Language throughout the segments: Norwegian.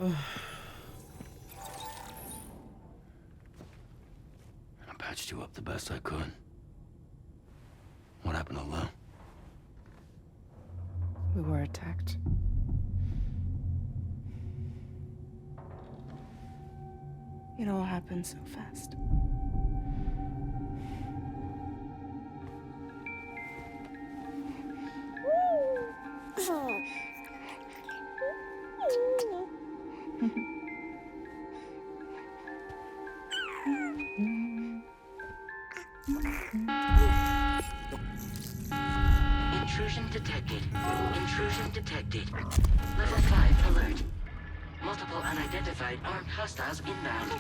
I patched you up the best I could. What happened to Lou? We were attacked. It all happened so fast. Intrusion detected. Intrusion detected. Level 5 alert. Multiple unidentified armed hostiles inbound.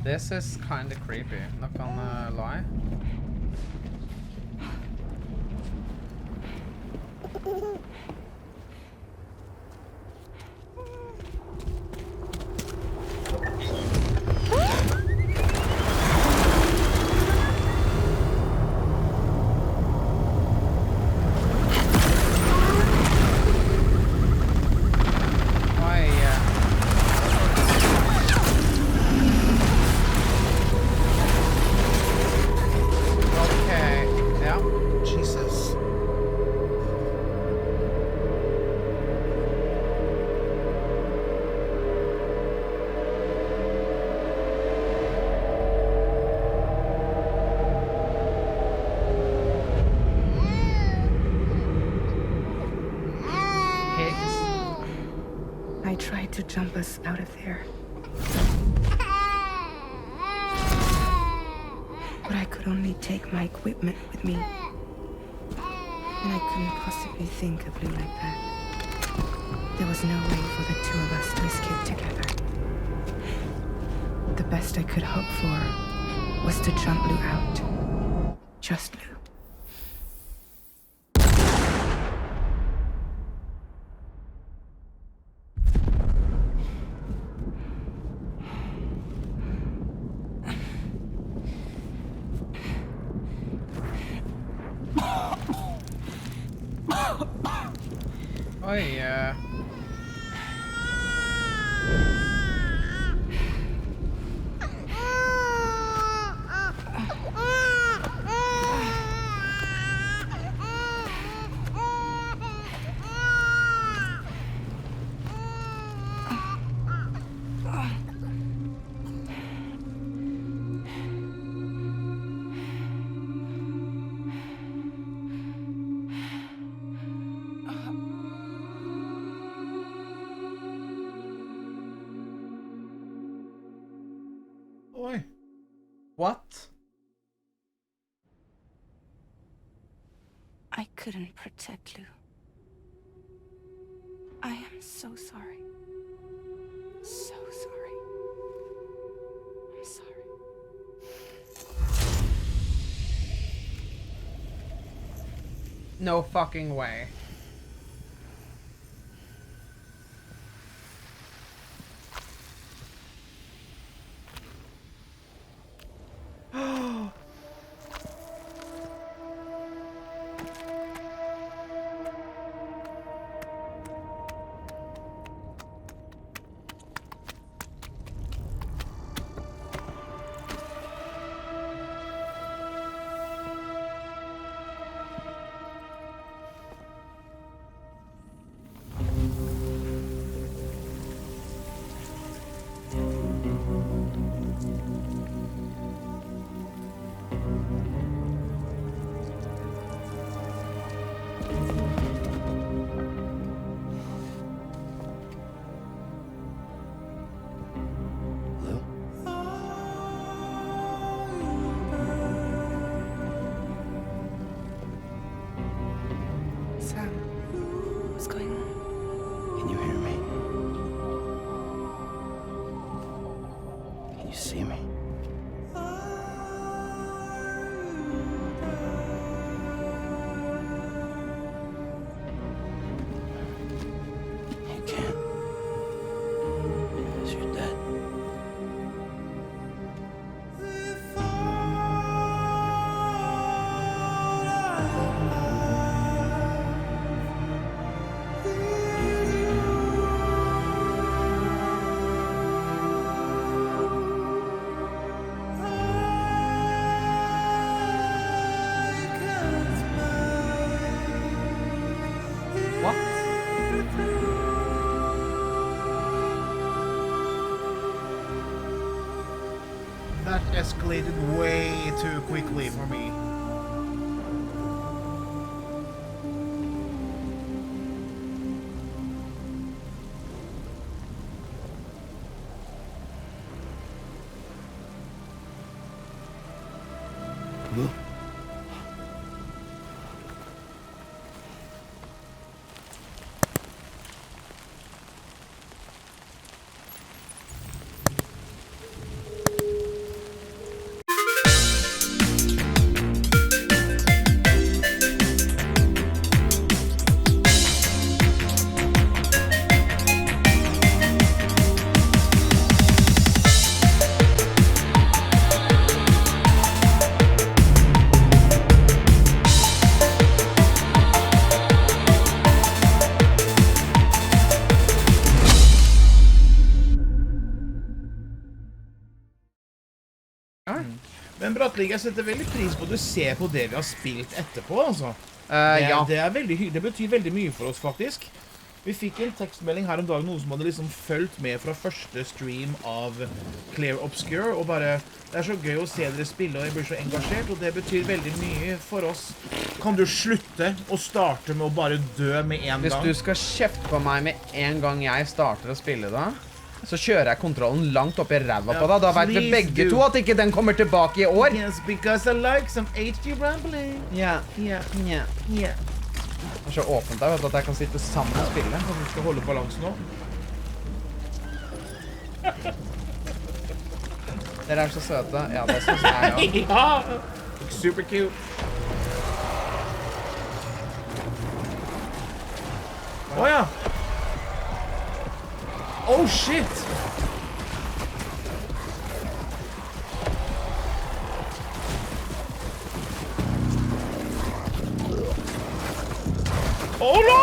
This is kind of creepy, not gonna lie. I tried to jump us out of there. But I could only take my equipment with me. And I couldn't possibly think of Lou like that. There was no way for the two of us to escape together. The best I could hope for was to jump Lou out. Just Lou. Oh yeah. Oi. What? I couldn't protect Lou. I am so sorry. So sorry. I'm sorry. No fucking way. escalated way too quickly for me. Men Brattelig, jeg setter veldig pris på at du ser på det vi har spilt etterpå, altså. Ja. Det er veldig det betyr veldig mye for oss, faktisk. Vi fikk en tekstmelding her om dagen, noen som hadde liksom følt med fra første stream av Clear Obscure, og bare, det er så gøy å se dere spille, og jeg blir så engasjert, og det betyr veldig mye for oss. Kan du slutte å starte med å bare dø med en gang? Hvis du skal kjefte på meg med en gang jeg starter å spille da, så kjører jeg kontrollen langt opp i ræva på deg. Da vet vi begge to at ikke den kommer tilbake i år. Yes, because I like some HD rambling. Ja. Det er så åpent der, vet du, at jeg kan sitte sammen og spille. Og du skal holde balansen nå. Dere er så søte. Ja, det synes jeg også. Ja! Super cute. Åja! Oh shit! Oh no!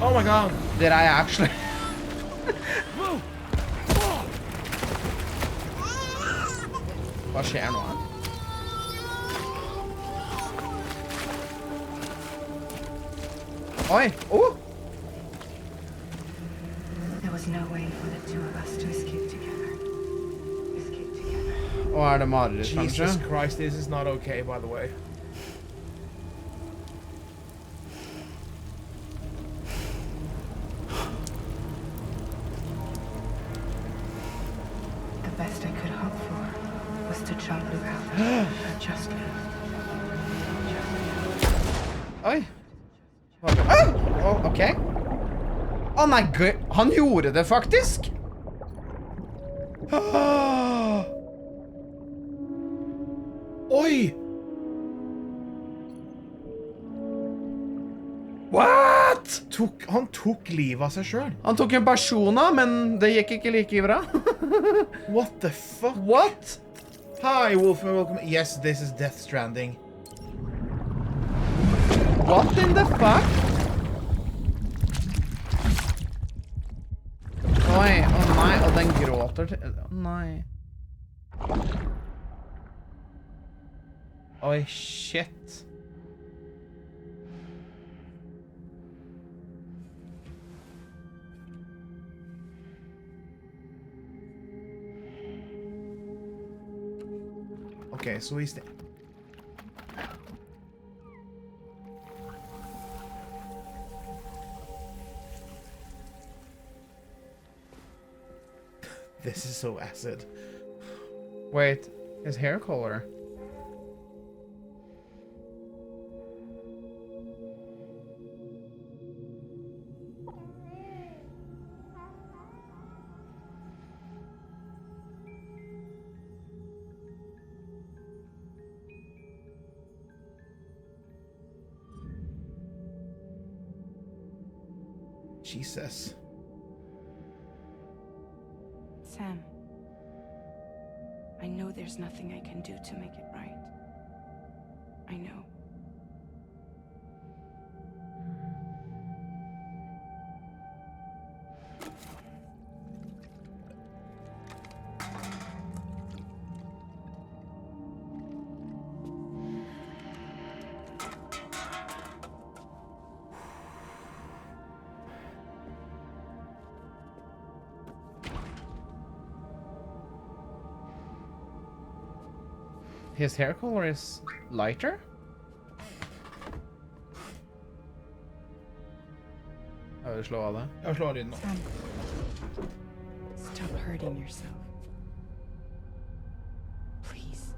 Oh my god. Did I actually? Hva skjer nå? Oi! Oh! There was no way for the two of us to escape together. Og det mareritt, kanskje? Jesus Christ, this is not okay, by the way. The best I could hope for was to jump Luke out. Just Luke. Oi! Ok. Å nei, gøy. Han gjorde det faktisk. Oi! What? Han tok livet av seg selv. Han tok en persona, men det gikk ikke like bra. What the fuck? What? Hi, Wolfman, welcome. Yes, this is Death Stranding. What in the fuck? Oi, å nei, og den gråter til... Å nei. Oi, shit. Okay, so he's dead. This is so acid. Wait, his hair color. Jesus. Sam, I know there's nothing I can do to make it right. I know. His hair color is lighter? Jeg vil slå av det. Jeg slår inn nå. Sam, stop hurting yourself. Please.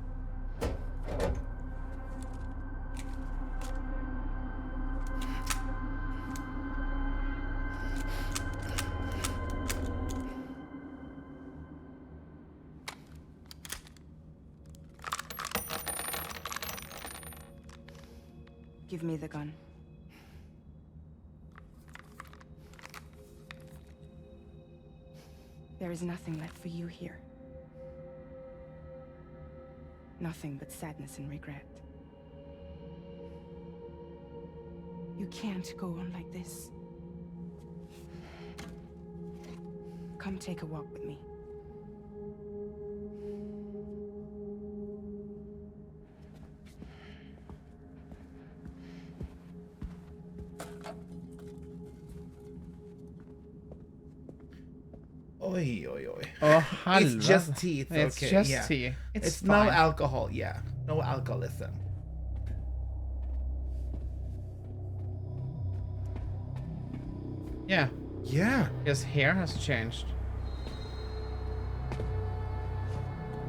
Give me the gun. There is nothing left for you here. Nothing but sadness and regret. You can't go on like this. Come take a walk with me. Oi, oi, oi. Å, helvete. It's just teeth, okay. It's just yeah. tea. It's fine. no alcohol, yeah. No alcoholism. Yeah, Yeah. his hair has changed.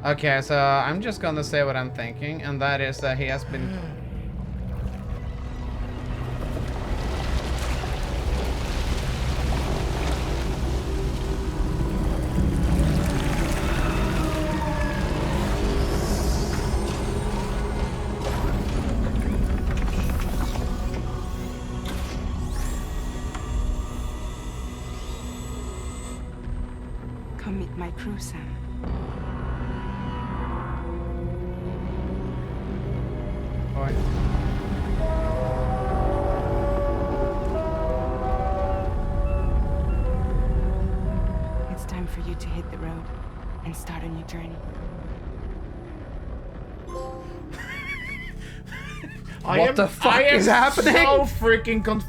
Okay, so I'm just gonna say what I'm thinking, and that is that he has been... Come meet my crew, Sam. Oi. It's time for you to hit the road and start a new journey. What the fuck is happening? So freaking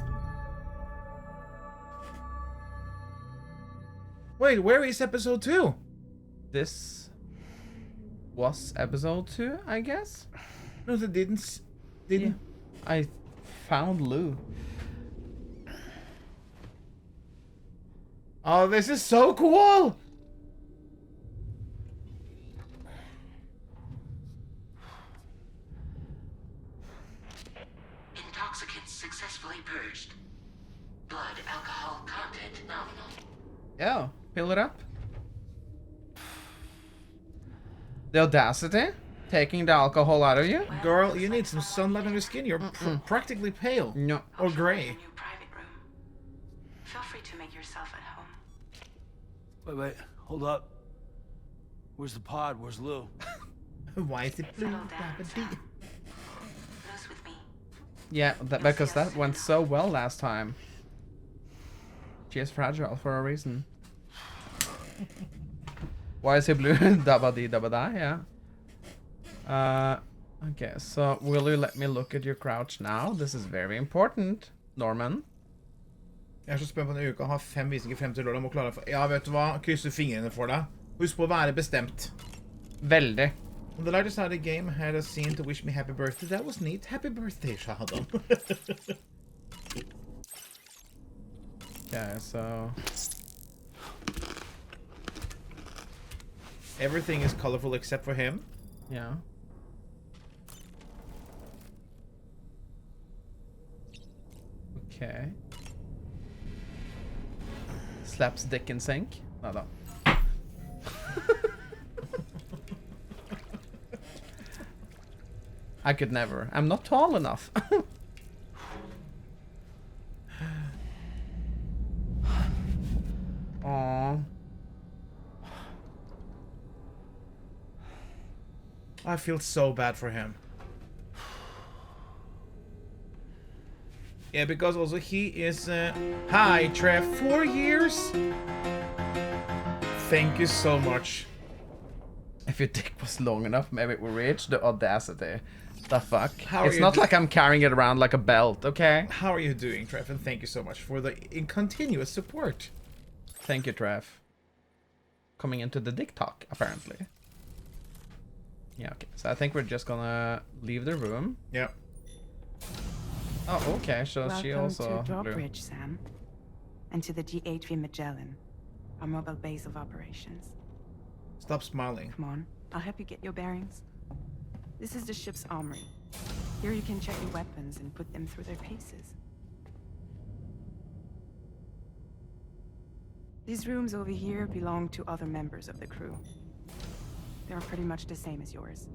Wait, where is episode 2? This was episode 2, I guess? No, they didn't. Yeah. I found Lou. Oh, this is so cool! Intoxicants successfully purged. Blood alcohol content nominal. Yeah, fill it up. The audacity? Taking the alcohol out of you? Girl, you need some sunlight on your skin. You're practically pale. No. Or gray. Your new private room. Feel free to make yourself at home. Wait, hold up. Where's the pod? Where's Lou? Why is it blue? Settle down, Sam. Lose with me. Yeah, because that went so well last time. She is fragile for a reason. Why is he blue? Dabba dee dabba da, yeah. Okay, so will you let me look at your crouch now? This is very important, Norman. Jeg er så spent på denne uka. Har 5 visninger frem til lørdag. Må klare for... Ja, vet du hva? Krysser fingrene for deg. Husk på å være bestemt. Veldig. When the lighter side of the game had a scene to wish me happy birthday. That was neat. Happy birthday, Shahadam. Okay, so... Everything is colorful except for him. Yeah. Okay. Slaps dick in sink. No, no. I could never. I'm not tall enough. Aww. I feel so bad for him. Yeah, because also he is... Hi, Trev. 4 years? Thank you so much. If your dick was long enough, maybe it would reach the audacity. The fuck? How It's are not you like I'm carrying it around like a belt, okay? How are you doing, Trev? And thank you so much for the continuous support. Thank you, Trev. Coming into the dick talk, apparently. Yeah, okay. So I think we're just gonna leave the room. Yeah. Oh, okay. So she Welcome also to blew. Drawbridge, Sam. And to the DHV Magellan, our mobile base of operations. Stop smiling. Come on, I'll help you get your bearings. This is the ship's armory. Here you can check your weapons and put them through their paces. These rooms over here belong to other members of the crew. They're pretty much the same as yours.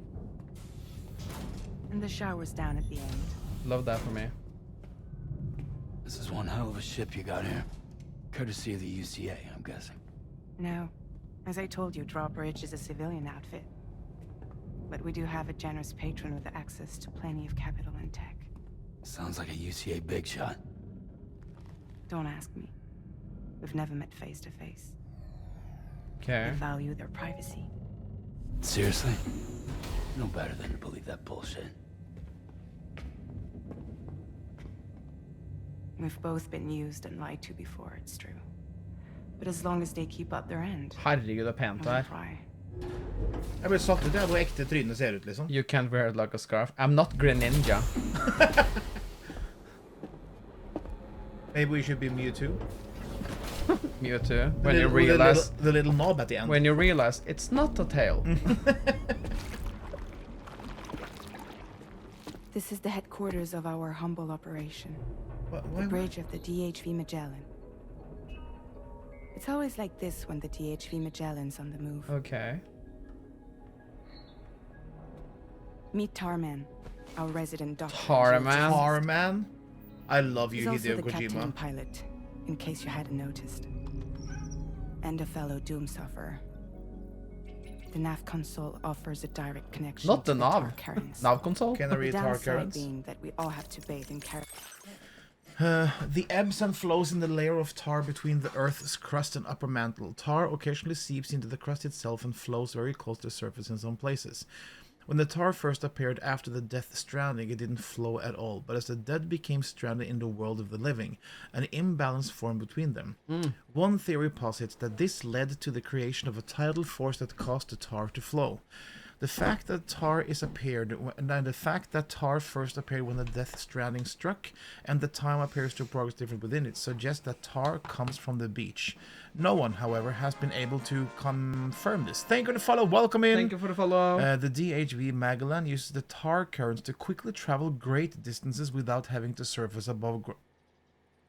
And the shower's down at the end. Love that for me. This is one hell of a ship you got here. Courtesy of the UCA, I'm guessing. No. As I told you, Drawbridge is a civilian outfit. But we do have a generous patron with access to plenty of capital and tech. Sounds like a UCA big shot. Don't ask me. We've never met face to face. Okay. I value their privacy. Seriously? No better than to believe that bullshit. We've both been used and lied to before, it's true. But as long as they keep up their end, Herregud, det er I pent won't her. cry. Jeg ble satt ut av hvor ekte trynet ser ut, liksom. You can't wear it like a scarf. I'm not Greninja. Maybe we should be Mewtwo. Mewtwo. The When you little- with realize, the little knob at the end. when you realize it's not a tail. This is the headquarters of our humble operation. Why- The bridge of the DHV Magellan. It's always like this when the DHV Magellan's on the move. Okay. Meet Tarman, our resident doctor. Tarman? Tarman? I love you, He's also Hideo the captain Kojima. and pilot, in case you hadn't noticed. And a fellow doom sufferer. The nav console offers a direct connection Not to the the nav. tar currents. Nav console? Can I The read tar downside currents? being that we all have to bathe in The ebbs and flows in the layer of tar between the Earth's crust and upper mantle. Tar occasionally seeps into the crust itself and flows very close to the surface in some places. When the tar first appeared after the death stranding, it didn't flow at all, but as the dead became stranded in the world of the living, an imbalance formed between them. One theory posits that this led to the creation of a tidal force that caused the tar to flow. The fact that tar first appeared when the death stranding struck, and the time appears to progress different within it, suggests that tar comes from the beach. No one, however, has been able to confirm this. Thank you for the follow. Welcome in. Thank you for the follow. The DHV Magellan uses the tar currents to quickly travel great distances without having to surface above ground.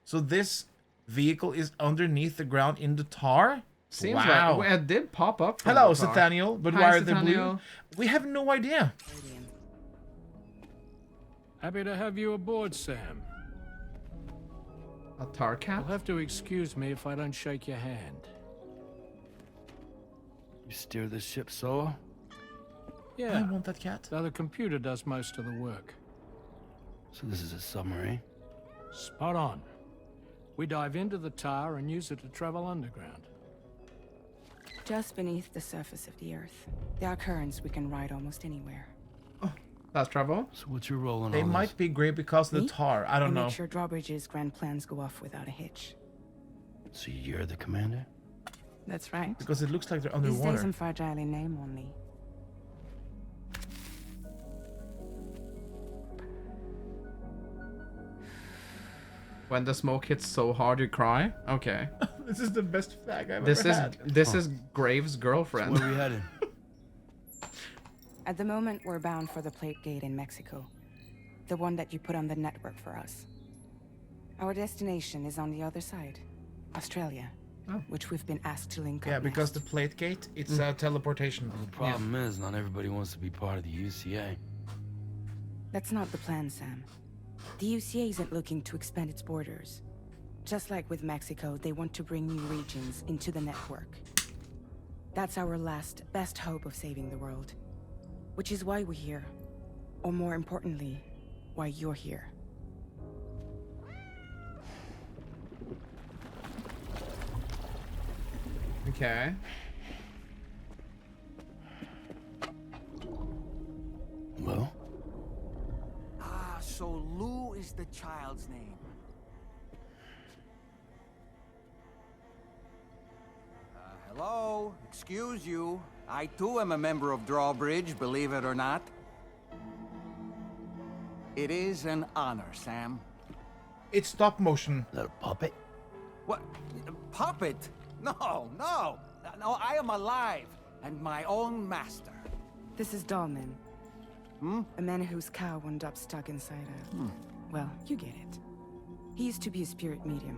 So this vehicle is underneath the ground in the tar? Seems wow. like it did pop up. From Hello, the tar. Nathaniel, but Hi, why are they blue? Nathaniel. We have no idea. radiant. Happy to have you aboard, Sam. A tar cap? You'll have to excuse me if I don't shake your hand. You steer this ship solo? I Yeah, want that cat. though the computer does most of the work. So this is a submarine? Spot on. We dive into the tar and use it to travel underground. Just beneath the surface of the Earth, there are currents we can ride almost anywhere. Fast travel? So what's your role in They all might this? be great because of the Me? tar. I don't know. Make sure Drawbridge's grand plans go off without a hitch. So you're the commander? That's right. Because it looks like they're These days underwater. I'm fragile in name only. When the smoke hits so hard you cry? Okay. This is the best flag I've This ever is had. Graves' girlfriend. Where are we headed? At the moment, we're bound for the plate gate in Mexico. The one that you put on the network for us. Our destination is on the other side. Australia. Oh. Which we've been asked to link Yeah, up because the next. plate gate, it's teleportation. The problem is, not everybody wants to be part of the UCA. That's not the plan, Sam. The UCA isn't looking to expand its borders. Just like with Mexico, they want to bring new regions into the network. That's our last, best hope of saving the world. Which is why we're here. Or more importantly, why you're here. Okay. Well? Ah, so Lou is the child's name. Hello? Excuse you. I too am a member of Drawbridge, believe it or not. It is an honor, Sam. It's stop motion. Is that a puppet? What? Puppet? No, no. No, I am alive and my own master. This is Dahlman. Hmm? A man whose cow wound up stuck inside a... Well, you get it. He used to be a spirit medium.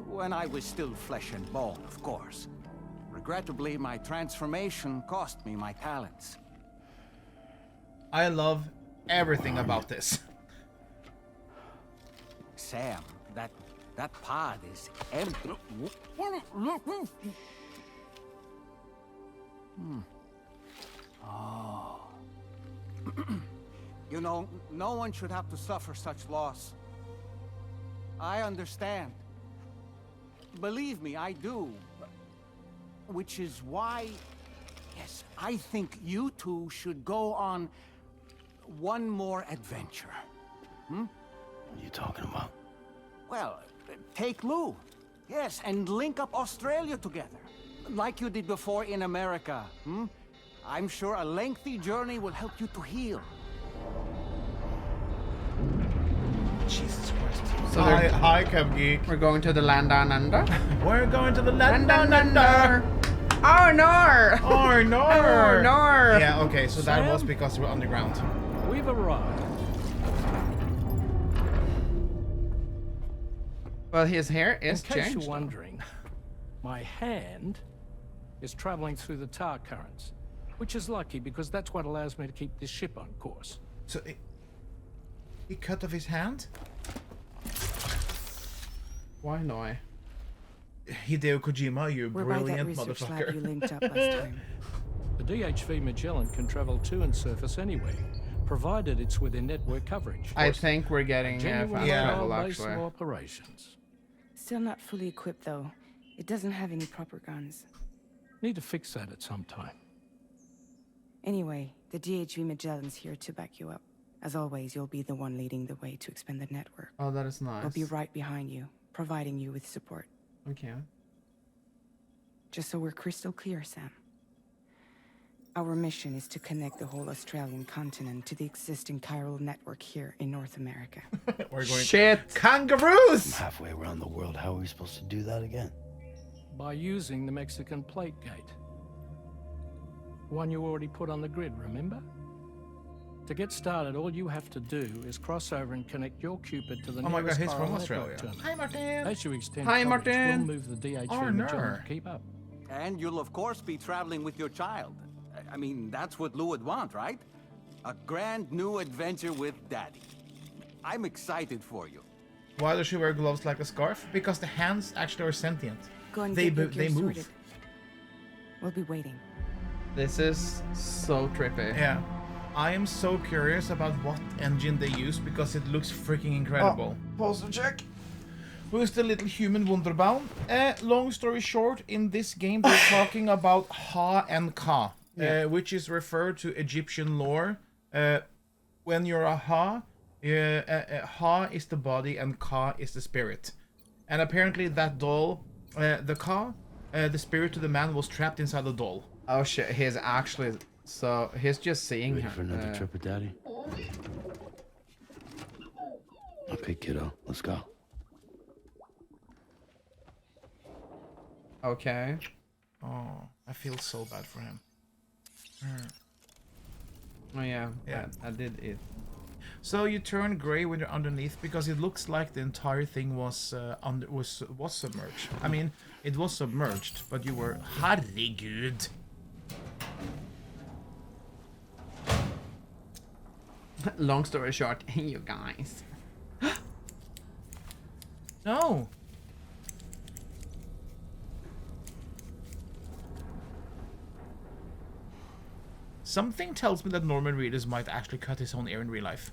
When I was still flesh and bone, of course. Regrettably, my transformation cost me my talents. I love everything about this. Sam, that pod is empty. Oh. You know, no one should have to suffer such loss. I understand. Believe me, I do. Which is why, yes, I think you two should go on one more adventure. What are you talking about? Well, take Lou. Yes, and link up Australia together. Like you did before in America. I'm sure a lengthy journey will help you to heal. Jesus Christ. So Hi, Cub Geek. we're going to the land down under. We're going to the land Land down down under. Oh no! Oh no! Oh no! Yeah, okay, so that was Sam? because we're underground. We've arrived. Well, his hair In is case changed. you're wondering, my hand is traveling through the tar currents, which is lucky because that's what allows me to keep this ship on course. So he cut off his hand? Why not? Hideo Kojima, you We're by that brilliant research lab you motherfucker. linked up last time. The DHV Magellan can travel to and surface anywhere, provided it's within network coverage. I think we're getting Genuine fast Yeah. travel mobile base of actually. operations. Still not fully equipped, though. It doesn't have any proper guns. Need to fix that at some time. Anyway, the DHV Magellan's here to back you up. As always, you'll be the one leading the way to expand the network. Oh, that is nice. We'll be right behind you, providing you with support. Okay. Just so we're crystal clear, Sam. Our mission is to connect the whole Australian continent to the existing chiral network here in North America. We're going Shit! kangaroos! Halfway around the world, how are we supposed to do that again? By using the Mexican plate gate. One you already put on the grid, remember? To get started, all you have to do is cross over and connect your Cupid to the Oh my god, nearest he's from chiral Australia. network terminal. Hi, Martin. As you extend Hi, coverage, Martin. we'll move the DHV Oh, Magellan no. to keep up. And you'll of course be traveling with your child. I mean, that's what Lou would want, right? A grand new adventure with Daddy. I'm excited for you. Why does she wear gloves like a scarf? Because the hands actually are sentient. Go and They get your bo- they gear move. sorted. We'll be waiting. This is so trippy. Yeah. I am so curious about what engine they use because it looks freaking incredible. Pause and check. Who's the little human wonderbaum? Long story short, in this game they're talking about Ha and Ka, which is referred to Egyptian lore. When you're a Ha, Ha is the body and Ka is the spirit. And apparently that doll, the Ka, the spirit of the man was trapped inside the doll. Oh shit, he's actually... So, he's just seeing Ready her. for another trip with Daddy? Okay, kiddo, let's go. Okay. Oh, I feel so bad for him. Oh yeah, Yeah. I did it. So you turn gray when you're underneath because it looks like the entire thing was submerged. I mean, it was submerged, but you were herregud. Long story short, you guys. No. Something tells me that Norman Reedus might actually cut his own ear in real life.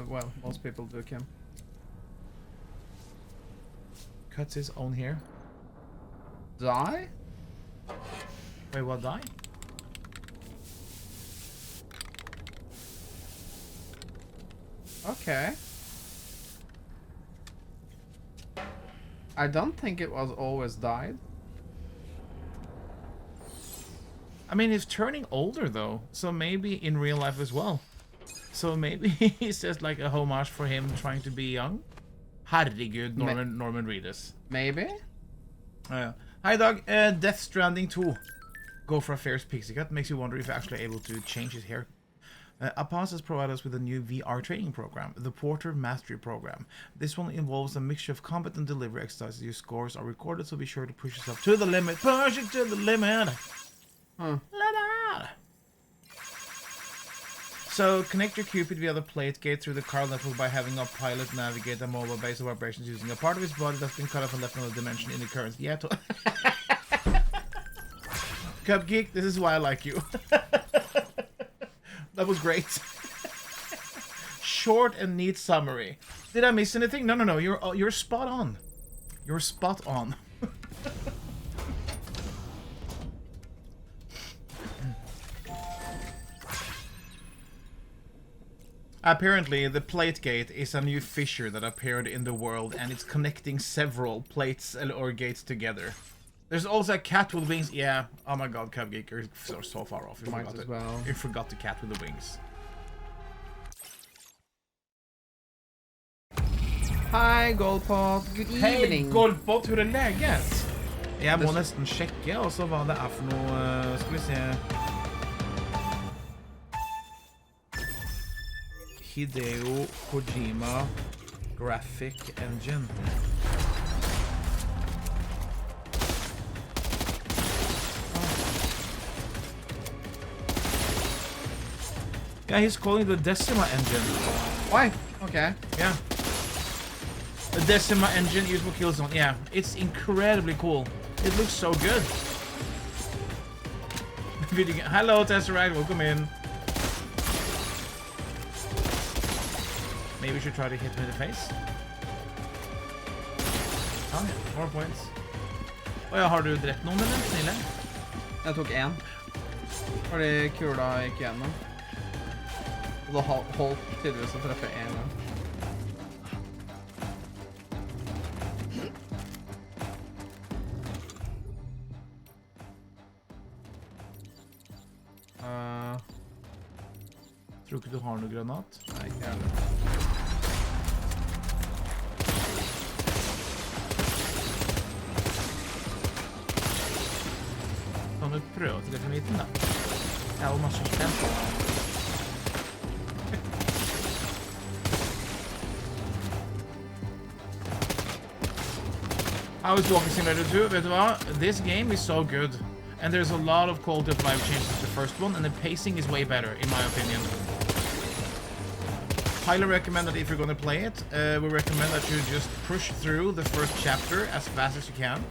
Well, most people do, Kim. Cuts his own hair. Die? Wait, what? Die? Okay. I don't think it was always died. I mean, he's turning older though, so maybe in real life as well. So maybe it's just like a homage for him trying to be young. Herregud, Norman Reedus. Maybe? Hi, Doug. Death Stranding 2. Go for a Fairies pixie cut. Makes you wonder if you're actually able to change his hair. Apas has provided us with a new VR training program, the Porter Mastery Program. This one involves a mixture of combat and delivery exercises. Your scores are recorded, so be sure to push yourself to the limit. Push it to the limit! So, connect your Cupid via the plate gate through the car network by having a pilot navigate a mobile base of operations using a part of his body that's been cut off and left in another dimension in the current... Yeah, Cupgeek, this is why I like you. That was great. Short and neat summary. Did I miss anything? No. You're spot on. You're spot on. Apparently, the plate gate is a new fissure that appeared in the world, and it's connecting several plates or gates together. There's also a cat with wings. Yeah. Oh my god, Cupgeek, you're so far off. You forgot the cat with the wings. Hi, Goldpot. Good evening. Hei, Goldpot, hvor läget? Jeg må nesten sjekke også hva det for noe. Skal vi se. Hideo Kojima Graphic Engine. Yeah, he's calling it the Decima engine. Why? Okay. Yeah. The Decima engine used for Killzone. Yeah, it's incredibly cool. It looks so good. Hello, Tesseract. Welcome in. Maybe we should try to hit him in the face. Oh, yeah. More points. Oh, ja, har du drept noen, eller? Snille? Jeg tok en. Fordi kula gikk gjennom. Og det holdt tydeligvis å treffe en gang. Tror ikke du har noe granat? Nei, ikke heller. Kan du prøve å treffe midten, da? Jeg er jo masse spent. How is Walking Simulator 2? Vet du hva? This game is so good. And there's a lot of quality of life changes to the first one, and the pacing is way better, in my opinion. Highly recommend that if you're going to play it, we recommend that you just push through the first chapter as fast as you can,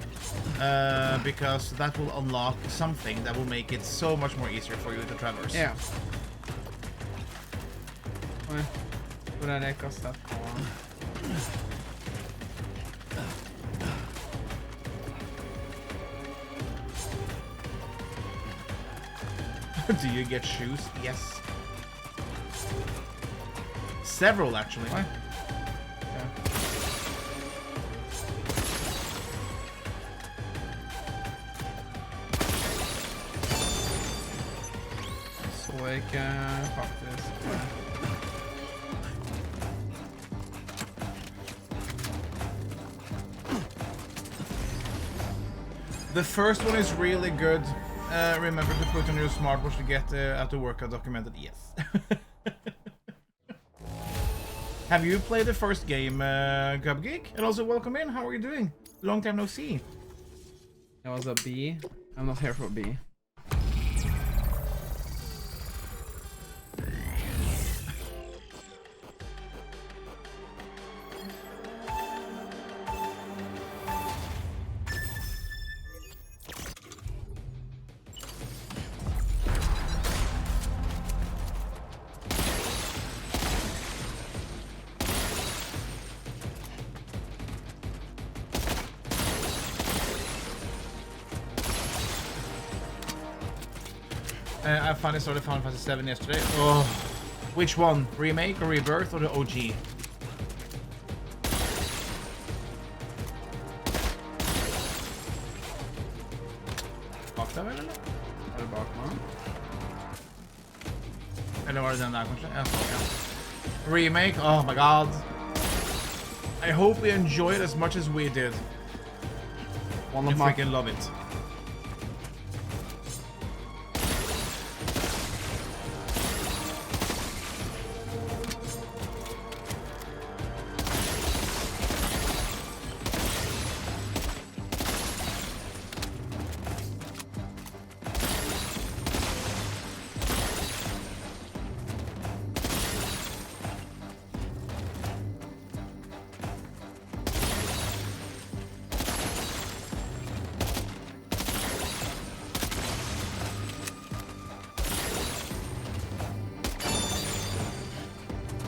because that will unlock something that will make it so much more easier for you to traverse. Ja. Oi. Hvor er det jeg kastet på? Do you get shoes? Yes. Several, actually. Why? Så ikke faktisk. The first one is really good. Remember to put on your smartwatch to get at the workout documented. Yes. Have you played the first game, Cupgeek? And also welcome in. How are you doing? Long time no see. That was a B. I'm not here for B. I finally started Final Fantasy 7 yesterday. Oh, which one? Remake or Rebirth or the OG? Fuck that, eller? Er det bak meg? Eller var det den der, kanskje? Ja, ja. Remake, oh my god. I hope we enjoy it as much as we did. One I of my freaking love it.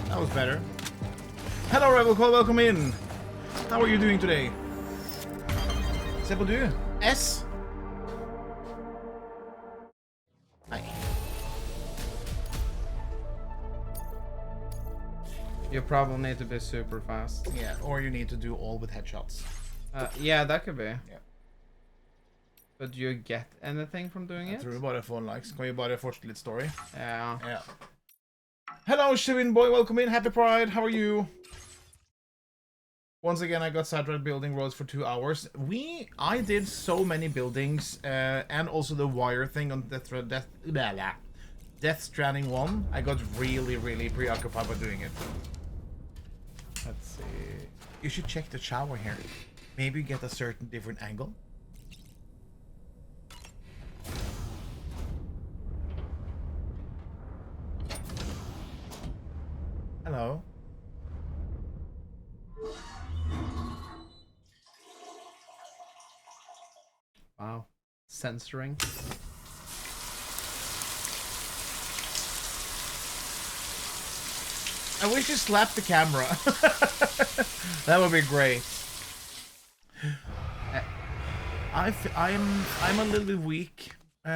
That was better. Hello, Rebel Call, welcome in. How are you doing today? Se på du. S. Nei. You probably need to be super fast. Yeah, or you need to do all with headshots. Yeah, that could be. Yeah. But do you get anything from doing Jeg it? tror vi bare får likes. Kan vi bare fortsette litt story? Yeah. Yeah. Hello, Shivin boy, welcome in. Happy Pride. How are you? Once again, I got sidetracked building roads for 2 hours. I did so many buildings, and also the wire thing on Death Stranding 1. I got really, really preoccupied by doing it. Let's see. You should check the shower here. Maybe get a certain different angle. Hello. Wow. Censoring. I wish you slapped the camera. That would be great. I'm a little bit weak of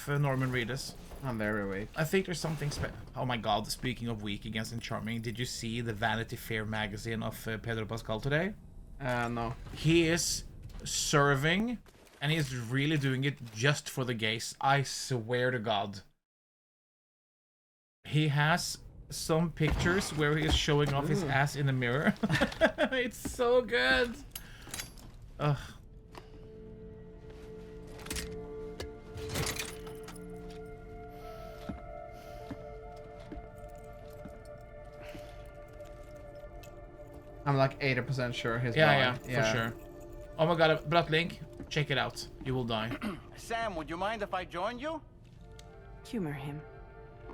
Norman Reedus. I'm very weak. I think there's something oh my god, speaking of weak against and charming, did you see the Vanity Fair magazine of Pedro Pascal today? No. He is serving, and he's really doing it just for the gays. I swear to god. He has some pictures where he is showing off his ass in the mirror. It's so good. Ugh. I'm like 80% sure he's Yeah, blind. for sure. Oh my god, Bratlink, check it out. You will die. Sam, would you mind if I joined you? Humor him.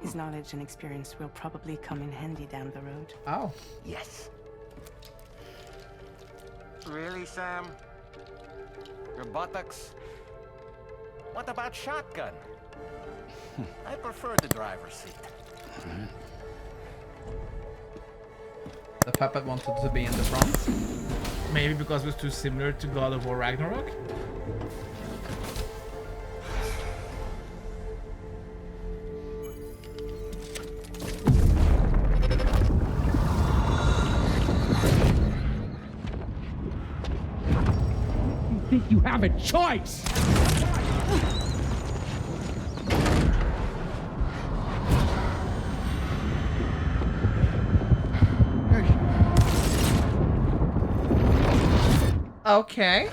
His knowledge and experience will probably come in handy down the road. Oh. Yes. Really, Sam? Your buttocks? What about shotgun? I prefer the driver's seat. The puppet wanted to be in the front. Maybe because it was too similar to God of War Ragnarok? Think you have a choice? Okay.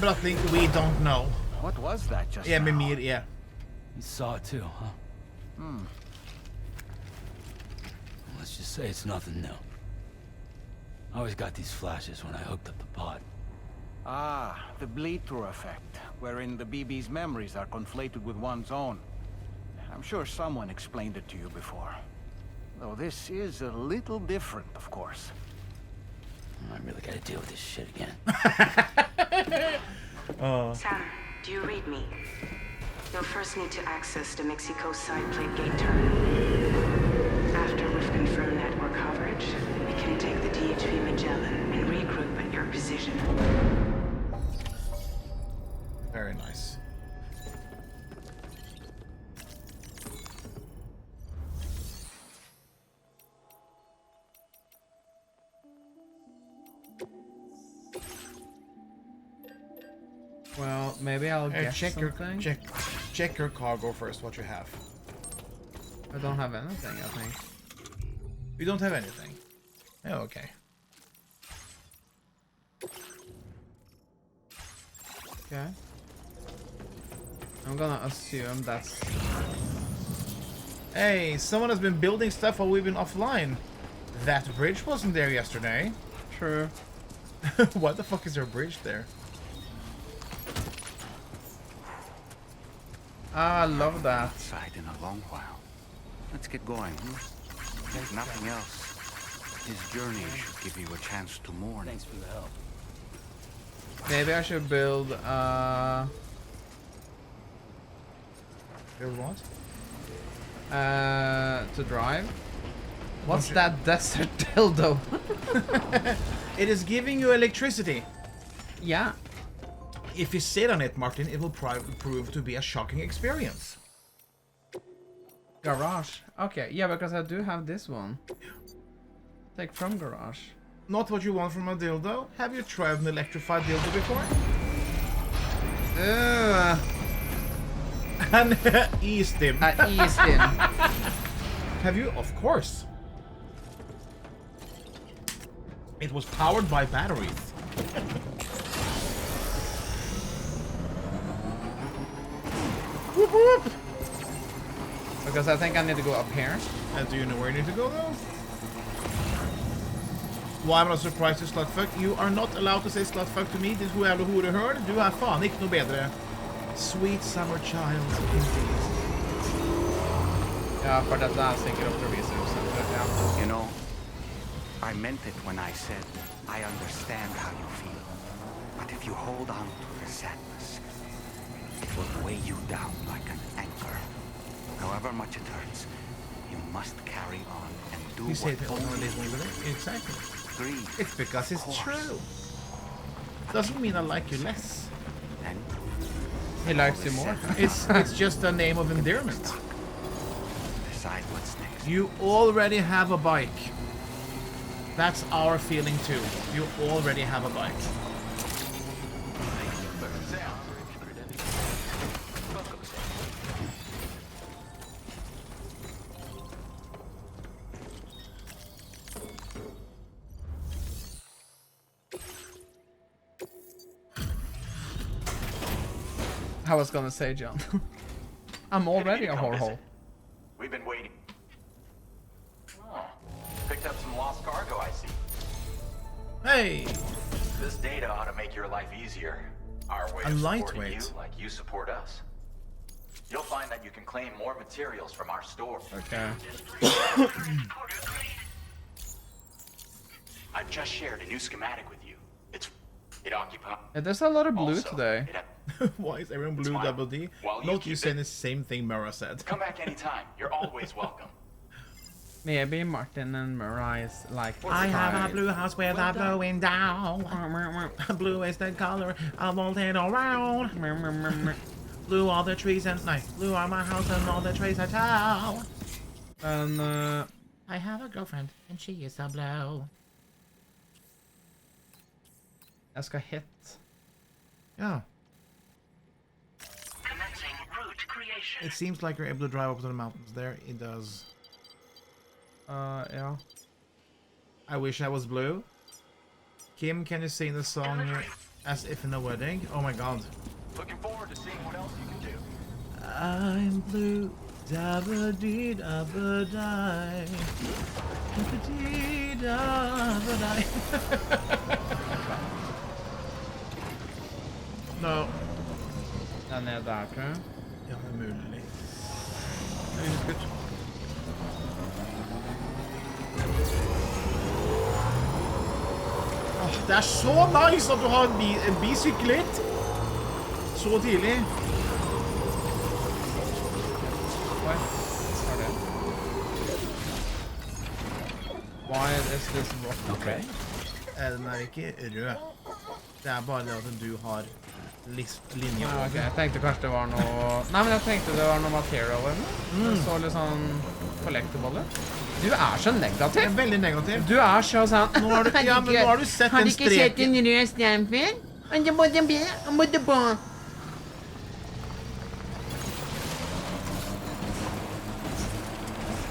Bratlink, we don't know. What was that just Yeah, now? Mimir, yeah. You saw it too, huh? Let's just say it's nothing new. I always got these flashes when I hooked up the pod. Ah, the bleed-through effect, wherein the BB's memories are conflated with one's own. I'm sure someone explained it to you before. Though this is a little different, of course. I really gotta deal with this shit again. Sam, do you read me? You'll first need to access the Mexico side plate gate terminal. After we've confirmed network coverage, we can take the DHV Magellan and regroup at your position. Very nice. Well, maybe I'll get check something. check your cargo first, what you have. I don't have anything, I think. You don't have anything. Oh, okay. Okay. I'm gonna assume that's... Hey, someone has been building stuff while we've been offline. That bridge wasn't there yesterday. True. Why the fuck is there a bridge there? Ah, I love that. Outside in a long while. Let's get going. If nothing else, his journey should give you a chance to mourn. Thanks for the help. Maybe I should build, Build what? to drive. What's that desert dildo? It is giving you electricity. Yeah. If you sit on it, Martin, it will prove to be a shocking experience. Garage. Okay, yeah, because I do have this one. Take from garage. Not what you want from a dildo. Have you tried an electrified dildo before? And eased him. I eased in. Have you? Of course. It was powered by batteries. Whoop whoop! Because I think I need to go up here. Do you know where you need to go though? Why am I surprised to slutfuck? You are not allowed to say slutfuck to me. This jævla horehør. Du er faen ikke noe bedre. Sweet summer child, indeed. Ja, for dette er sikkert opp til research-senteret, ja. You know, I meant it when I said I understand how you feel. But if you hold on to the sadness, it will weigh you down like an anchor. However much it hurts, you must carry on and do You say what that all only this you exactly. grieve. It's because it's Of course. true. Doesn't mean I like you less. Then He likes you more. It's just a name of endearment. decide what's next. You already have a bike. That's our feeling too. You already have a bike. I was gonna say, John. I'm already a whore. We've been waiting. Oh, picked up some lost cargo, I see. Hey! This data ought to make your life easier. Our way A of supporting lightweight. you like you support us. You'll find that you can claim more materials from our store. Okay. I've just shared a new schematic with you. It occupies. Yeah, there's a lot of blue Also, today. Why is everyone blue Smile. double D? While you Note keep you saying it- the same thing Mara said. Come back anytime. You're always welcome. Maybe Martin and Mariah is like... I have a tied. blue house with a blue window. Blue is the color I want it around. Blue all the trees and blue are my house and all the trees are tall. And I have a girlfriend and she is a blue. jag ska hit. Yeah. Commencing route creation. It seems like you're able to drive up to the mountains there. It does. Ja. I wish I was blue. Kim, can you sing the song As If in a Wedding? Oh my god. Looking forward to seeing what else you can do. I'm blue. Da-ba-dee-da-ba-die. Da-ba-dee-da-ba-die. No. Den är där, tror jag. Ja, det är möjligt. Det är good. Det er så nice at du har en bisyklet så tidlig. Oj. Sorry. Why is this rock? Okay. Den er ikke rød. Det er bare det at du har linjer. Ja, ok, jeg tenkte kanskje det var noe... Nei, men jeg tenkte det var noe material eller noe. Det så litt sånn collectible. Du er så Det negativ. er veldig negativt. Du er så sånn... Nå har du, ja, men nå har du sett den streken. rød strøm før?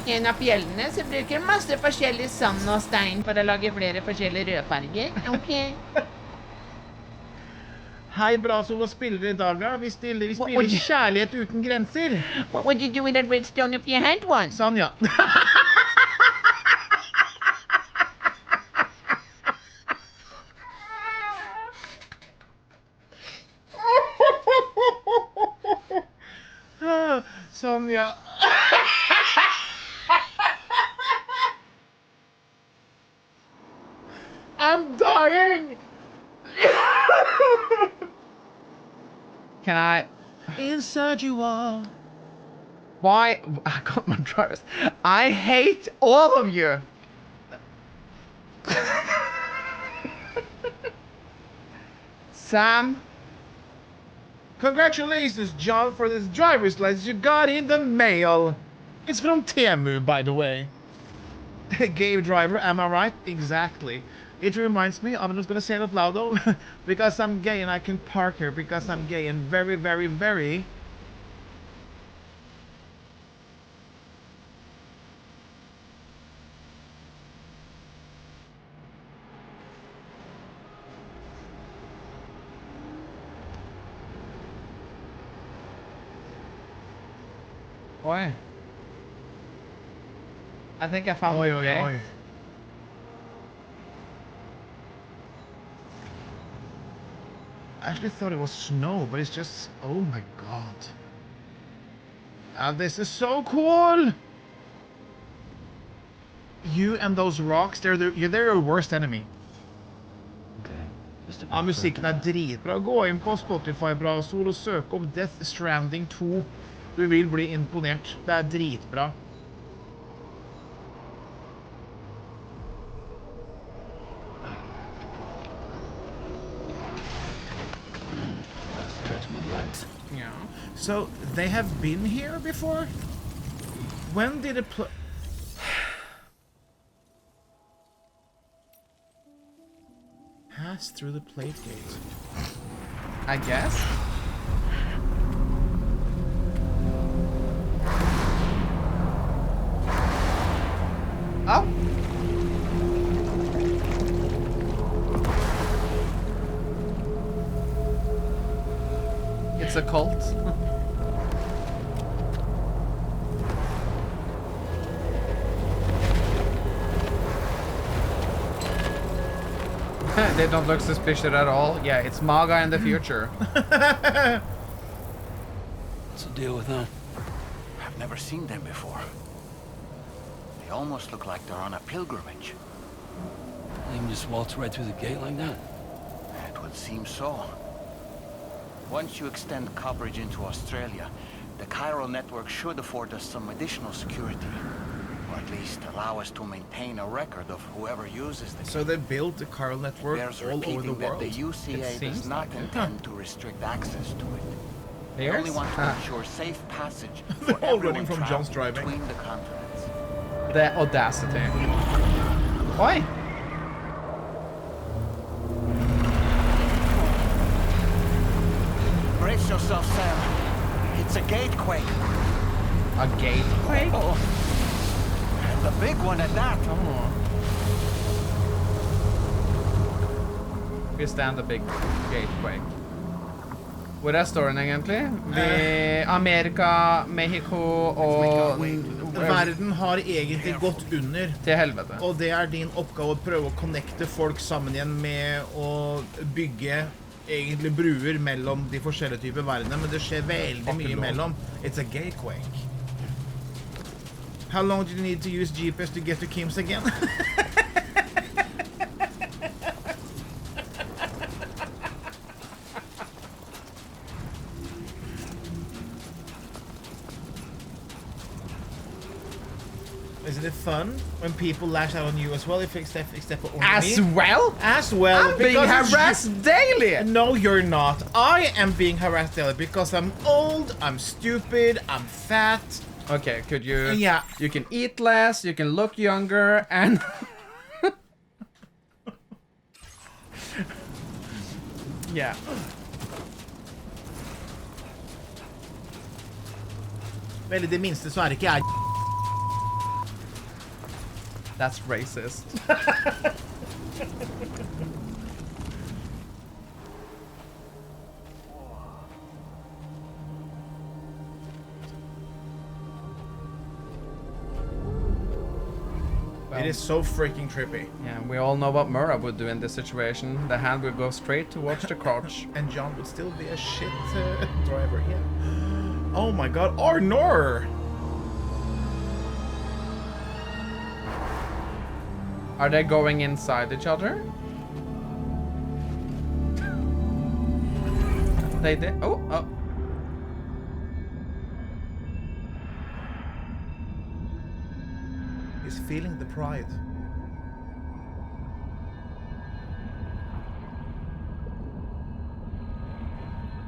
En av fjellene så bruker masse forskjellig sand og stein for å lage flere forskjellige rødfarger. Ok. Hei, bra solo spiller i dag, da. Vi spiller kjærlighet uten grenser. What would you do with a redstone if you had one? Sånn, ja. Sånn, ja. I'm dying! Can I... Inside you are. Why? I got my drivers. I hate all of you. Sam? Congratulations, John, for this driver's license you got in the mail. It's from Temu, by the way. Gay driver, am I right? Exactly. It reminds me, I'm just gonna say it out loud though, because I'm gay and I can park here because I'm gay and very, very, very... Oi. I think I found it. Oi. I actually thought it was snow, but it's just... Oh my god. This is so cool! You and those rocks, they're your worst enemy. Ja, musikken er dritbra. Gå inn på Spotify bra sol og søk opp Death Stranding 2. Du vil bli imponert. Det er dritbra. Yeah. So, they have been here before? When did it pass through the plate gate? I guess. Oh. It's a cult. They don't look suspicious at all. Yeah, it's Maga in the future. What's the deal with them? I've never seen them before. They almost look like they're on a pilgrimage. They can just waltz right through the gate like that? It would seem so. Once you extend coverage into Australia, the chiral network should afford us some additional security. Or at least allow us to maintain a record of whoever uses the... So they built the chiral network There's all over the repeating that world? the UCA does not intend to restrict access to it. They There's? only want to ensure safe passage for They're all everyone running from John's traveling driving. between the continents. The audacity. Why? Brace yourself, Sam. It's a gatequake. A gatequake? Oh. And the big one at that. Oh. We stand the big gatequake. Hvor er storyen egentlig? Amerika, Mexico og... Verden har egentlig gått under. Til helvete. Og det er din oppgave å prøve å connecte folk sammen igjen med å bygge egentlig bruer mellom de forskjellige typer verdener, men det skjer veldig mye imellom. It's a gatequake. How long did you need to use GPS to get to Kim's again? Isn't it fun when people lash out on you as well, except for only As me? well? As well. I'm being because it's harassed daily! No, you're not. I am being harassed daily because I'm old, I'm stupid, I'm fat. Okay, could you... Yeah. You can eat less, you can look younger, and... Yeah. Vel, i det minste så er ikke jeg. That's racist. It is so freaking trippy. Yeah, we all know what Mura would do in this situation. The hand would go straight towards the crotch. And John would still be a shit driver, yeah. Oh my god, Arnor! Are they going inside each other? They did. Oh, oh. He's feeling the pride.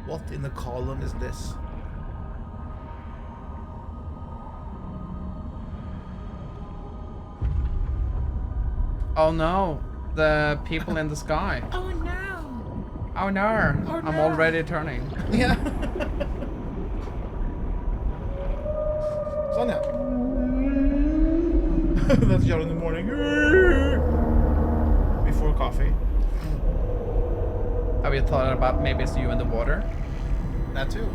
What in the column is this? Oh no, the people in the sky. Oh no! Oh no, I'm already turning. Yeah. Sånn, ja. That's John in the morning. Before coffee. Have you thought about maybe it's you in the water? That too.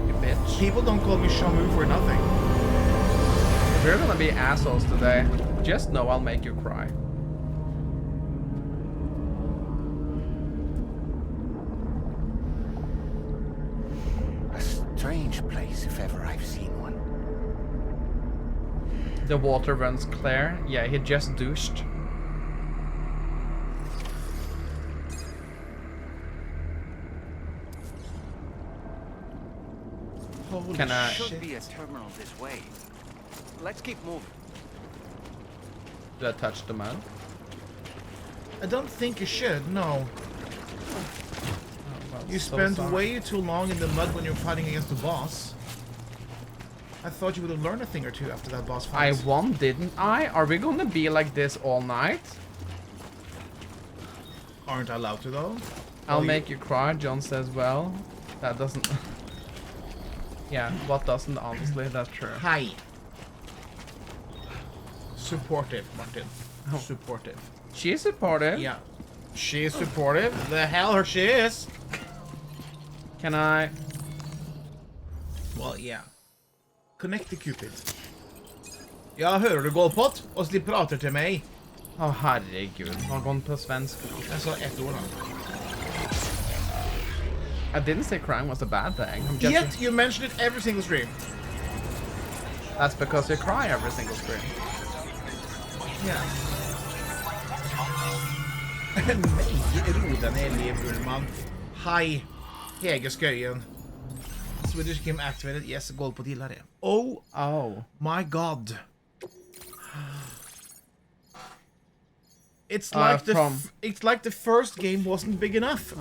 You bitch. People don't call me Shamu for nothing. We're gonna be assholes today. Just know I'll make you cry. A strange place if ever I've seen one. The water runs clear. Yeah, he just douched. Holy Can I- Should be a terminal this way. Let's keep moving. Did I touch the mud? I don't think you should, no. Oh, well, You so spent sorry. way too long in the mud when you were fighting against the boss. I thought you would have learned a thing or two after that boss I fight. won, didn't I? Are we gonna be like this all night? Aren't I allowed to though? I'll Oh, make you cry, John says well. That doesn't... Yeah, what doesn't, honestly, that's true. Hi. Supportive, Martin. Oh. Supportive. She's supportive. Yeah. She is supportive. The hell she is. Can I... Well, yeah. Connect to Cupid. Ja, hører du Goldpot? Og så de prater til meg. Å, herregud. Nå går den på svensk. Jeg sa ett ord da. I didn't say crying was a bad thing. I'm just... Yet you mentioned it every single stream. That's because you cry every single stream. Ja. Nei, ro deg ned, Liv Ullmann. Hei, Hege Skøyen. Swedish Kim activated. Yes, Goldpot gillar det. Oh Oh. my god. It's like it's like the first game wasn't big enough.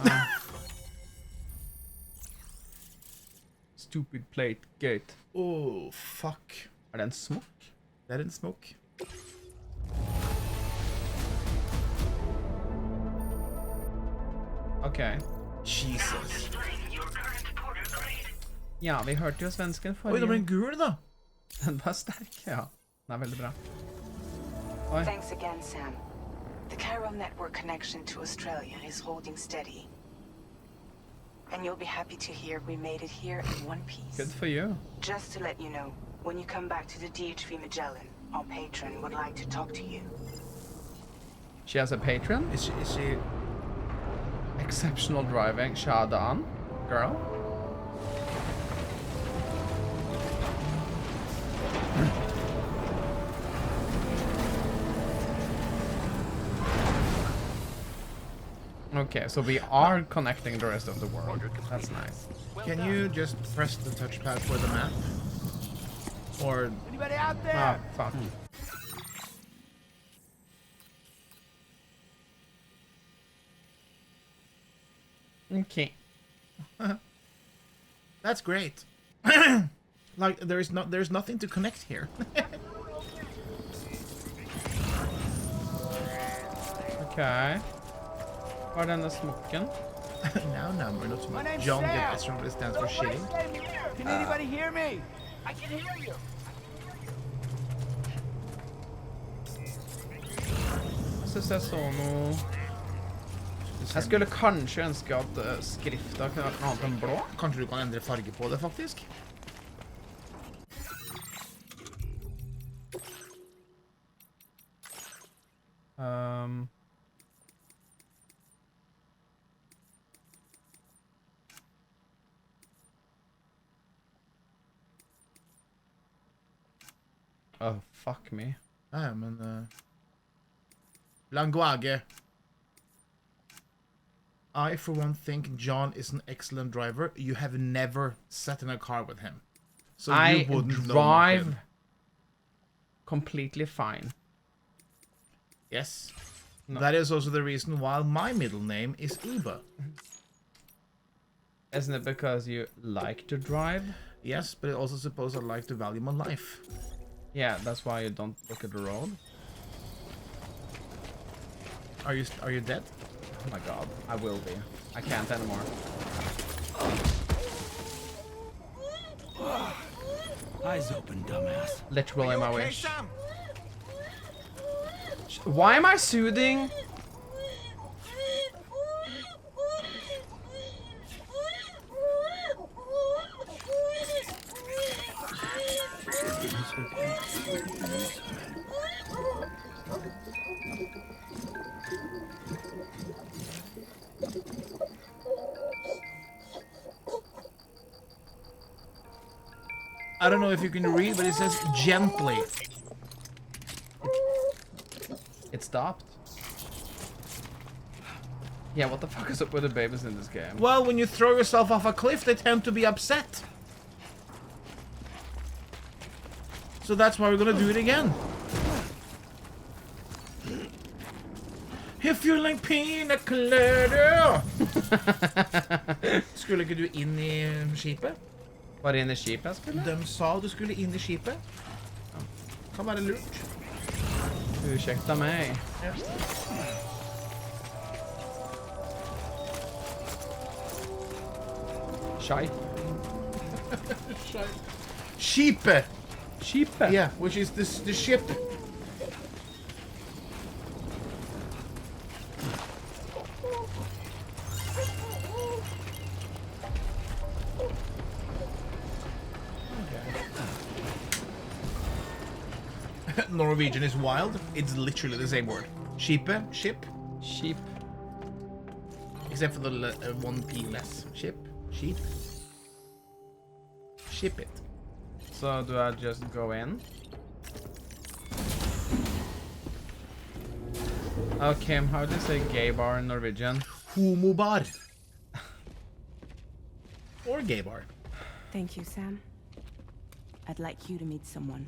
Stupid plate gate. Oh, fuck. Er det en smokk? Det er en smokk. Ok. Jesus. Ja, vi hørte jo svensken Oi, forrige. det ble en gul da. Den var sterk, ja. Den er veldig bra. Oi. Thanks again, Sam. The chiral network connection to Australia is holding steady. And you'll be happy to hear we made it here in one piece. Good for you. Just to let you know, when you come back to the DHV Magellan, our patron would like to talk to you. She has a patron? Is she... Exceptional driving. Shadan. Girl. Okay, so we are connecting the rest of the world. That's nice. Can you just press the touchpad for the map? Or... Anybody out there? Ah, fuck. Okay. That's great. Like, there's nothing to connect here. Okay. Hva er denne smokken? Now number, not so My much. name's John Sam. get extra, but it stands for shitting. Can anybody hear me? I can hear you. Jeg synes jeg så noe... Jeg skulle kanskje ønske at skrifta kunne vært noe annet enn blå. Kanskje du kan endre farge på det, faktisk? Oh, fuck me. Ja, men... Language. I, for one, think John is an excellent driver. You have never sat in a car with him. So I you wouldn't know drive nothing. completely fine. Yes. No. That is also the reason why my middle name is Uber. Isn't it because you like to drive? Yes, but I also suppose I like to value my life. Yeah, that's why you don't look at the road. Are you dead? Oh my god, I will be. I can't anymore. Eyes open, dumbass. Literally my Okay, wish. Sam? Why am I soothing? I don't know if you can read, but it says gently. It stopped. Yeah, what the fuck is up with the babies in this game? Well, when you throw yourself off a cliff, they tend to be upset. So that's why we're gonna do it again. If you like pina colada. Skulle ikke du inn i skipet? Var det inne i skipet jeg skulle? De sa du skulle inn i skipet. Kan være lurt. Ursäkta mig. Ja. Shai. Skipet! Skipet? Yeah, which is the ship. Norwegian is wild. It's literally the same word. Skipet, ship. Sheep. Except for the one P less. Ship, sheep. Ship it. So do I just go in? Okay, how do you say gay bar in Norwegian? Homobar. Or gay bar. Thank you, Sam. I'd like you to meet someone.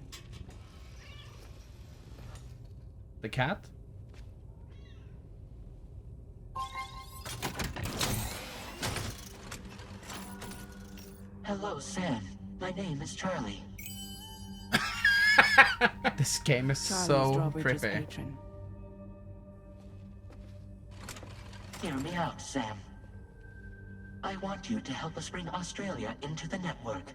The cat? Hello, Sam. My name is Charlie. This game is Charlie's so Drawbridge's trippy. patron. Hear me out, Sam. I want you to help us bring Australia into the network.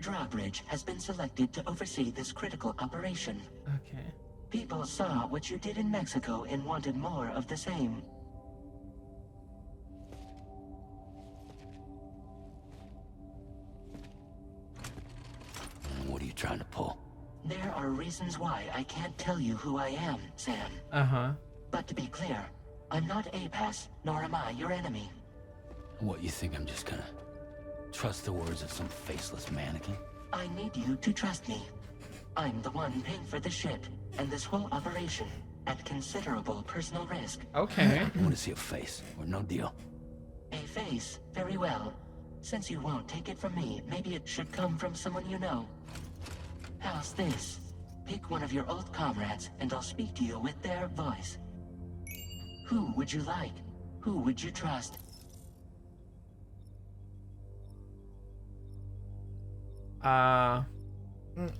Drawbridge has been selected to oversee this critical operation. Okay. People saw what you did in Mexico and wanted more of the same. What are you trying to pull? There are reasons why I can't tell you who I am, Sam. Uh-huh. But to be clear, I'm not APAS, nor am I your enemy. What, you think I'm just gonna trust the words of some faceless mannequin? I need you to trust me. I'm the one paying for the ship and this whole operation at considerable personal risk. Okay. I want to see a face, or no deal. A face, very well. Since you won't take it from me, maybe it should come from someone you know. How's this? Pick one of your old comrades, and I'll speak to you with their voice. Who would you like? Who would you trust?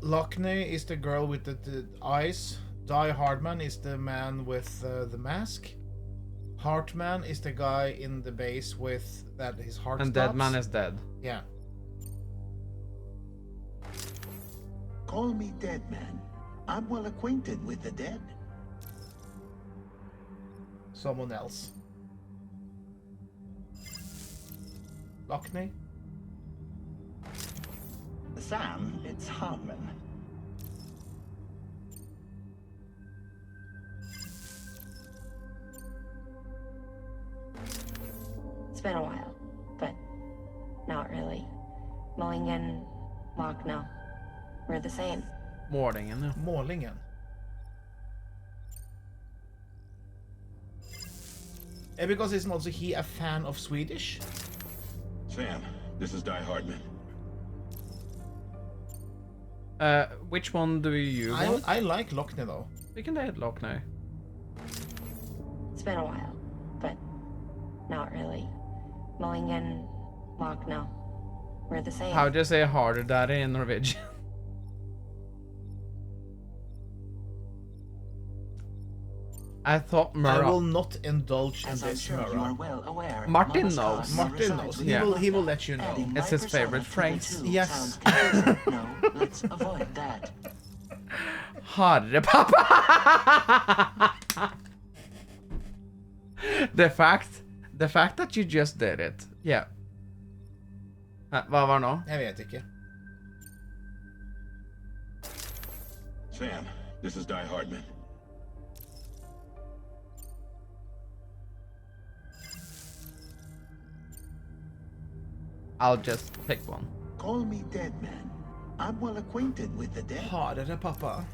Lockney is the girl with the eyes. Die Hardman is the man with the mask. Heartman is the guy in the base with that his heart And stops. Dead Man is dead. Yeah. Call me Dead Man. I'm well acquainted with the dead. Someone else. Lockney. Sam, it's Hartman. It's been a while, but not really. Mulligan, Lochno, we're the same. Målingen, ja. Målingen. Because isn't also he a fan of Swedish? Sam, this is Die Hardman. Which one do you want? I like Lockney though. We can date Lockney. It's been a while, but not really. Mulligan, Lochno, we're the same. How do you say harder daddy in Norwegian? I thought I will Murra. not indulge in As I'm this, sure you are Murra. well aware, Martin Mama's knows. house Martin resides knows. within He will Mother. let you know. Adding It's my his favorite persona to the phrase. two Yes. sounds confusing. No, let's avoid that. Harre pappa! the fact that you just did it. Yeah. Vad var nå? Jeg vet ikke. Sam, this is Die Hardman. I'll just pick one. Call me Dead Man. I'm well acquainted with the dead. Hardere pappa.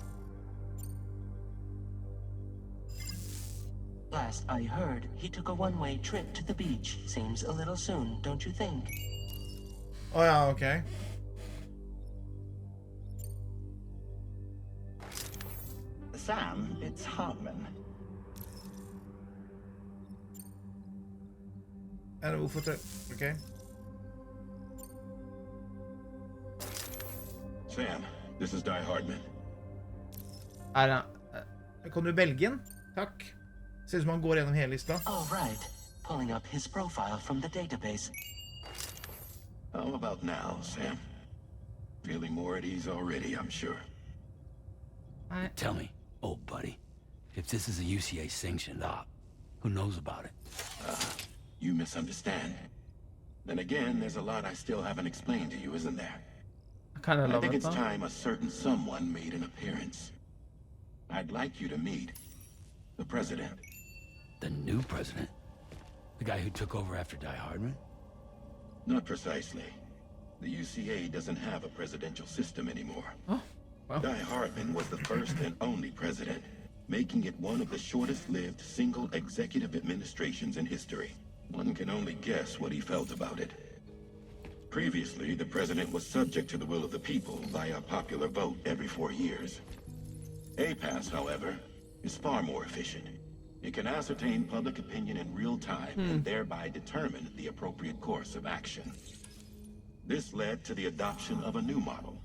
Last I heard, he took a one-way trip to the beach. Seems a little soon, don't you think? Å ja, ok. Sam, it's Hartman. Hvorfor tror ok. Sam, this is Die Hardman. I don't... Kan du velge en? Takk. Ser ut som han går gjennom hele lista. All right. Pulling up his profile from the database. How about now, Sam? Feeling more at ease already, I'm sure. Tell me, old buddy, if this is a UCA sanctioned op, who knows about it? You misunderstand. Then again, there's a lot I still haven't explained to you, isn't there? I kind of I love think it it's though. time a certain someone made an appearance. I'd like you to meet the president. The new president? The guy who took over after Die Hardman? Not precisely. The UCA doesn't have a presidential system anymore. Oh, well. Die Hardman was the first and only president, making it one of the shortest-lived single executive administrations in history. One can only guess what he felt about it. Previously, the president was subject to the will of the people via popular vote every 4 years. APAS, however, is far more efficient. It can ascertain public opinion in real time and thereby determine the appropriate course of action. This led to the adoption of a new model.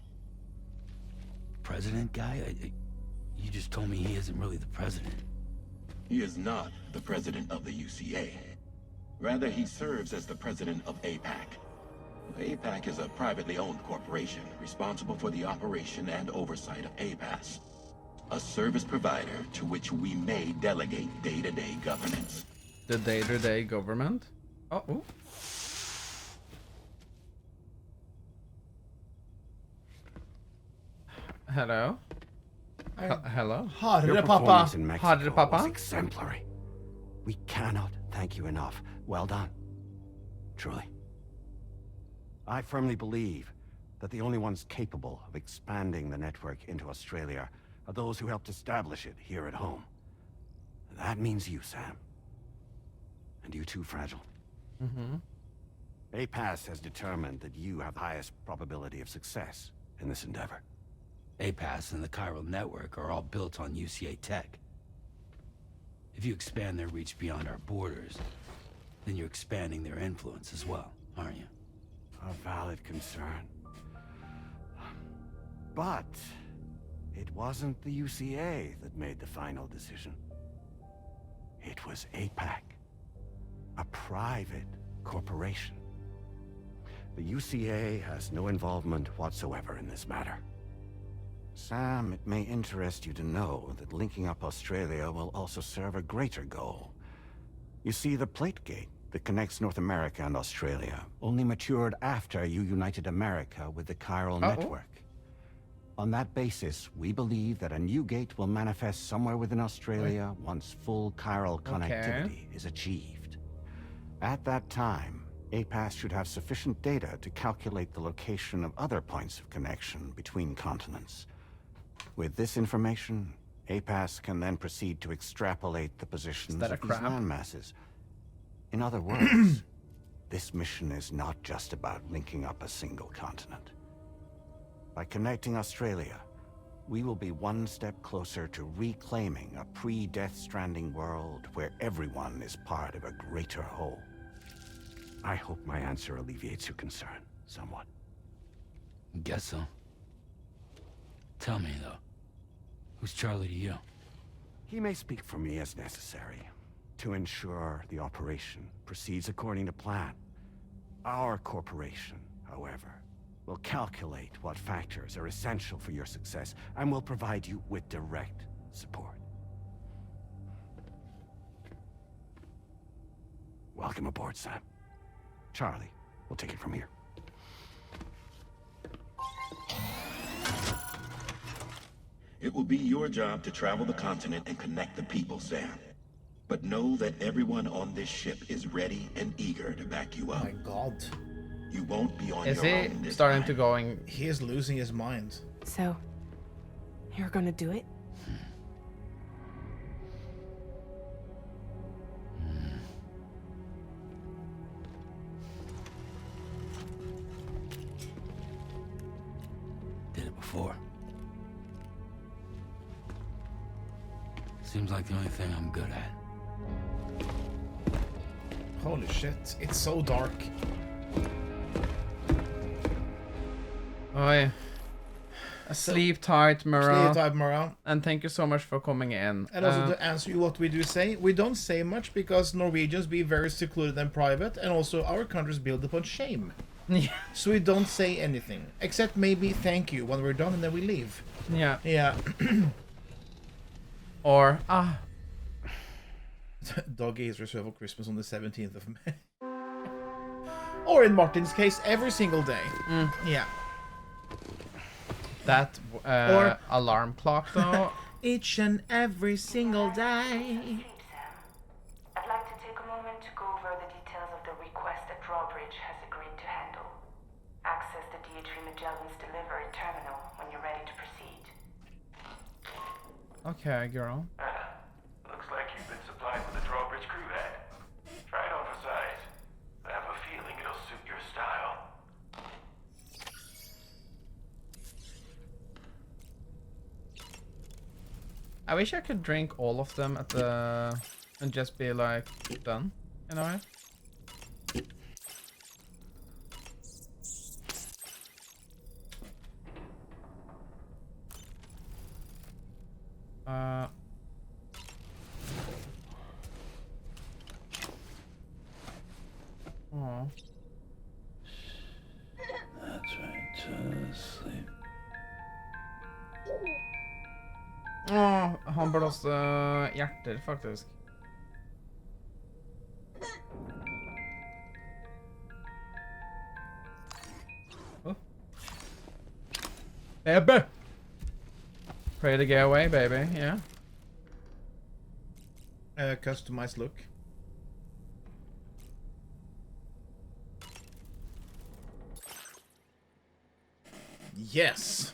President guy? You just told me he isn't really the president. He is not the president of the UCA. Rather, he serves as the president of APAC. APAC is a privately owned corporation responsible for the operation and oversight of APAS, a service provider to which we may delegate day-to-day governance. The day-to-day government? Oh, ooh. Hello? Hello? Hardere Your pappa. performance in Mexico Hardere pappa? was exemplary. We cannot thank you enough. Well done. Truly. I firmly believe that the only ones capable of expanding the network into Australia are those who helped establish it here at home. That means you, Sam. And you too, Fragile. Mm-hmm. APAS has determined that you have the highest probability of success in this endeavor. APAS and the chiral network are all built on UCA tech. If you expand their reach beyond our borders, then you're expanding their influence as well, aren't you? A valid concern. But it wasn't the UCA that made the final decision. It was APAC. a private corporation. The UCA has no involvement whatsoever in this matter. Sam, it may interest you to know that linking up Australia will also serve a greater goal. You see, the plate gate that connects North America and Australia only matured after you united America with the chiral network. On that basis, we believe that a new gate will manifest somewhere within Australia once full chiral connectivity is achieved. At that time, APAS should have sufficient data to calculate the location of other points of connection between continents. With this information, APAS can then proceed to extrapolate the positions of these landmasses. In other words, this mission is not just about linking up a single continent. By connecting Australia, we will be one step closer to reclaiming a pre-Death Stranding world where everyone is part of a greater whole. I hope my answer alleviates your concern somewhat. Guess so. Tell me, though. Who's Charlie to you? He may speak for me as necessary to ensure the operation proceeds according to plan. Our corporation, however, will calculate what factors are essential for your success and will provide you with direct support. Welcome aboard, Sam. Charlie, we'll take it from here. It will be your job to travel the continent and connect the people, Sam. But know that everyone on this ship is ready and eager to back you up. Oh my god. You won't be on Is your he own this starting time. to going? He is losing his mind. So, you're gonna do it? Did it before. Seems like the only thing I'm good at. Holy shit, it's so dark. Oi. Sleep tight, Murrah. Sleep tight, Murrah. And thank you so much for coming in. And also to answer you what we do say, we don't say much because Norwegians be very secluded and private, and also our country's built upon shame. So we don't say anything, except maybe thank you when we're done and then we leave. Yeah. Yeah. Or, Doggy is reserved for Christmas on the 17th of May. Or in Martin's case, every single day. Yeah. That Or alarm clock, though. Each and every single day. I'd like to take a moment to go over the details of the request that Drawbridge has agreed to handle. Access the D.H. Magellan's delivery terminal when you're ready to proceed. Okay, girl. Looks like you've been supplied with a Drawbridge crew head. Try it on for size. I have a feeling it'll suit your style. I wish I could drink all of them at the... and just be like, done, in a way. Oh. That's right, to sleep. Han blåste hjerter, faktisk. Oh. Baby! Pray to get away, baby, yeah. Customized look. Yes!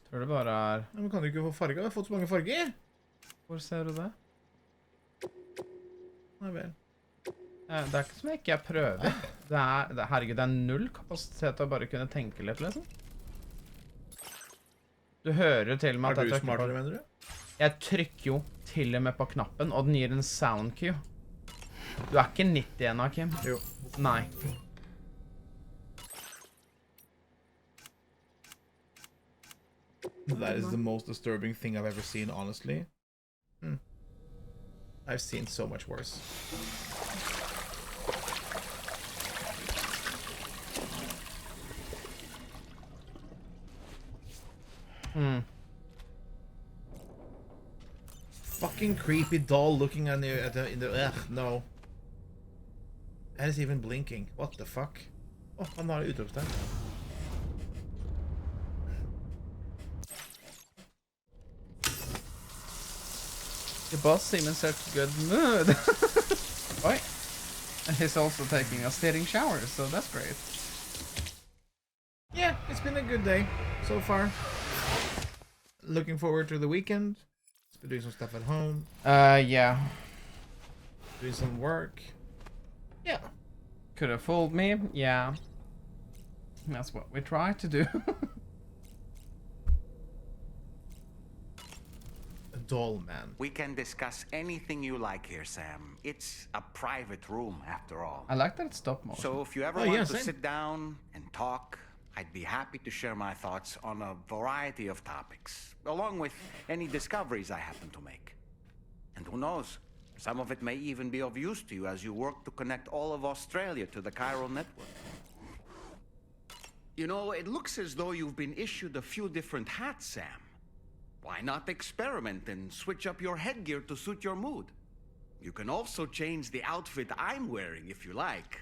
Tror det bare er... Ja, men kan du ikke få farger? Du har fått så mange farger! Hvor ser du det? Nei vel. Det er ikke som jeg ikke prøver. Herregud, det er null kapasitet til å bare kunne tenke litt, liksom. Du hører jo til og med at jeg trykker på... smartere, mener du? Jeg trykker jo til og med på knappen, og den gir en sound cue. Du er ikke 90 ennå, Kim. Jo. Nei. That is the most disturbing thing I've ever seen, honestly. I've seen so much worse. Fucking creepy doll looking at the ugh, no. And it's even blinking. What the fuck? Oh, han har utropstegn. The boss seems in such good mood. Oi. And he's also taking a steering shower, so that's great. Yeah, it's been a good day so far. Looking forward to the weekend. Let's be doing some stuff at home. Yeah. Doing some work. Yeah. Could have fooled me. Yeah. That's what we try to do. A doll man. We can discuss anything you like here, Sam. It's a private room, after all. I like that it's stop motion. So if you ever want to sit down and talk, I'd be happy to share my thoughts on a variety of topics, along with any discoveries I happen to make. And who knows, some of it may even be of use to you as you work to connect all of Australia to the chiral network. You know, it looks as though you've been issued a few different hats, Sam. Why not experiment and switch up your headgear to suit your mood? You can also change the outfit I'm wearing if you like.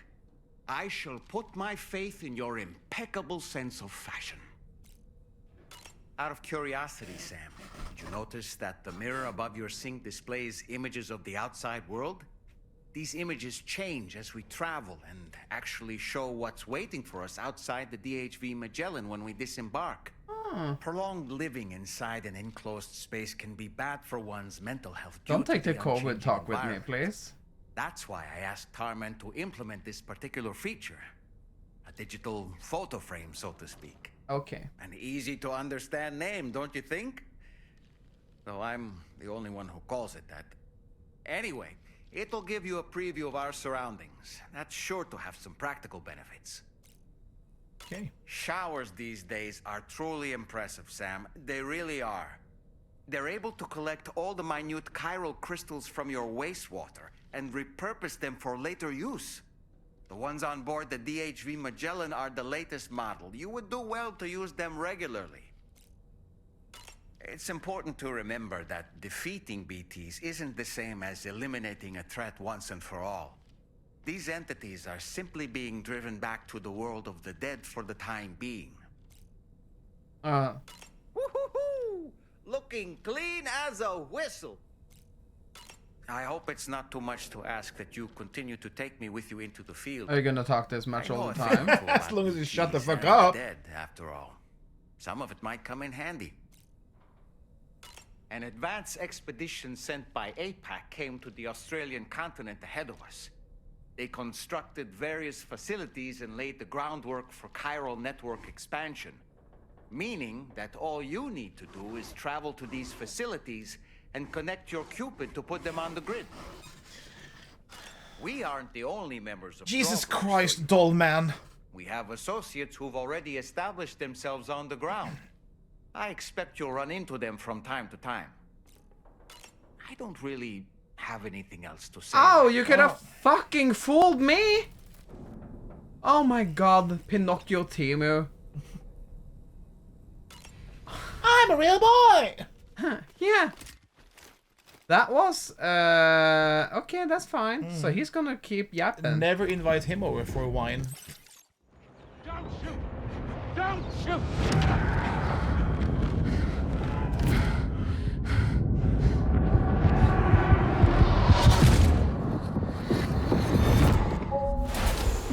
I shall put my faith in your impeccable sense of fashion. Out of curiosity, Sam, did you notice that the mirror above your sink displays images of the outside world? These images change as we travel and actually show what's waiting for us outside the DHV Magellan when we disembark. Prolonged living inside an enclosed space can be bad for one's mental health. Don't take the COVID talk with me, please. That's why I asked Tarman to implement this particular feature. A digital photo frame, so to speak. Okay. An easy to understand name, don't you think? Though I'm the only one who calls it that. Anyway, it'll give you a preview of our surroundings. That's sure to have some practical benefits. Okay. Showers these days are truly impressive, Sam. They really are. They're able to collect all the minute chiral crystals from your wastewater and repurpose them for later use. The ones on board the DHV Magellan are the latest model. You would do well to use them regularly. It's important to remember that defeating BTs isn't the same as eliminating a threat once and for all. These entities are simply being driven back to the world of the dead for the time being. Woo-hoo-hoo! Looking clean as a whistle. I hope it's not too much to ask that you continue to take me with you into the field. Are you gonna talk this much all the time? As long as you shut the fuck up. Dead, after all. Some of it might come in handy. An advance expedition sent by APAC came to the Australian continent ahead of us. They constructed various facilities and laid the groundwork for chiral network expansion. Meaning that all you need to do is travel to these facilities and connect your Cupid to put them on the grid. We aren't the only members of Jesus Traumatizing. Christ, doll man. We have associates who've already established themselves on the ground. I expect you'll run into them from time to time. I don't really have anything else to say. Oh, you could have fucking fooled me! Oh my god, Pinocchio Timu. I'm a real boy! Huh, yeah. That was, okay, that's fine. So he's gonna keep yapping. Never invite him over for wine. Don't shoot! Don't shoot!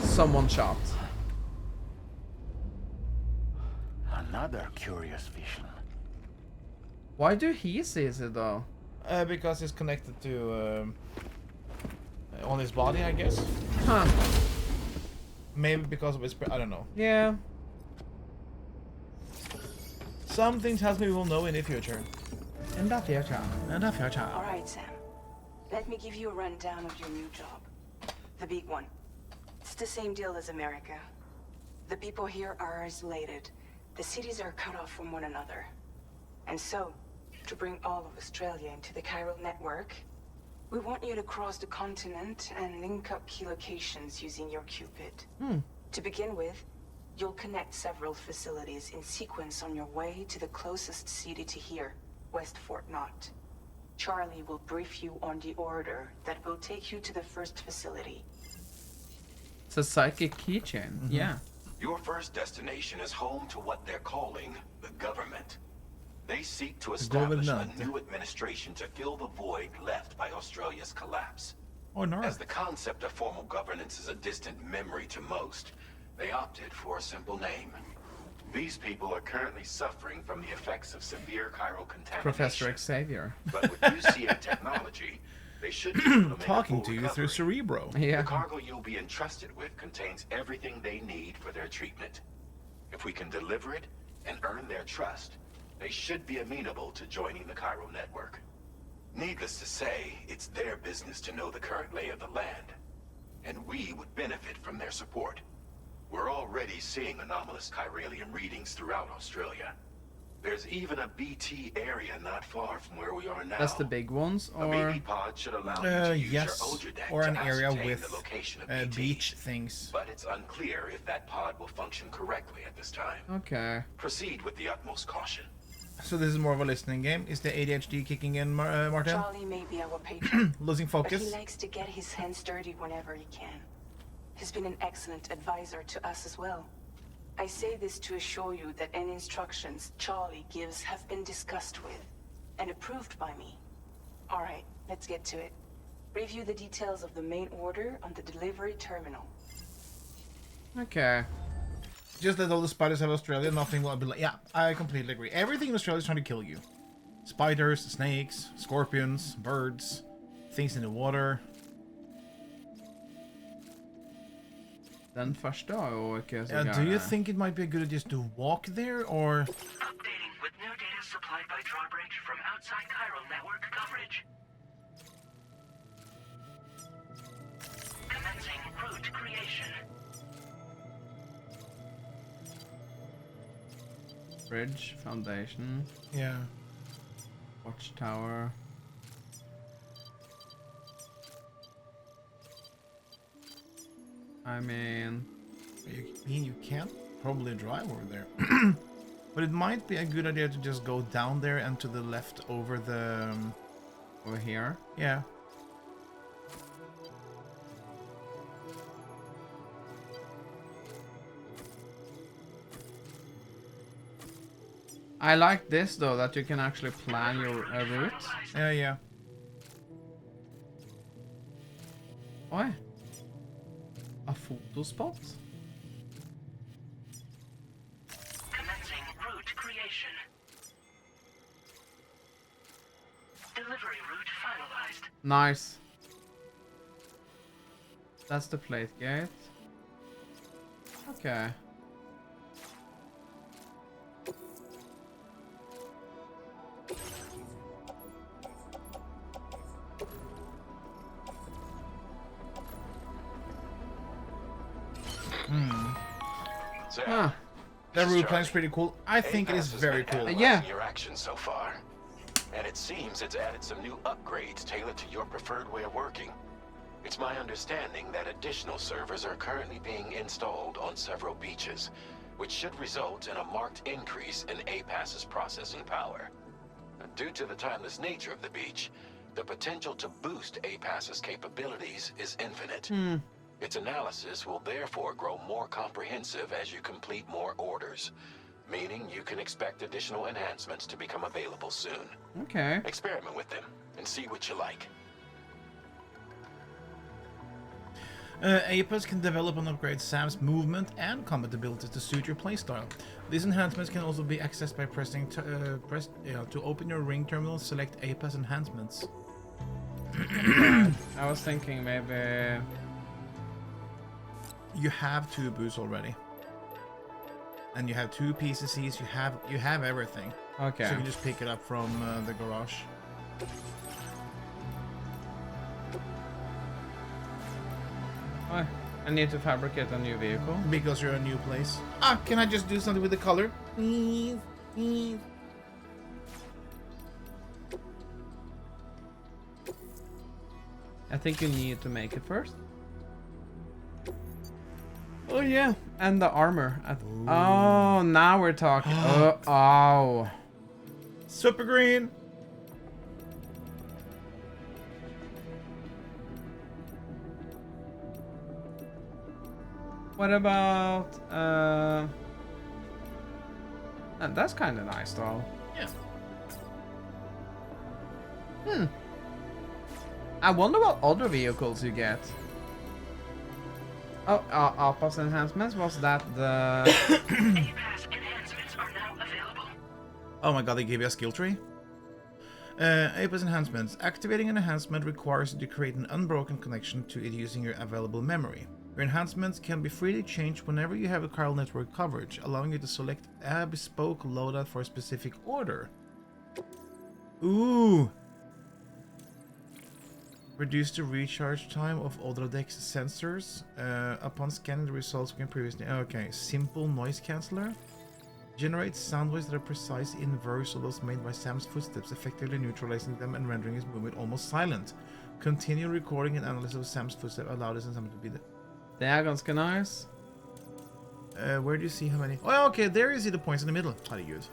Someone shot. Another curious vision. Why do he see it though? Because it's connected to on his body, I guess. Huh. Maybe because of his. I don't know. Yeah. Some things we will know in the future. In the future. All right, Sam. Let me give you a rundown of your new job. The big one. It's the same deal as America. The people here are isolated. The cities are cut off from one another. And so, to bring all of Australia into the chiral network, we want you to cross the continent and link up key locations using your Cupid. To begin with, you'll connect several facilities in sequence on your way to the closest city to here, West Fort Knott. Charlie will brief you on the order that will take you to the first facility. It's a psychic keychain. Yeah. Your first destination is home to what they're calling the government. They seek to establish a new administration to fill the void left by Australia's collapse. Oh, no. As the concept of formal governance is a distant memory to most, they opted for a simple name. These people are currently suffering from the effects of severe chiral contamination. Professor Xavier. But with UCA technology, they should be able to make Talking a full to you recovery. through Cerebro. Yeah. The cargo you'll be entrusted with contains everything they need for their treatment. If we can deliver it and earn their trust, they should be amenable to joining the chiral network. Needless to say, it's their business to know the current lay of the land, and we would benefit from their support. We're already seeing anomalous chiralium readings throughout Australia. There's even a BT area not far from where we are now. That's the big ones, A or BT pod should allow you to use Yes, your Ultra deck or to an area ascertain with the location of BT. beach things. But it's unclear if that pod will function correctly at this time. okay. Proceed with the utmost caution. So this is more of a listening game. Is the ADHD kicking in, Martin? Charlie may be our patron, Losing but he focus? likes to get his hands dirty whenever he can. He's been an excellent advisor to us as well. I say this to assure you that any instructions Charlie gives have been discussed with and approved by me. All right, let's get to it. Review the details of the main order on the delivery terminal. Okay. Just let all the spiders have Australia, nothing will be like... Yeah, I completely agree. Everything in Australia is trying to kill you. Spiders, snakes, scorpions, birds, things in the water. Den första har jag inte så Do you think it might be a good idea just to walk there, or... Updating with new data supplied by Drawbridge from outside chiral network coverage. Commencing route creation. Bridge, foundation, Yeah. watchtower. I mean, You can't probably drive over there. But it might be a good idea to just go down there and to the left over the... over here. yeah. I like this though, that you can actually plan your route. Yeah. Oj. A photo spot? Commencing route creation. Delivery route finalized. Nice. That's the plate gate. Okay. So, Ah, That route plan is pretty cool. I think it is very cool. Yeah. Your actions so far, and it seems it's added some new upgrades tailored to your preferred way of working. It's my understanding that additional servers are currently being installed on several beaches, which should result in a marked increase in APAS's processing power. Due to the timeless nature of the beach, the potential to boost APAS's capabilities is infinite. Its analysis will therefore grow more comprehensive as you complete more orders, meaning you can expect additional enhancements to become available soon. okay. Experiment with them and see what you like. APAS can develop and upgrade Sam's movement and combat abilities to suit your playstyle. These enhancements can also be accessed by pressing to open your ring terminal, select APAS enhancements. I was thinking maybe... You have 2 boosts already. And you have 2 PCCs, you have everything. Okay. So you can just pick it up from the garage. Oh, I need to fabricate a new vehicle. Because you're a new place. Ah, can I just do something with the color? Please, please. I think you need to make it first. Oh yeah, and the armor. Oh, now we're talking. Oh. Super green. What about that's kind of nice though. Yeah. I wonder what other vehicles you get. Oh, Appa's enhancements, was that the... A-Pass enhancements are now available. Oh my god, they gave you a skill tree? A-Pass enhancements. Activating an enhancement requires you to create an unbroken connection to it using your available memory. Your enhancements can be freely changed whenever you have a chiral network coverage, allowing you to select a bespoke loadout for a specific order. Ooh! Reduce the recharge time of Odradek's sensors. Upon scanning the results we can previously... Okay, simple noise canceller. Generates sound waves that are precise inverse of those made by Sam's footsteps, effectively neutralizing them and rendering his movement almost silent. Continue recording and analysis of Sam's footsteps allow this ensemble to be there. Det er ganske nice. Where do you see how many? Oh, okay, there you see the points in the middle. Herregud.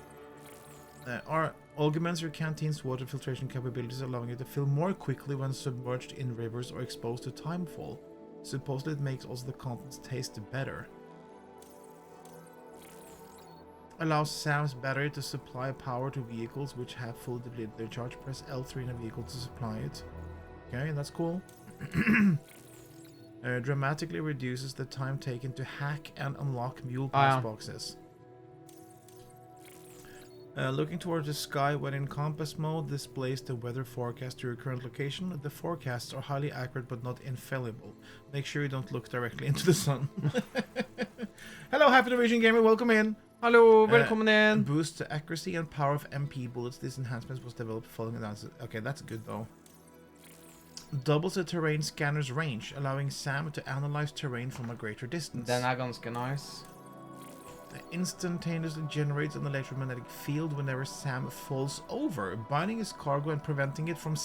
Augments your canteen's water filtration capabilities, allowing you to fill more quickly when submerged in rivers or exposed to timefall. Supposedly it makes also the contents taste better. Allows Sam's battery to supply power to vehicles which have fully depleted their charge. Press L3 in a vehicle to supply it. Okay, that's cool. Dramatically reduces the time taken to hack and unlock mule pass boxes. Looking towards the sky when in compass mode displays the weather forecast to your current location. The forecasts are highly accurate but not infallible. Make sure you don't look directly into the sun. Hello, Happy Division Gamer, welcome in. Hallo, velkommen in. Boost the accuracy and power of MP bullets. This enhancement was developed following analysis. Okay, that's good though. Doubles the terrain scanner's range, allowing Sam to analyze terrain from a greater distance. Den er ganske nice. Instantaneously generates an electromagnetic field whenever Sam falls over, binding his cargo and preventing it from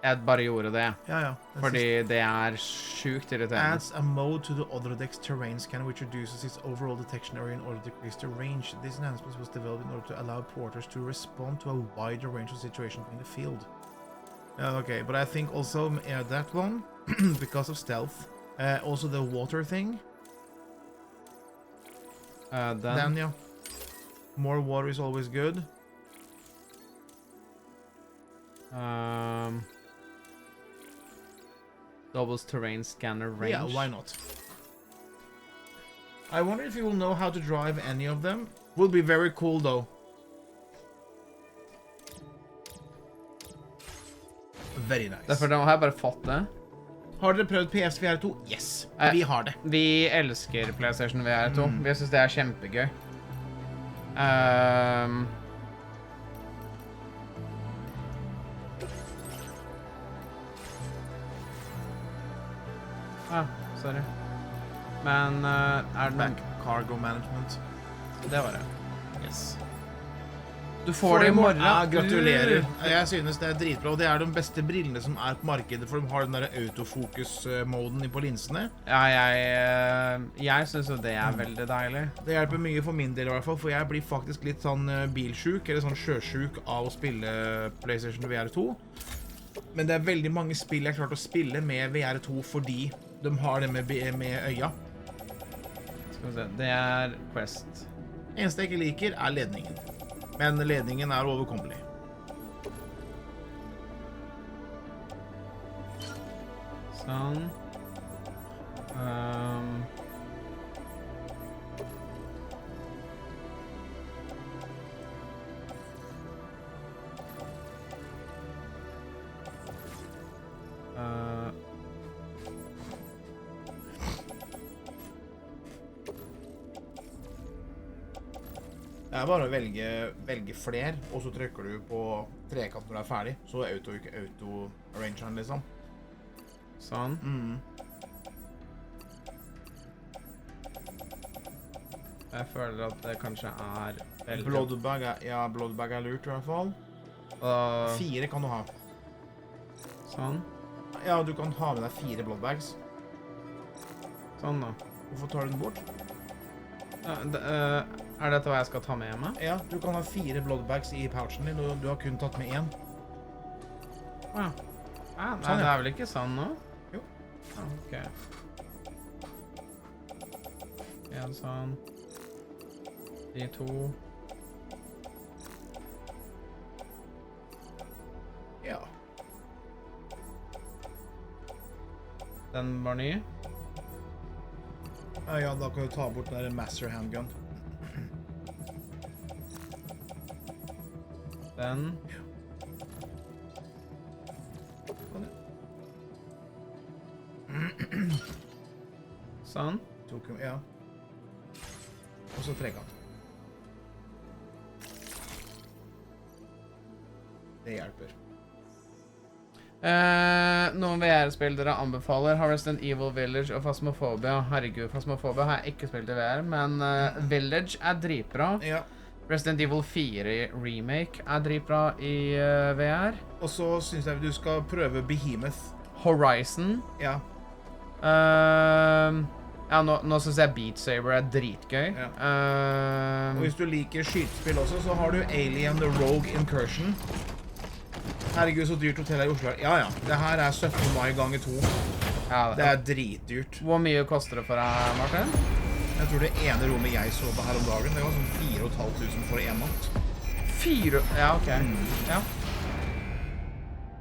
Jeg bare gjorde det. Ja. Fordi det er sjukt irriterende. Adds a mode to the other deck's terrain scanner which reduces its overall detection area in order to decrease the range. This enhancement was developed in order to allow porters to respond to a wider range of situations in the field. Okay, but I think also that one, because of stealth, also the water thing. Then yeah. More water is always good. Doubles terrain scanner range. Yeah, why not? I wonder if you will know how to drive any of them. Would be very cool though. Very nice. Derfor har jeg bare fått det. Har dere prøvd PSVR 2? Yes, vi har det. Vi elsker PlayStation VR 2. Vi synes det er kjempegøy. Sorry. Men er det Back cargo management. Det var det. Yes. Du får det i morgen. Ja, gratulerer. Jeg synes det er dritbra, og det er de beste brillene som er på markedet, for de har den der autofokus-moden på linsene. Ja, jeg synes jo det er veldig deilig. Det hjelper mye for min del i hvert fall, for jeg blir faktisk litt sånn bilsjuk, eller sånn sjøsjuk av å spille PlayStation VR 2. Men det er veldig mange spill jeg har klart å spille med VR 2 fordi de har det med øya. Skal vi se, det er Quest. Eneste jeg ikke liker er ledningen. Men ledningen er overkommelig. Sånn. Det er bare å velge flere, og så trykker du på trekant når du er ferdig. Så er auto-arrangeren liksom. Sånn. Jeg føler at det kanskje er veldig... Bloodbag er lurt i hvert fall. Og 4 kan du ha. sånn. Ja, du kan ha med deg 4 bloodbags. Sånn da. Hvorfor tar du den bort? Er dette hva jeg skal ta med hjemme? Ja, du kan ha 4 bloodbags i pouchen din, og du har kun tatt med 1. Ja. Nei, Sånn, det ja. er vel ikke sånn nå? Jo. Ja, ok. En sånn. De 2. Ja. Den var ny. Ja, da kan du ta bort den der master handgun. Den. Sånn. Ja. Og så trekant. Det hjelper. Noen VR-spill dere anbefaler har Resident Evil Village og Phasmophobia. Herregud, Phasmophobia har jeg ikke spilt i VR, men Village er dritbra. Ja. Resident Evil 4 Remake er dritbra i VR. Og så synes jeg du skal prøve Behemoth. Horizon. Ja. Ja, nå synes jeg Beat Saber er dritgøy. Ja. Og hvis du liker skytespill også, så har du Alien The Rogue Incursion. Herregud, så dyrt hotell her i Oslo. Ja, ja. Det her er 17. mai ganger 2. Ja, det er dritdyrt. Hvor mye koster det for deg, Martin? Jeg tror det ene rommet jeg så på her om dagen, det var sånn 4.500 for en natt. 4? Ja, ok. Ja.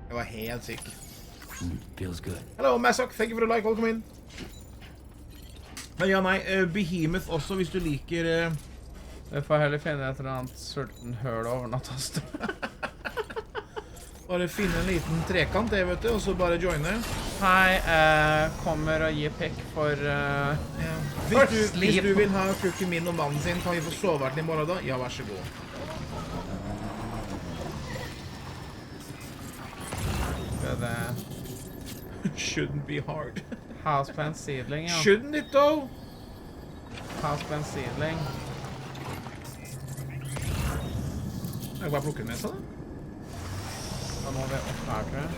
Jeg var helt syk. Feels good. Hello, Massock. Thank you for the like. Welcome in. Men ja, nei, Behemoth også, hvis du liker... Jeg får heller finne et eller annet sulten høl over nattaste. Bare finne en liten trekant, det vet du, og så bare joine. Hei, kommer og gir pikk for... Ja. Hvis du vil ha kukken min og mannen sin, kan vi få soveverten i morgen da? Ja, vær så god. Det Shouldn't be hard. Houseplant seedling, ja. Shouldn't it though? Houseplant seedling. Jeg bare plukker den med seg da. Da må vi opp her, tror jeg.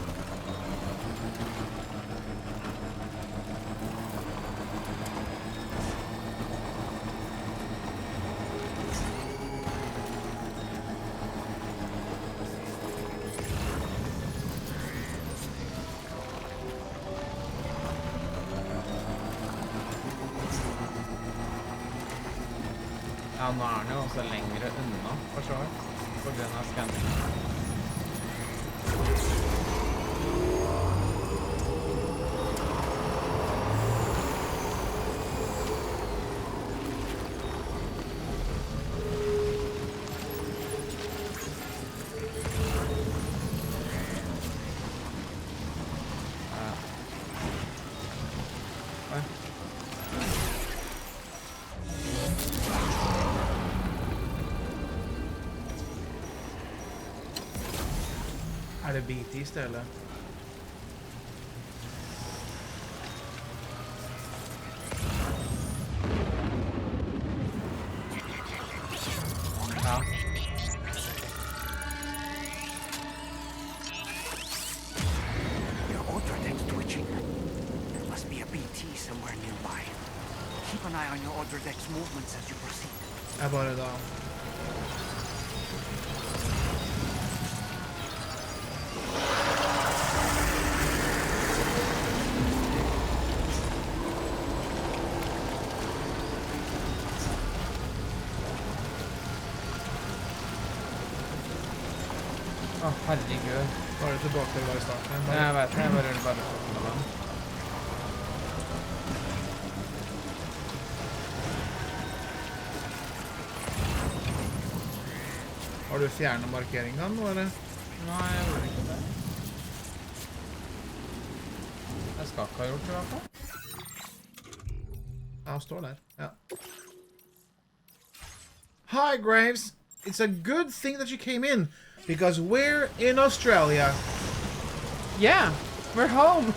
Ja, nå er den jo også lengre unna, for så vidt, på grunn av scanning. Er det BT i stedet? Ja. Your ultra deck's twitching. There must be a BT somewhere nearby. Keep an eye on your ultra deck's movements as you proceed. Jeg bare da... Å, herregud. Da er det tilbake til å være i starten. Jeg vet det, jeg bare på den. Har du fjernet markeringen nå, eller? Nei, jeg gjorde ikke det. Jeg skal ikke ha gjort det i hvert fall. Ja, han står der. Ja. Hi, Graves. It's a good thing that you came in, because we're in Australia. Yeah, we're home.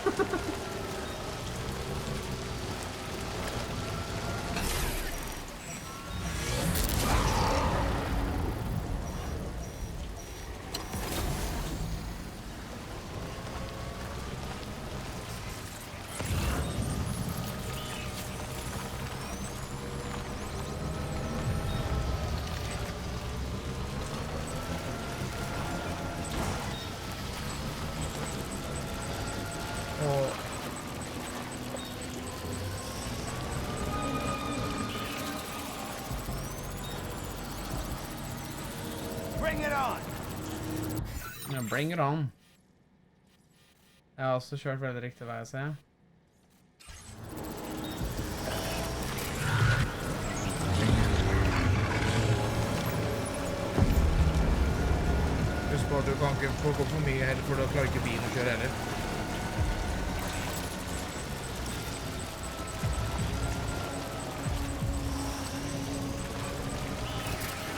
Og Bring it on! Ja, bring it on. Jeg har også kjørt veldig riktig vei, ser jeg. husk på at du kan ikke plukke opp for mye heller, for da klarer ikke bilen å kjøre heller.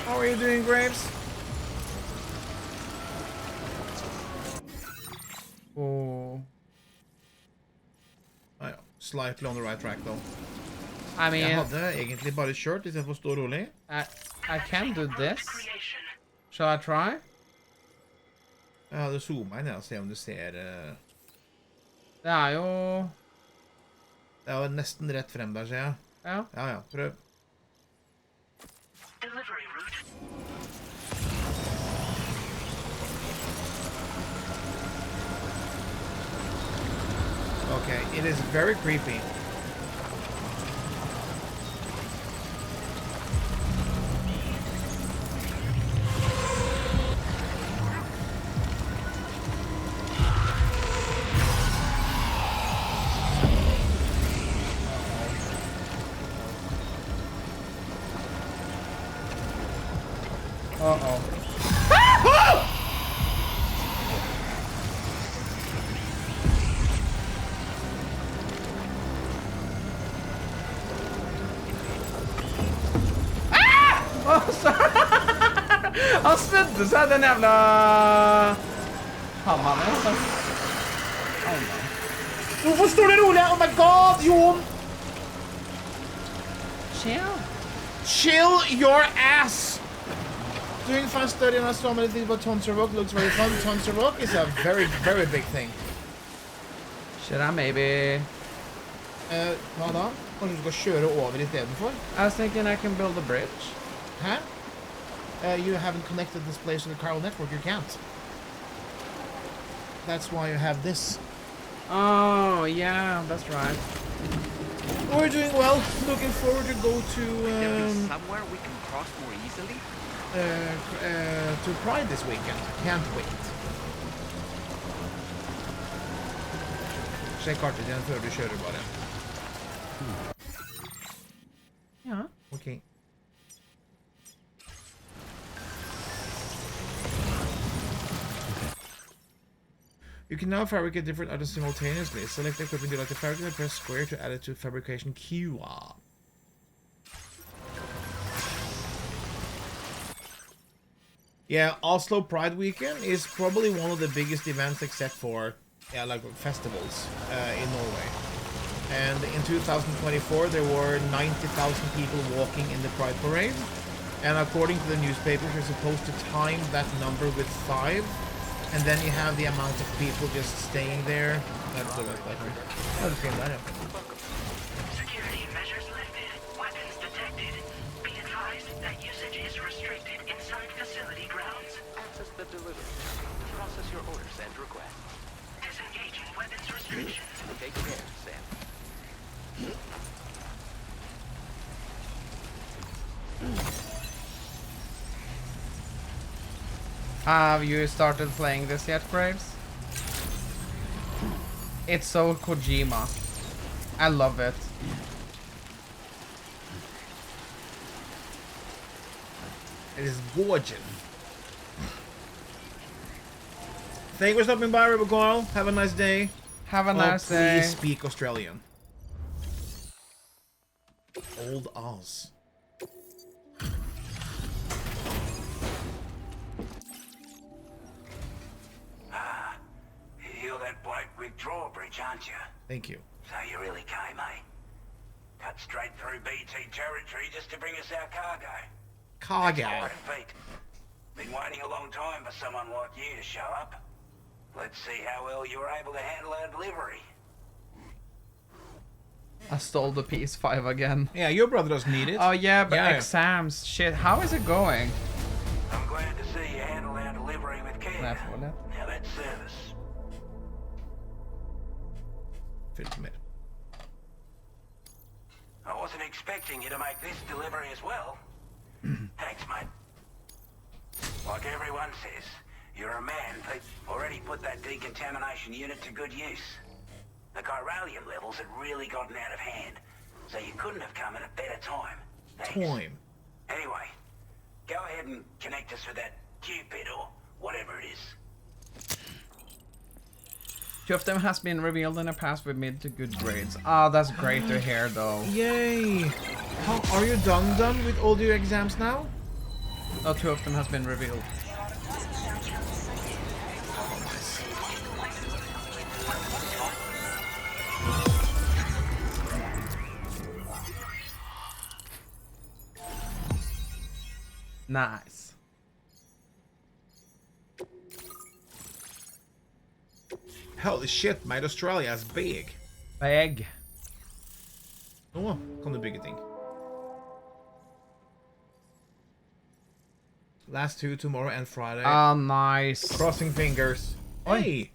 How are you doing, Graves? Oh. Ah, ja. Slightly on the right track, though. I mean, Jeg hadde egentlig bare kjørt i stedet for å stå rolig. I can do this. Shall I try? Jeg hadde zoomet inn, ja, se om du ser... Det er jo... Det er jo nesten rett frem der, ser jeg. Ja. Ja, ja, prøv. Delivery route. Okay, it is very creepy. Uh-oh. Han snudde seg, den jævla hammeren. Hvorfor står det rolig? Oh my god, Jon! Chill. Chill your ass! Doing fun study and I saw many things about Tons of Rock. Looks very fun. Tons of Rock is a very, very big thing. Should I maybe... Hva da? Kanskje du skal kjøre over I stedet for? I was thinking I can build a bridge. Hæ? You haven't connected this place to the chiral network. You can't. That's why you have this. Oh, yeah, that's right. We're doing well. Looking forward to go to somewhere we can cross more easily. To Pride this weekend. Can't wait. Sjekk kartet igjen før du kjører bare. Ja. Okay. You can now fabricate different items simultaneously. Select the equipment you like to fabricate and press square to add it to fabrication queue. Yeah, Oslo Pride Weekend is probably one of the biggest events except for like festivals in Norway. And in 2024 there were 90,000 people walking in the Pride Parade. And according to the newspapers, you're supposed to time that number with 5. And then you have the amount of people just staying there. That's what it's like. I'll just get that up. Security measures lifted. Weapons detected. Be advised that usage is restricted inside facility grounds. Access the delivery. Process your orders and requests. Disengaging weapons restrictions. Take care, Sam. Have you started playing this yet, Graves? It's so Kojima. I love it. It is gorgeous. Thank you for stopping by, Rebel Carl. Have a nice day. Have a nice day. Please speak Australian. Old Oz. You're that bloke with drawbridge, aren't you? Thank you. So you really came, eh? Cut straight through BT territory just to bring us our cargo. Cargo. Alright, Pete. Been waiting a long time for someone like you to show up. Let's see how well you were able to handle our delivery. I stole the PS5 again. Yeah, your brother doesn't need it. Oh yeah, but Yeah. exams. Shit, how is it going? I'm glad to see you handle our delivery with care. Left, wasn't it? Now that's service. Fylt mer. I wasn't expecting you to make this delivery as well. Thanks, mate. Like everyone says, you're a man, Pete. Already put that decontamination unit to good use. The chiralium levels had really gotten out of hand, so you couldn't have come at a better time. Thanks. Anyway, go ahead and connect us with that Cupid or whatever it is. Two of them has been revealed in the past with mid to good grades. Ah, that's great to hear, though. Yay! How are you done with all your exams now? Oh, two of them has been revealed. Nice. Holy shit, mate, Australia is big. Big. Kom du bygge ting. Last two tomorrow and Friday. Ah, nice. Crossing fingers. Hey!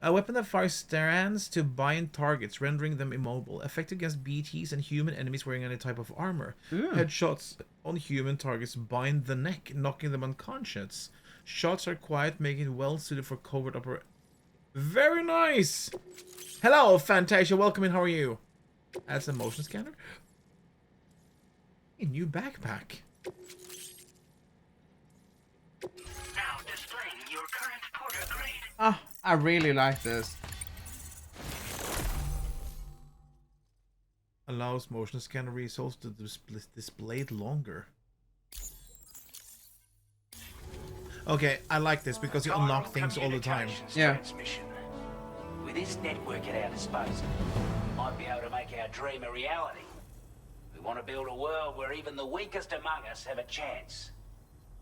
A weapon that fires strands to bind targets, rendering them immobile. Effective against BTs and human enemies wearing any type of armor. Headshots on human targets bind the neck, knocking them unconscious. Shots are quiet, making it well suited for covert operation. Very nice! Hello, Fantasia. Welcome in. How are you? That's a motion scanner. A new backpack. Now displaying your current porter grade. Ah, I really like this. Allows motion scanner results to displayed longer. Okay, I like this because you unlock things all the time. Yeah. With this network at our disposal, we might be able to make our dream a reality. We want to build a world where even the weakest among us have a chance.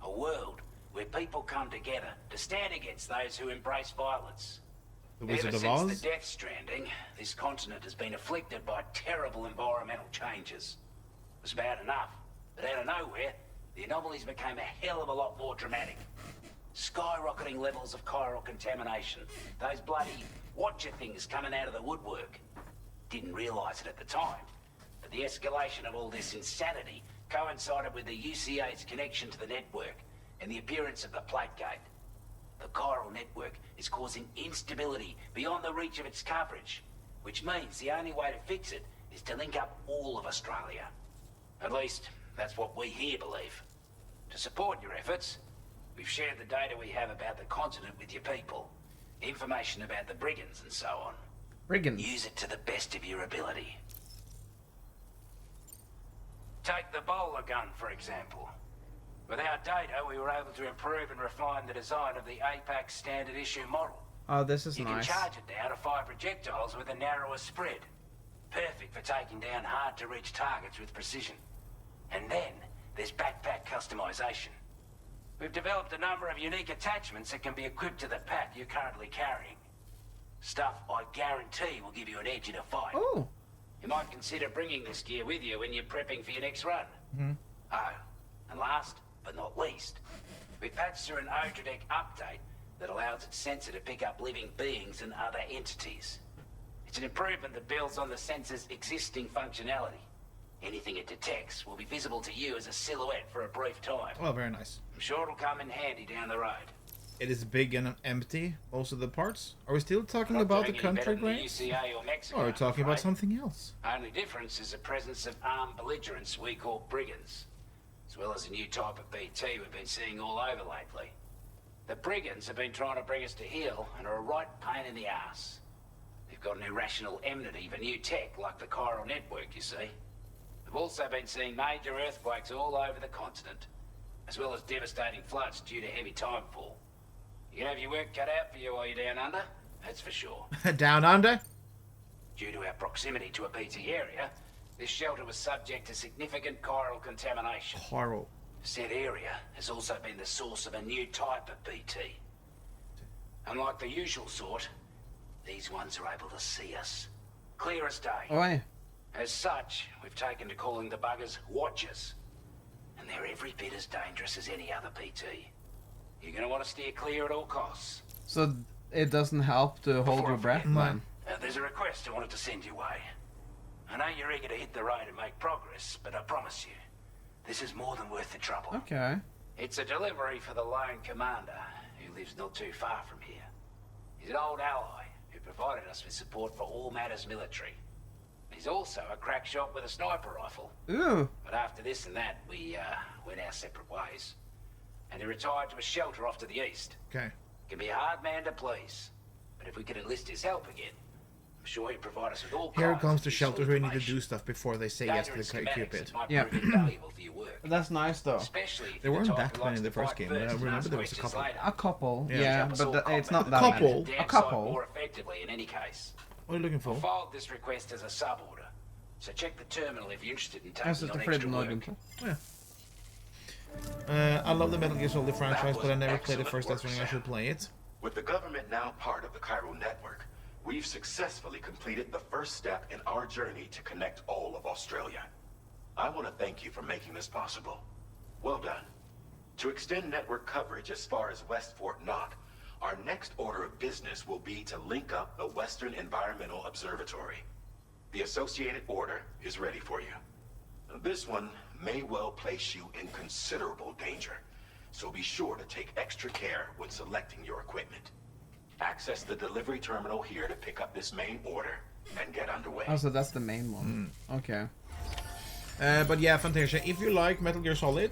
A world where people come together to stand against those who embrace violence. The Wizard Ever of since Oz? the Death Stranding, this continent has been afflicted by terrible environmental changes. It was bad enough, but out of nowhere, the anomalies became a hell of a lot more dramatic. Skyrocketing levels of chiral contamination. Those bloody watcher things coming out of the woodwork. Didn't realise it at the time, but the escalation of all this insanity coincided with the UCA's connection to the network and the appearance of the plate gate. The chiral network is causing instability beyond the reach of its coverage, which means the only way to fix it is to link up all of Australia. At least, that's what we here believe. To support your efforts, we've shared the data we have about the continent with your people. Information about the brigands and so on. Brigands. Use it to the best of your ability. Take the bowler gun, for example. With our data, we were able to improve and refine the design of the APAC standard issue model. Oh, this is You nice. can charge it down to fire projectiles with a narrower spread. Perfect for taking down hard-to-reach targets with precision. And then, there's backpack customization. We've developed a number of unique attachments that can be equipped to the pack you're currently carrying. Stuff I guarantee will give you an edge in a fight. Oh. You might consider bringing this gear with you when you're prepping for your next run. Oh, and last but not least, we patched through an Odradek update that allows its sensor to pick up living beings and other entities. It's an improvement that builds on the sensor's existing functionality. Anything it detects will be visible to you as a silhouette for a brief time. Oh, very nice. I'm sure it'll come in handy down the road. It is big and empty, most of the parts. Are we still talking Not about the doing any better country than the grades? UCA or Mexico, Or are we talking about right? something else? Only difference is the presence of armed belligerents we call brigands, as well as a new type of BT we've been seeing all over lately. The brigands have been trying to bring us to heel and are a right pain in the ass. They've got an irrational enmity for new tech like the chiral network, you see. We've also been seeing major earthquakes all over the continent, as well as devastating floods due to heavy timefall. You can have your work cut out for you while you're down under, that's for sure. Down under? Due to our proximity to a BT area, this shelter was subject to significant chiral contamination. Chiral. Said area has also been the source of a new type of BT. Unlike the usual sort, these ones are able to see us. Clear as day. Oh, yeah. As such, we've taken to calling the buggers Watchers. And they're every bit as dangerous as any other BT. You're gonna want to steer clear at all costs. So it doesn't help to hold Before your I breath, forget, man. This There's a request I wanted to send your way. I know you're eager to hit the road and make progress, but I promise you, this is more than worth the trouble. Okay. It's a delivery for the lone commander, who lives not too far from here. He's an old ally who provided us with support for all matters military. He's also a crack shot with a sniper rifle. Ooh. But after this and that, we went our separate ways. And he retired to a shelter off to the east. Okay. Can be a hard man to please, but if we could enlist his help again, I'm sure he'd provide us with all Here kinds comes of the useful shelter where you need to information. do stuff before they say yes to Data the and schematics Cupid. that might Yeah. prove invaluable for your work. That's nice though. Especially if There you're weren't the that type who many in likes the to first fight game, but I first and remember ask there was a questions couple. later. A couple, Yeah. yeah, Help us all but it's not combat that the many. Couple. damn A site couple. more effectively in any case. What are you looking for? I filed this request as a sub-order, so check the terminal if you're interested in Jeg taking synes on det er fordi extra den work. ordentlig. I love the Metal Gear Solid franchise, but I never played the first Death Stranding. I should play it. With the government now part of the Cairo network, we've successfully completed the first step in our journey to connect all of Australia. I want to thank you for making this possible. Well done. To extend network coverage as far as West Fort Knott, our next order of business will be to link up the Western Environmental Observatory. The associated order is ready for you. This one may well place you in considerable danger, so be sure to take extra care when selecting your equipment. Access the delivery terminal here to pick up this main order and get underway. Oh, so that's the main one. Okay. But yeah, Fantasia, if you like Metal Gear Solid,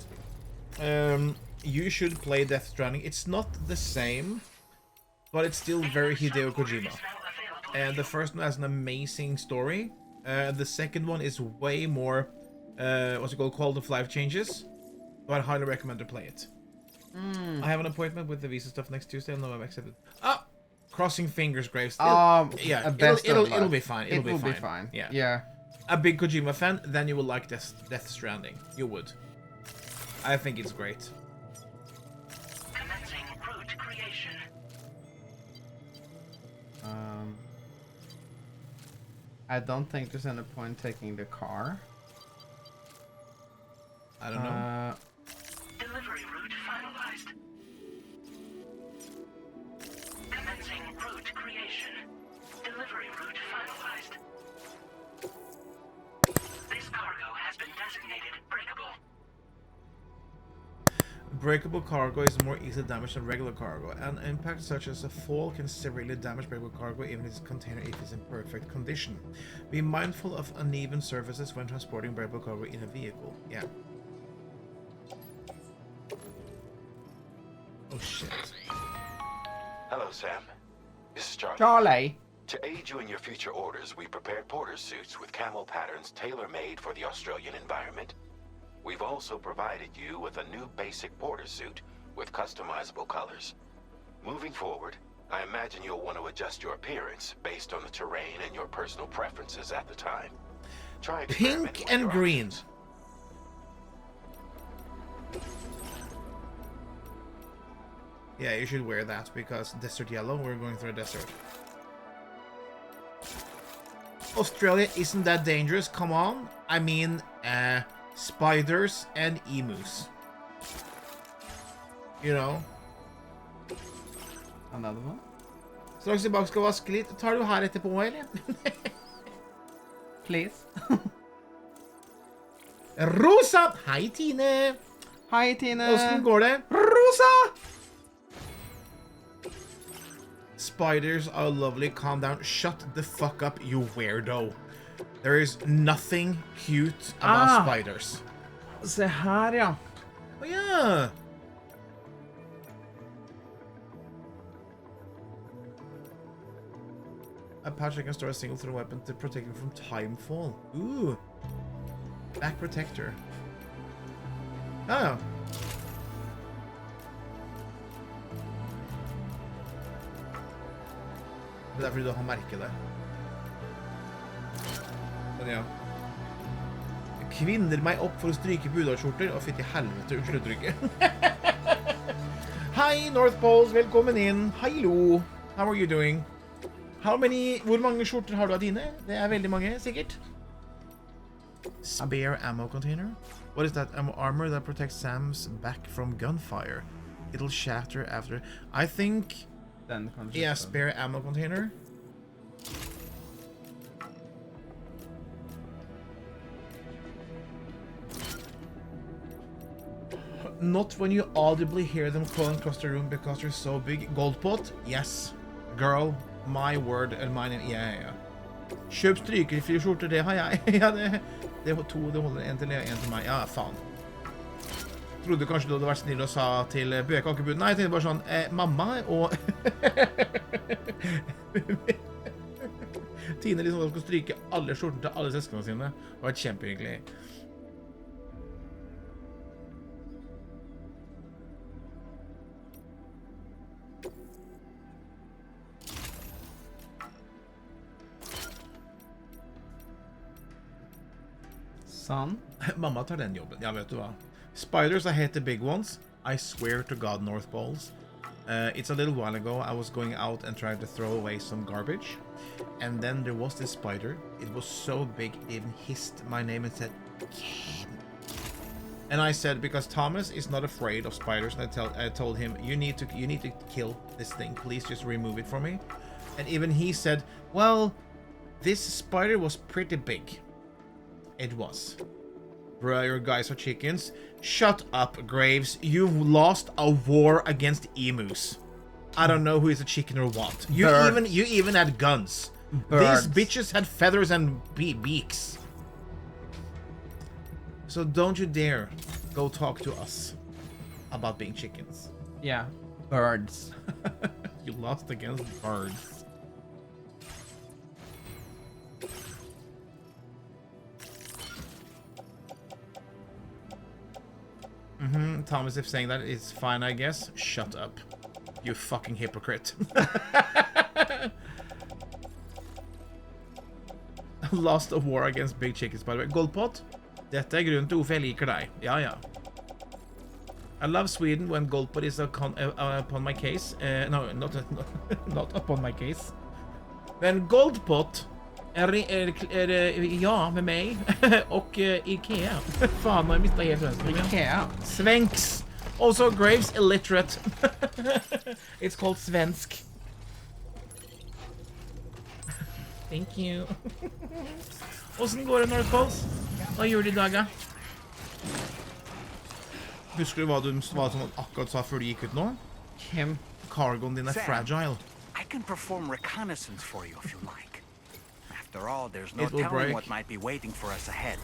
you should play Death Stranding. It's not the same, but it's still very Hideo Kojima. The first one has an amazing story. The second one is way more, what's it called, quality of life changes. So I'd highly recommend to play it. I have an appointment with the visa stuff next Tuesday. I don't know if I'm accepted. Ah! Crossing fingers, Graves. Yeah, it'll be fine. It'll be fine. Yeah. Yeah. A big Kojima fan, then you will like Death Stranding. You would. I think it's great. Commencing route creation. I don't think there's any point taking the car. I don't know. Delivery route finalized. Commencing route creation. Delivery route finalized. This cargo has been designated breakable. Breakable cargo is more easily damaged than regular cargo. An impact such as a fall can severely damage breakable cargo even if its container is in perfect condition. Be mindful of uneven surfaces when transporting breakable cargo in a vehicle. Yeah. Oh shit. Hello, Sam. This is Charlie. Charlie. To aid you in your future orders, we prepared porter suits with camel patterns tailor-made for the Australian environment. We've also provided you with a new basic porter suit with customizable colors. Moving forward, I imagine you'll want to adjust your appearance based on the terrain and your personal preferences at the time. Try experimenting Pink with and your green. options. Yeah, you should wear that because desert yellow, we're going through a desert. Australia isn't that dangerous, come on. I mean, spiders and emus. You know? Another one? Straks tilbake skal vaske litt. Tar du her etterpå, eller? Please. Rosa! Hei, Tine! Hei, Tine! Hvordan går det? Rosa! Spiders are lovely. Calm down. Shut the fuck up, you weirdo. There is nothing cute about spiders. Se her, ja. Oh, yeah. A patch that can store a single throw weapon to protect you from timefall. Ooh. Back protector. Oh. Det er fordi du har merket det. Men ja. Kvinner meg opp for å stryke budaskjorter, og fytti helvete, unnskyld uttrykket. Hei, North Poles, velkommen inn. Hallo. How are you doing? Hvor mange skjorter har du av dine? Det er veldig mange, sikkert. Spare ammo container? What is that? Armor that protects Sam's back from gunfire. It'll shatter after... I think... Den kanskje. Yeah, spare ammo container. Not when you audibly hear them crawling across the room because they're so big. Goldpot? Yes. Girl, my word, eller mine, ja. Kjøp strykerfrie skjorter, det har jeg. Ja, det var to, det holder en til meg. Ja, faen. Trodde kanskje du hadde vært snill og sa til Bøkakebud. Nei, jeg tenkte bare sånn, mamma og... Tine liksom skal stryke alle skjortene til alle søskene sine. Det var kjempehyggelig. Sånn. Mamma tar den jobben. Ja, vet du hva? Spiders, I hate the big ones. I swear to God, North Balls. It's a little while ago, I was going out and tried to throw away some garbage. And then there was this spider. It was so big, it even hissed my name and said, Kim. And I said, because Thomas is not afraid of spiders, and I told him, you need to kill this thing. Please just remove it for me. And even he said, well, this spider was pretty big. It was. Bruh, your guys are chickens. Shut up, Graves. You've lost a war against emus. I don't know who is a chicken or what. You even had guns. Birds. These bitches had feathers and beaks. So don't you dare go talk to us about being chickens. Yeah. Birds. You lost against birds. Thomas, if saying that is fine, I guess. Shut up. You fucking hypocrite. Lost a war against big chickens, by the way. Goldpot, dette grunnen til hvorfor jeg liker deg. Ja. I love Sweden when Goldpot is upon my case. No, not upon my case. When Goldpot ja, med mig och Ikea. Fan, jag missade helt svenska. Ikea. Svenks. Also Graves illiterate. It's called svensk. Thank you. Hvordan går det, North Poles? Hva gjør du i dag, da? Husker du hva som akkurat sa før du gikk ut nå? Kim. Cargoen din Sam, fragile. I can perform reconnaissance for you if you like. After all, there's no It will telling break. what might be waiting for us ahead.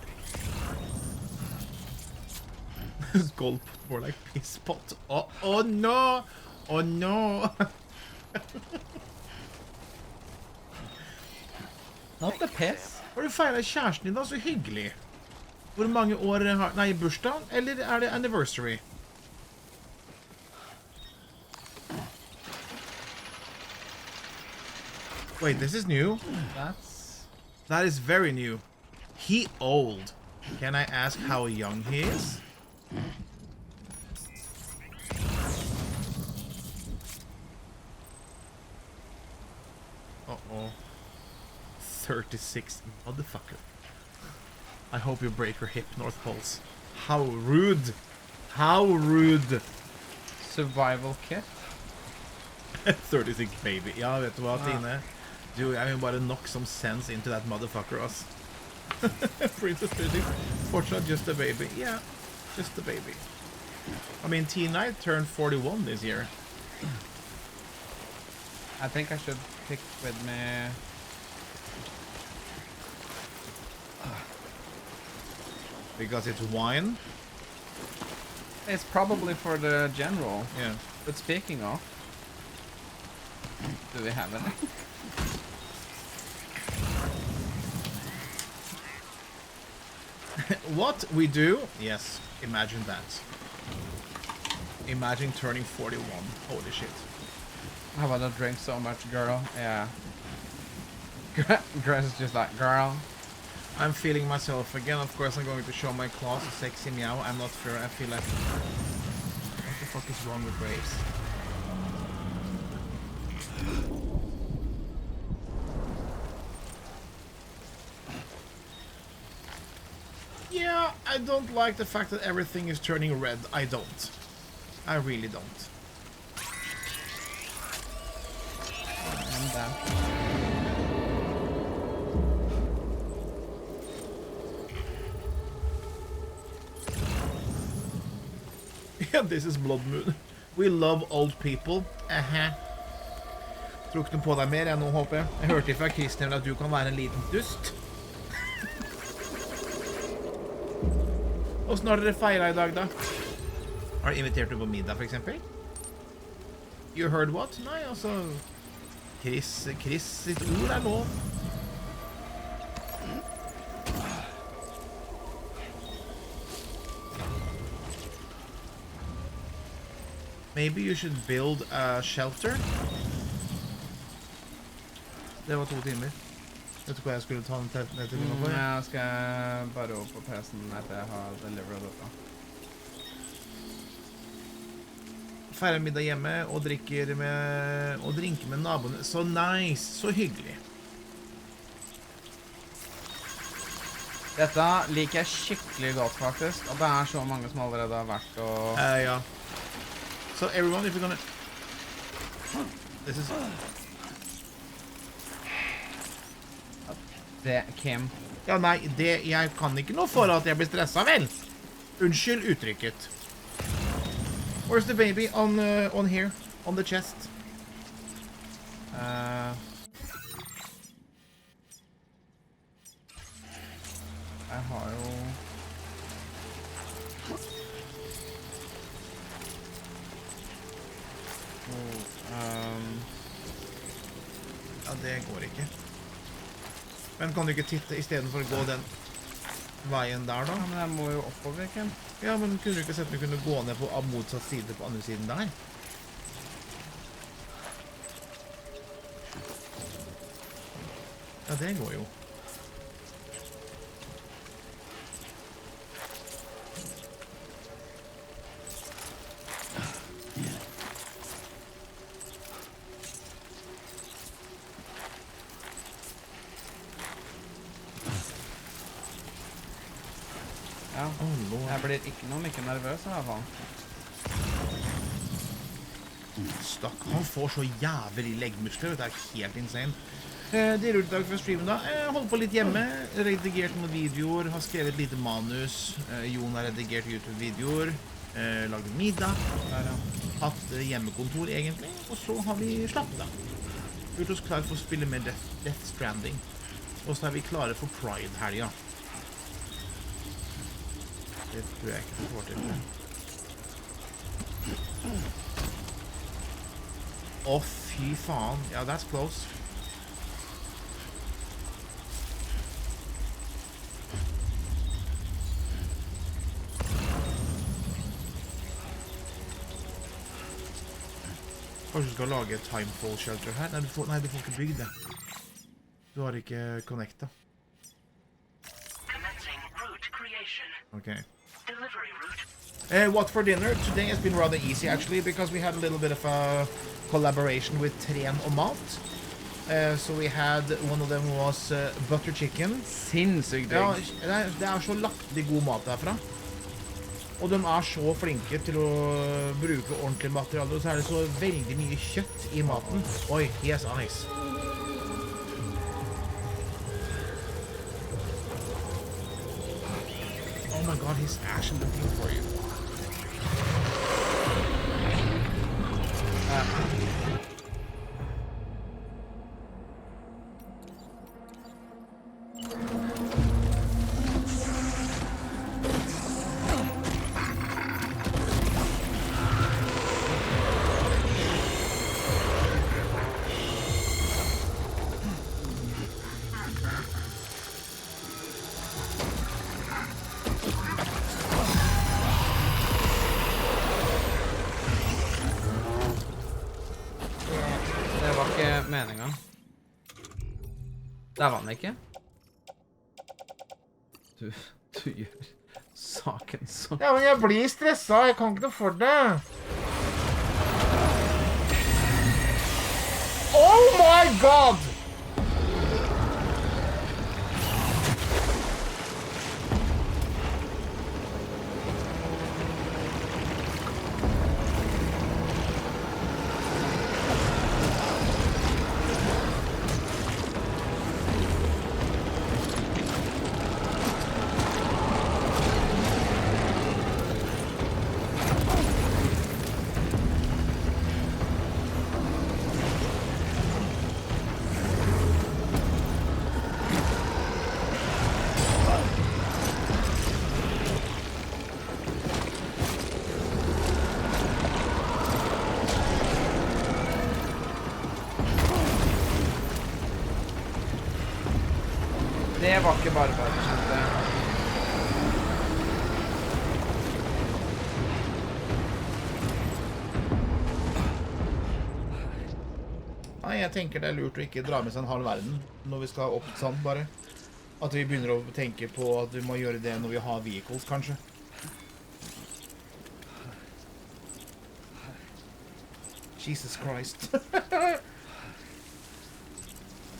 Gulp, more like piss pot. Oh no! Oh no! Not the piss. Har du feiret kjæresten din da? Så hyggelig. Hvor mange år har... Nei, bursdag? Eller er det anniversary? Wait, this is new. That is very new. He old. Can I ask how young he is? Uh-oh. 36. Motherfucker. I hope you break your hip, North Poles. How rude. How rude. Survival kit. 36 baby. Ja, vet du hva, Tine? Du, jeg vil bare knock some sense into that motherfucker, ass. Princess 36. Fortunately, just a baby. Yeah, just a baby. I mean, T-Knight turned 41 this year. I think I should pick with me... Because it's wine? It's probably for the general. Yeah. But speaking of... Do we have any? What we do? Yes, imagine that. Imagine turning 41. Holy shit. I wanna drink so much, girl. Yeah. Grace is just like, girl. I'm feeling myself again. Of course, I'm going to show my claws. Sexy meow. I'm not sure. I feel like... What the fuck is wrong with Graves? Yeah, I don't like the fact that everything is turning red. I don't. I really don't. And Yeah, this is Blood Moon. We love old people. Tror ikke noe på deg mer enn nå, håper jeg. Jeg hørte fra Christian at du kan være en liten dust. Hvordan har dere feiret i dag, da? Har du invitert du på middag, for eksempel? You heard what? Nei, altså... Chris sitt ord er lov. Maybe you should build a shelter? Det var 2 timer. Vet du hva jeg skulle ta den til nå for? Jeg skal bare opp på PC-en etter jeg har delivered dette. Feirer middag hjemme og drinker med naboene. Så nice, så hyggelig. Dette liker jeg skikkelig godt, faktisk. At det er så mange som allerede har vært og... Ja. So everyone, if you're gonna... This is... Det, Kim. Ja, nei, jeg kan ikke noe for at jeg blir stresset, vel? Unnskyld uttrykket. Where's the baby? On here. On the chest. Jeg har jo... Ja, det går ikke. Men kan du ikke titte i stedet for å gå den veien der, da? Ja, men jeg må jo oppover, Kim. Ja, men kunne du ikke sett at du kunne gå ned på motsatt side på andre siden der? Ja, det går jo. Ja, jeg blir ikke noe mye nervøs i hvert fall. Stakk, han får så jævlig leggmuskler, det er helt insane. Det er dag for streamen da. Jeg holdt på litt hjemme, redigert noen videoer, har skrevet lite manus. Jon har redigert YouTube-videoer, laget middag, hatt hjemmekontor egentlig, og så har vi slappet av. Gjort oss klar for å spille med Death Stranding. Og så er vi klare for Pride-helga. Det tror jeg ikke vi får til. Å, fy faen. Ja, that's close. Kanskje du skal lage et timefall shelter her? Nei, du får ikke bygd det. Du har ikke connecta. Okay. What for dinner? Today has been rather easy actually, because we had a little bit of a collaboration with Tren og Mat. So we had, one of them was butter chicken. Sinnssykt digg. Ja, det er så latterlig god mat derfra. Og de er så flinke til å bruke ordentlig materialer, og så er det så veldig mye kjøtt i maten. Oi, yes, nice. Oh my god, he's actually looking for you. Meningen. Der var den ikke. Du gjør saken så... Ja, men jeg blir stresset. Jeg kan ikke noe for det. Oh my god! Det var ikke bare, skjønte jeg. Nei, jeg tenker det er lurt å ikke dra med seg en halv verden når vi skal opp sånn, bare. At vi begynner å tenke på at vi må gjøre det når vi har vehicles, kanskje. Jesus Christ.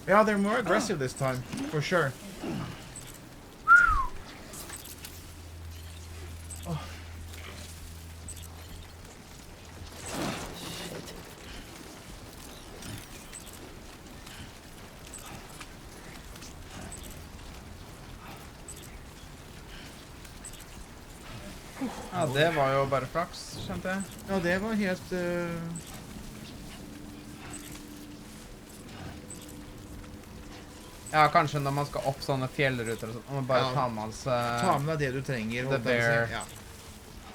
Yeah, they're more aggressive this time, for sure. Oh. Ja, det var jo bare flaks, skjønte jeg. Ja, det var helt... Ja, kanskje når man skal opp sånne fjellruter og sånt, og man bare tar med oss... ta med deg det du trenger. The bear. Ja.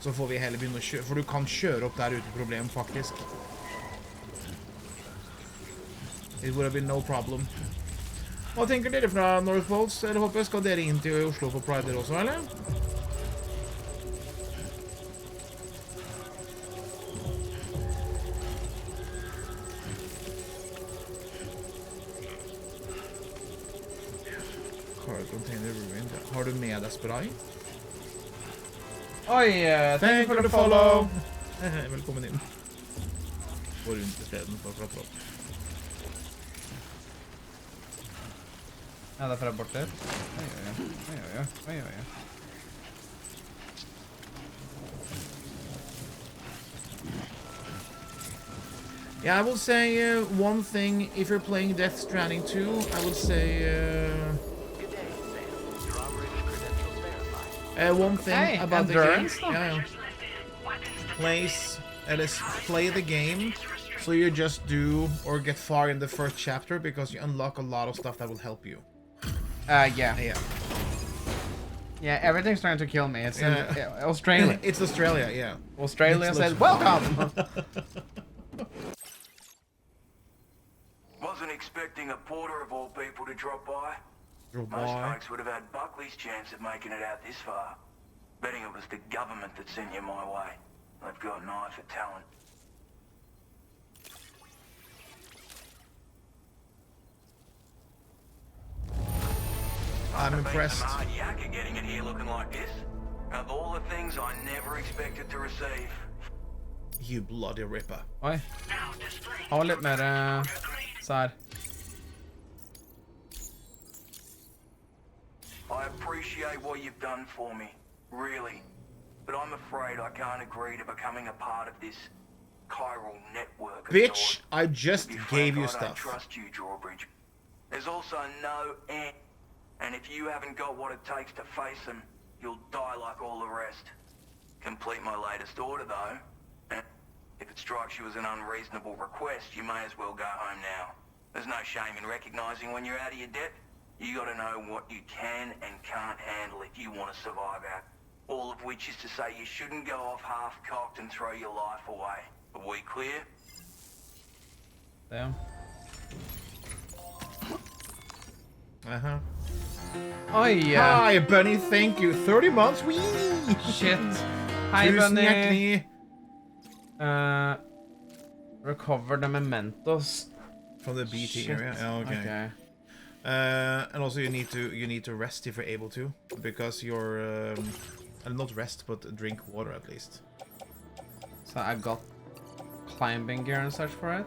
Så får vi heller begynne å kjøre, for du kan kjøre opp der uten problem, faktisk. It would have been no problem. Hva tenker dere fra Northvolts? Eller håper jeg, skal dere inn til Oslo på Pride også, eller? Container ruined. Har du med deg spray? Oi, thank you for the follow. Velkommen inn. Gå rundt I stedet for å klatre opp. Ja, det fra bort der. Oi. Yeah, I will say one thing, if you're playing Death Stranding 2, I would say one thing about the game. Yeah. Play the game so you just do or get far in the first chapter because you unlock a lot of stuff that will help you. Yeah, everything's trying to kill me. It's in Australia. It's Australia, yeah. Australia says, welcome! Wasn't expecting a porter of all people to drop by. Most folks would have had Buckley's chance of making it out this far. Betting it was the government that sent you my way. They've got an eye for talent. I'm impressed. Some hard yakka getting it here looking like this. Of all the things I never expected to receive. You bloody ripper. Oi. Ha litt mer sær. I appreciate what you've done for me, really. But I'm afraid I can't agree to becoming a part of this chiral network. Bitch, I just gave you I stuff. don't trust you, Drawbridge. There's also no end. And if you haven't got what it takes to face them, you'll die like all the rest. Complete my latest order, though. And if it strikes you as an unreasonable request, you may as well go home now. There's no shame in recognizing when you're out of your depth. You gotta know what you can and can't handle if you want to survive out. All of which is to say you shouldn't go off half-cocked and throw your life away. Are we clear? Damn. Uh-huh. Oh, yeah. Hi, Bunny, thank you. 30 months, wee! Shit. Hi, Tusen Bunny. hjertelig. Recover the mementos. From the BT Shit. area? Yeah, okay. And also you need to rest if you're able to. Because you're... not rest, but drink water at least. So I got climbing gear and such for it.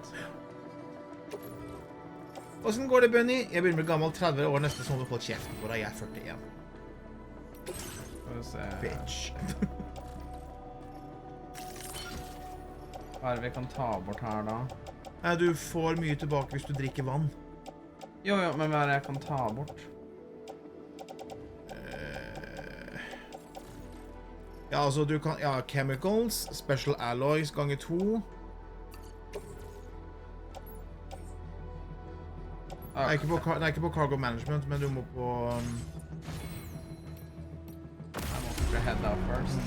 Hvordan går det, Bunny? Jeg begynner med gammel 30 år, nesten sånn å få kjeften på deg. Jeg er 41. Skal vi se. Bitch. Hva er det vi kan ta bort her da? Du får mye tilbake hvis du drikker vann. Jo, men hva er det jeg kan ta bort? Ja, altså du kan... Ja, chemicals, special alloys ganger 2. Nei, ikke på cargo management, men du må på... Jeg må head up first.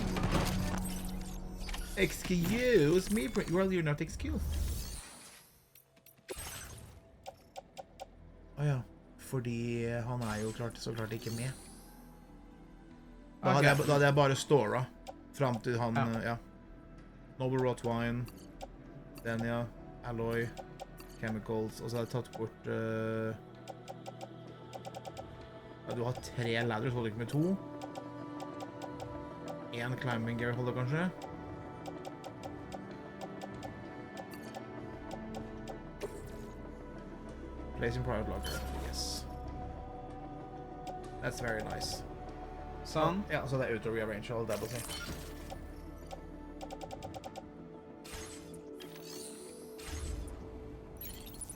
Excuse me, well, you're not excused. Åja. Fordi han jo så klart ikke med. Da hadde jeg bare Stora. Frem til han, ja. Noble Rot Wine. Denia. Alloy. Chemicals. Og så hadde jeg tatt bort... ja, du har 3 ladders, holder ikke med 2. 1 climbing gear holder kanskje. Place in private locker. Yes. That's very nice. Sånn. Ja, så det auto-rearrange all det på seg.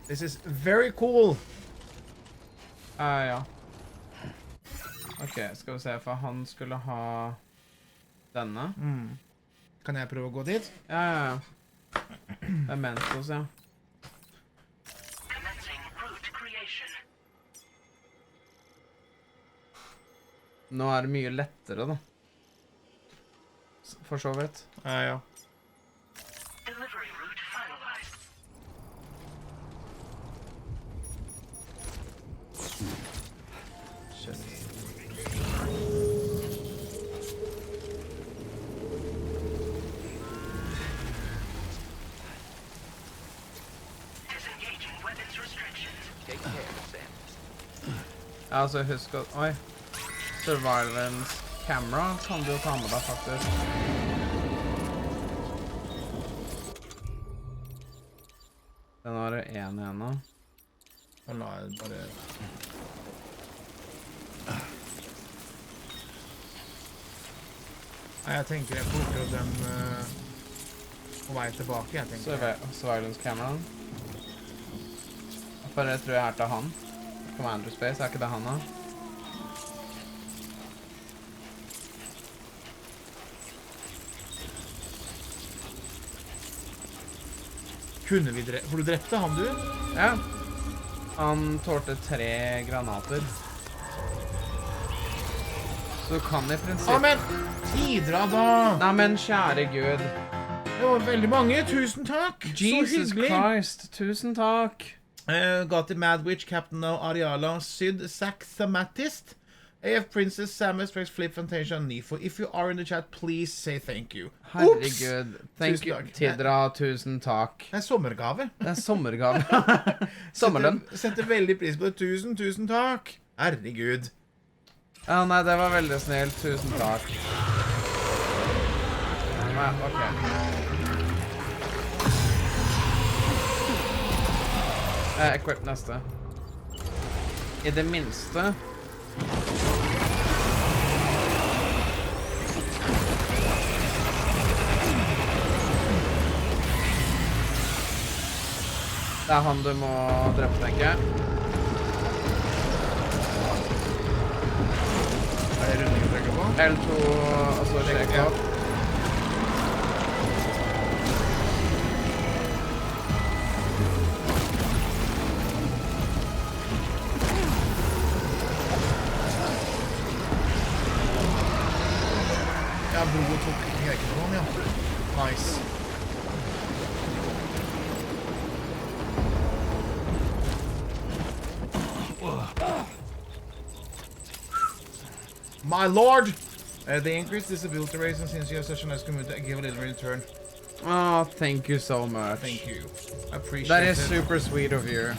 This is very cool. Ja. Ok, skal vi se, for han skulle ha denne. Kan jeg prøve å gå dit? Ja. Det Mentos, ja. Nå det mye lettere, da. For så vidt. Ja. Shit. Ja, altså, husk at... Oi. Surveillance camera kan du jo ta med deg, faktisk. Den har det en igjen nå. Den la jeg bare... Nei, jeg tenker jeg plukker opp den på vei tilbake, jeg tenker. Surveillance camera. For jeg tror jeg til han. Commander Space, ikke det han da? Kunne vi drepe? For du drepte han, du? Ja. Han tålte 3 granater. Så du kan i prinsipp... Ja, men! Tidra da! Nei, men kjære Gud. Det var veldig mange. Tusen takk! Jesus Christ, tusen takk. Got the Mad Witch, Captain of Ariala, Syd, Sack, Thematist, AF Princess, Samus, Trace, Flip, Fantasia, Nifo. If you are in the chat, please say thank you. Herregud. Thank you. Takk. Tidra, tusen takk. Det sommergave. Det sommergave. Sommerlønn. Setter veldig pris på det. Tusen takk. Herregud. Ja, nei, det var veldig snilt. Tusen takk. Nei, ok. Equip neste. I det minste. Det han du må drepe, tenker jeg. Det runding å trykke på? L2, altså sjekke opp. Ja, blodet tok knekken på han, ja. Nice. My lord! They increase disability rates, and since you have such a nice community, I give a little return. Oh, thank you so much. Thank you. I appreciate it. That is super sweet of you.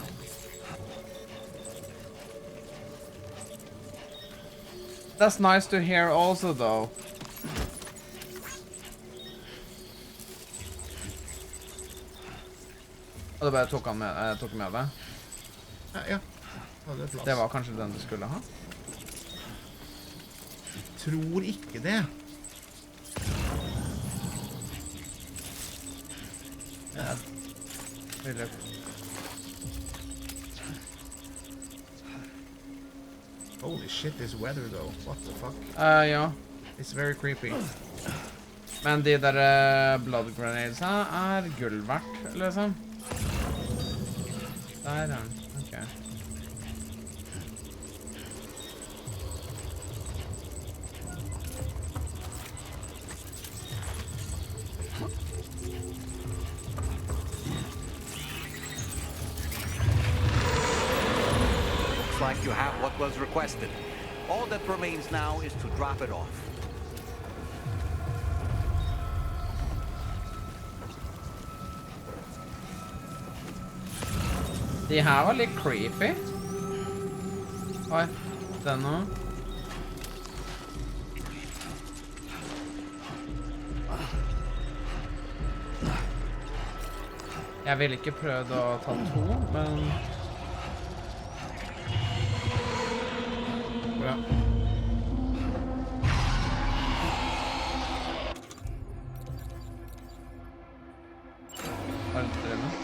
That's nice to hear also, though. Og det bare tok han med, tok med det. Ja. Det, det var kanskje den du skulle ha? Tror ikke det. Ja. Holy shit, this weather though. What the fuck? Ja. It's very creepy. Men de der blood grenades gull verdt, liksom. Der den. Ok. Looks like was requested. All that remains now is to drop it off. De her var litt creepy. Oi, den nå. Jeg ville ikke prøvd å ta 2, men... Bra. Hva er det du drev med?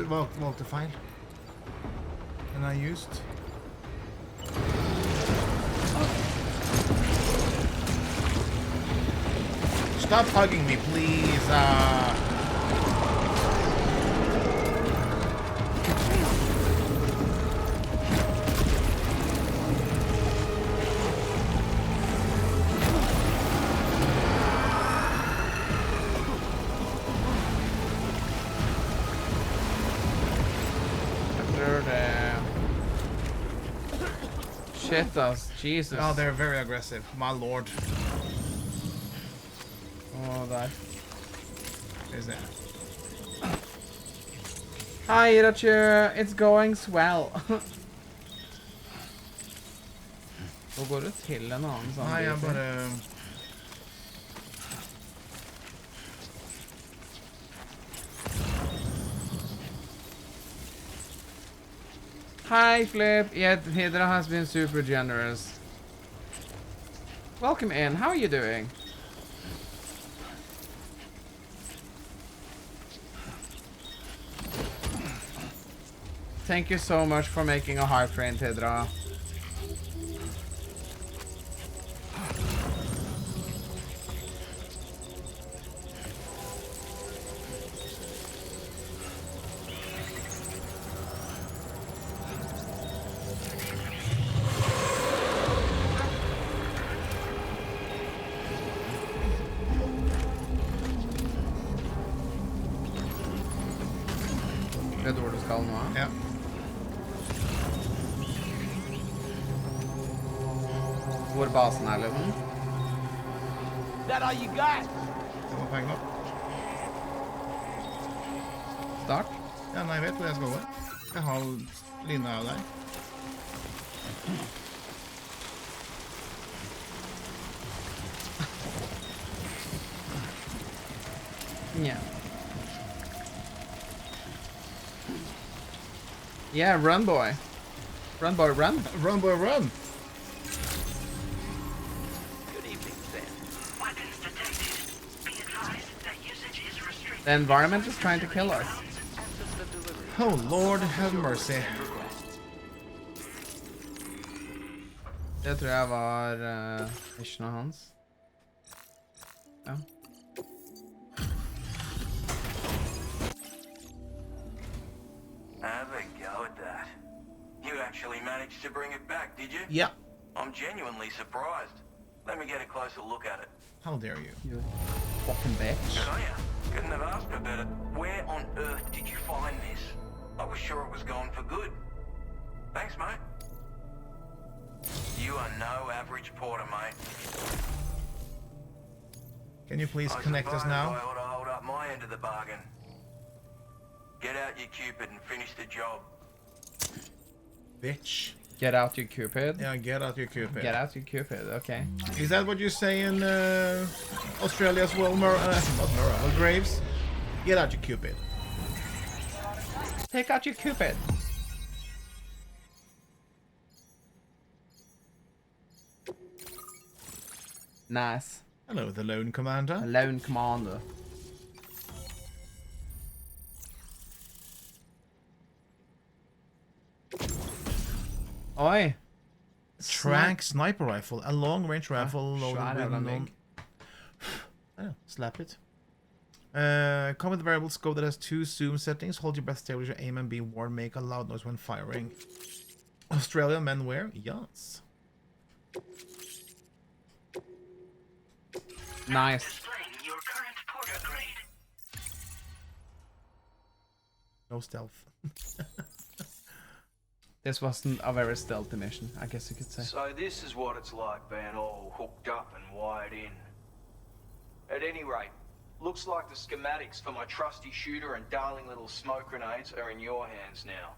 Jeg valgte feil. Den er used. Stop hugging me, please. Shit, Jesus. Oh, they're very aggressive, my lord. Oh, der. Is that? Hi, Irachi. It's going swell. Nå går det til en annen sånn. Nei, jeg bare... Hi, Flip. Yet Hydra has been super generous. Welcome in. How are you doing? Thank you so much for making a heart friend, Hydra. Vet du hvor du skal nå? Ja. Hvor basen er, liksom? That all you got? Det var penger. Start? Ja, nei, jeg vet hvor jeg skal gå. Jeg har linja av deg. Yeah. Yeah, run, boy. Run, boy, run. Run, boy, run. Good evening, Sam. Weapons detected. Be advised that usage is restricted. The environment is trying to kill us. Oh, Lord, have mercy. Det tror jeg var missionet hans. Ja. Have a go at that. You actually managed to bring it back, did you? Yeah. I'm genuinely surprised. Let me get a closer look at it. How dare you? You fucking bitch. Good on ya. Couldn't have asked for better. Where on earth did you find this? I was sure it was gone for good. Thanks, mate. You are no average porter, mate. Can you please I connect us suppose now? I ought to hold up my end of the bargain. Get out your Cupid and finish the job. Bitch. Get out your Cupid. Yeah, get out your Cupid. Get out your Cupid, okay. Is that what you say in Australia as well, not Murrah, Graves? Get out your Cupid. Take out your Cupid. Nice. Hello, the Lone Commander. Lone Commander. Oi. Trank sniper rifle. A long-range rifle loaded Svær with jævla non... mygg. Oh, slap it. Come with the variable scope that has 2 zoom settings. Hold your breath, establish your aim, and be warned. Make a loud noise when firing. Australian men wear? Yes. Nice. Displaying your current porter grade. No stealth. This wasn't a very stealthy mission, I guess you could say. So this is what it's like being all hooked up and wired in. At any rate, looks like the schematics for my trusty shooter and darling little smoke grenades are in your hands now.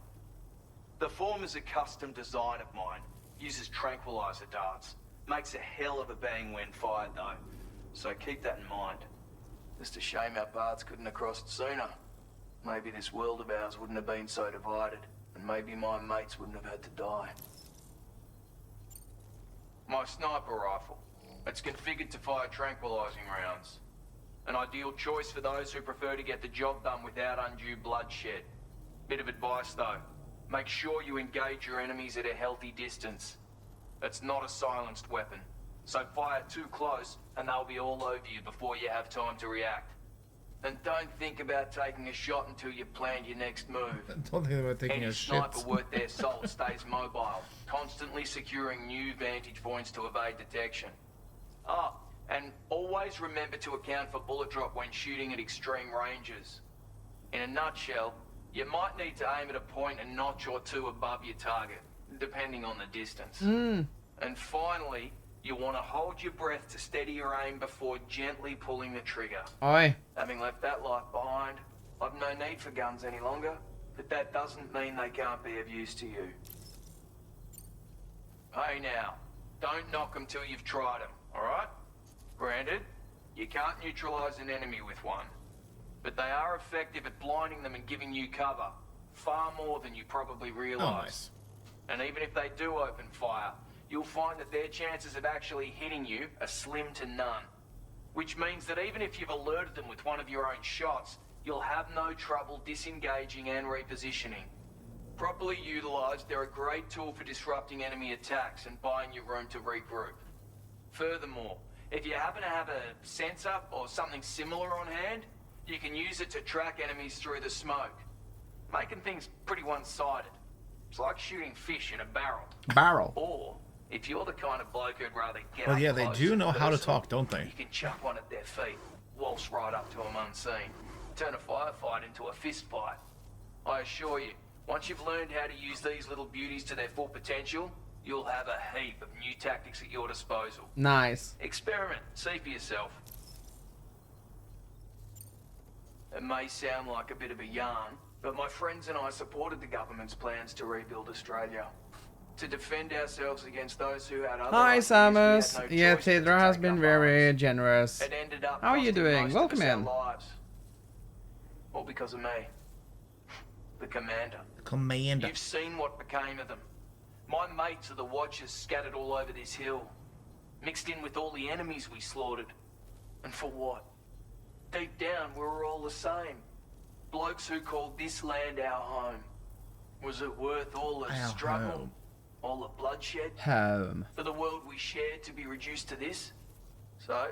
The form is a custom design of mine. Uses tranquilizer darts. Makes a hell of a bang when fired though. So keep that in mind. Just a shame our paths couldn't have crossed sooner. Maybe this world of ours wouldn't have been so divided. And maybe my mates wouldn't have had to die. My sniper rifle. It's configured to fire tranquilizing rounds. An ideal choice for those who prefer to get the job done without undue bloodshed. Bit of advice though. Make sure you engage your enemies at a healthy distance. It's not a silenced weapon. So fire too close and they'll be all over you before you have time to react. And don't think about taking a shot until you've planned your next move. Don't think about taking Any a sniper shit. worth their salt stays mobile, constantly securing new vantage points to evade detection. Ah, and always remember to account for bullet drop when shooting at extreme ranges. In a nutshell, you might need to aim at a point a notch or 2 above your target, depending on the distance. And finally, you want to hold your breath to steady your aim before gently pulling the trigger. Oi. Having left that life behind, I've no need for guns any longer, but that doesn't mean they can't be of use to you. Hey now, don't knock them till you've tried them, alright? Granted, you can't neutralize an enemy with one, but they are effective at blinding them and giving you cover, far more than you probably realize. Oh, nice. And even if they do open fire, you'll find that their chances of actually hitting you are slim to none. Which means that even if you've alerted them with one of your own shots, you'll have no trouble disengaging and repositioning. Properly utilized, they're a great tool for disrupting enemy attacks and buying you room to regroup. Furthermore, if you happen to have a sensor or something similar on hand, you can use it to track enemies through the smoke, making things pretty one-sided. It's like shooting fish in a barrel. Barrel. Or, if you're the kind of bloke who'd rather get Well, up yeah, they close do and know how to personal, talk, don't they? you can chuck one at their feet, waltz right up to them unseen, turn a firefight into a fist fight. I assure you, once you've learned how to use these little beauties to their full potential, you'll have a heap of new tactics at your disposal. Nice. Experiment, see for yourself. It may sound like a bit of a yarn, but my friends and I supported the government's plans to rebuild Australia. To defend ourselves against those who had other Hi, ideas, we had Samus. no Yeah, choice but to Tidra has take been up very arms. generous. It ended up How are you costing doing? most of Welcome us our in. lives. All because of me. The commander. Commander. You've seen what became of them. My mates are the Watchers scattered all over this hill. Mixed in with all the enemies we slaughtered. And for what? Deep down, we were all the same. Blokes who called this land our home. Was it worth all the Our struggle? home. All the bloodshed? Home. For the world we shared to be reduced to this? So,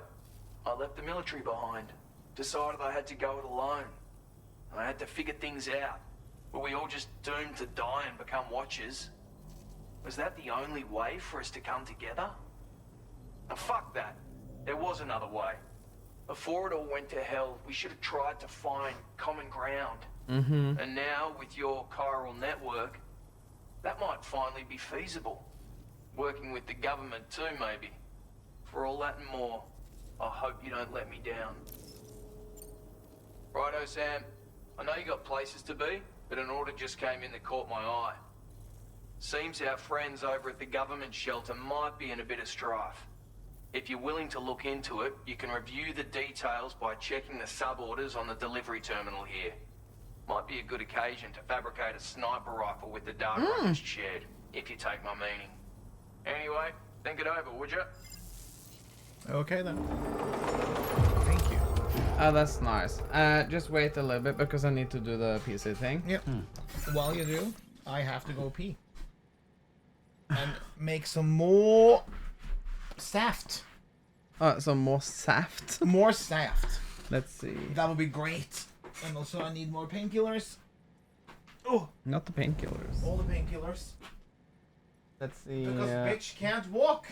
I left the military behind. Decided I had to go it alone. I had to figure things out. Were we all just doomed to die and become Watchers? Was that the only way for us to come together? Now, fuck that. There was another way. Before it all went to hell, we should have tried to find common ground. And now, with your chiral network, that might finally be feasible. Working with the government too, maybe. For all that and more, I hope you don't let me down. Righto, Sam. I know you got places to be, but an order just came in that caught my eye. Seems our friends over at the government shelter might be in a bit of strife. If you're willing to look into it, you can review the details by checking the sub-orders on the delivery terminal here. Might be a good occasion to fabricate a sniper rifle with the data I just shared, if you take my meaning. Anyway, think it over, would you? Okay then. Thank you. Oh, that's nice. Just wait a little bit because I need to do the PC thing. Yep. While you do, I have to go pee. And make some more saft. Some more saft. More saft. Let's see. That would be great. And also I need more painkillers. Oh, not the painkillers. All the painkillers. Let's see. Because bitch can't walk.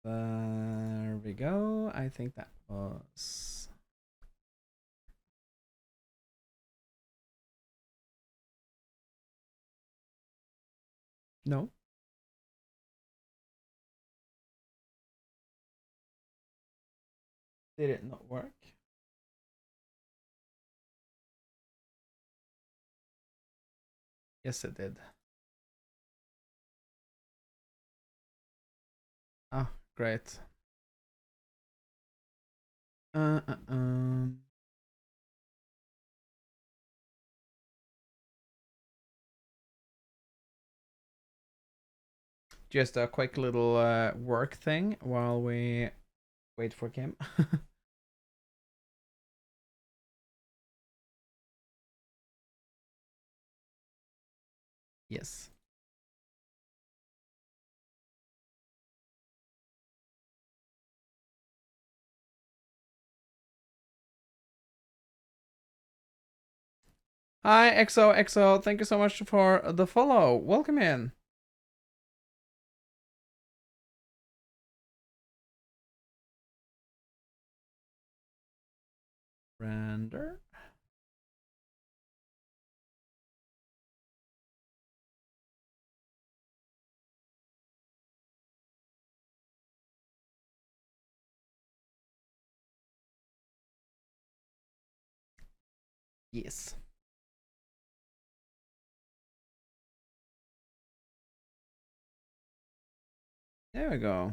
There we go. I think that was. No. Did it not work? Yes, it did. Ah, great. Just a quick little work thing while we wait for Kim. Yes. Hi, XO. Thank you so much for the follow. Welcome in. Render. Yes. There we go.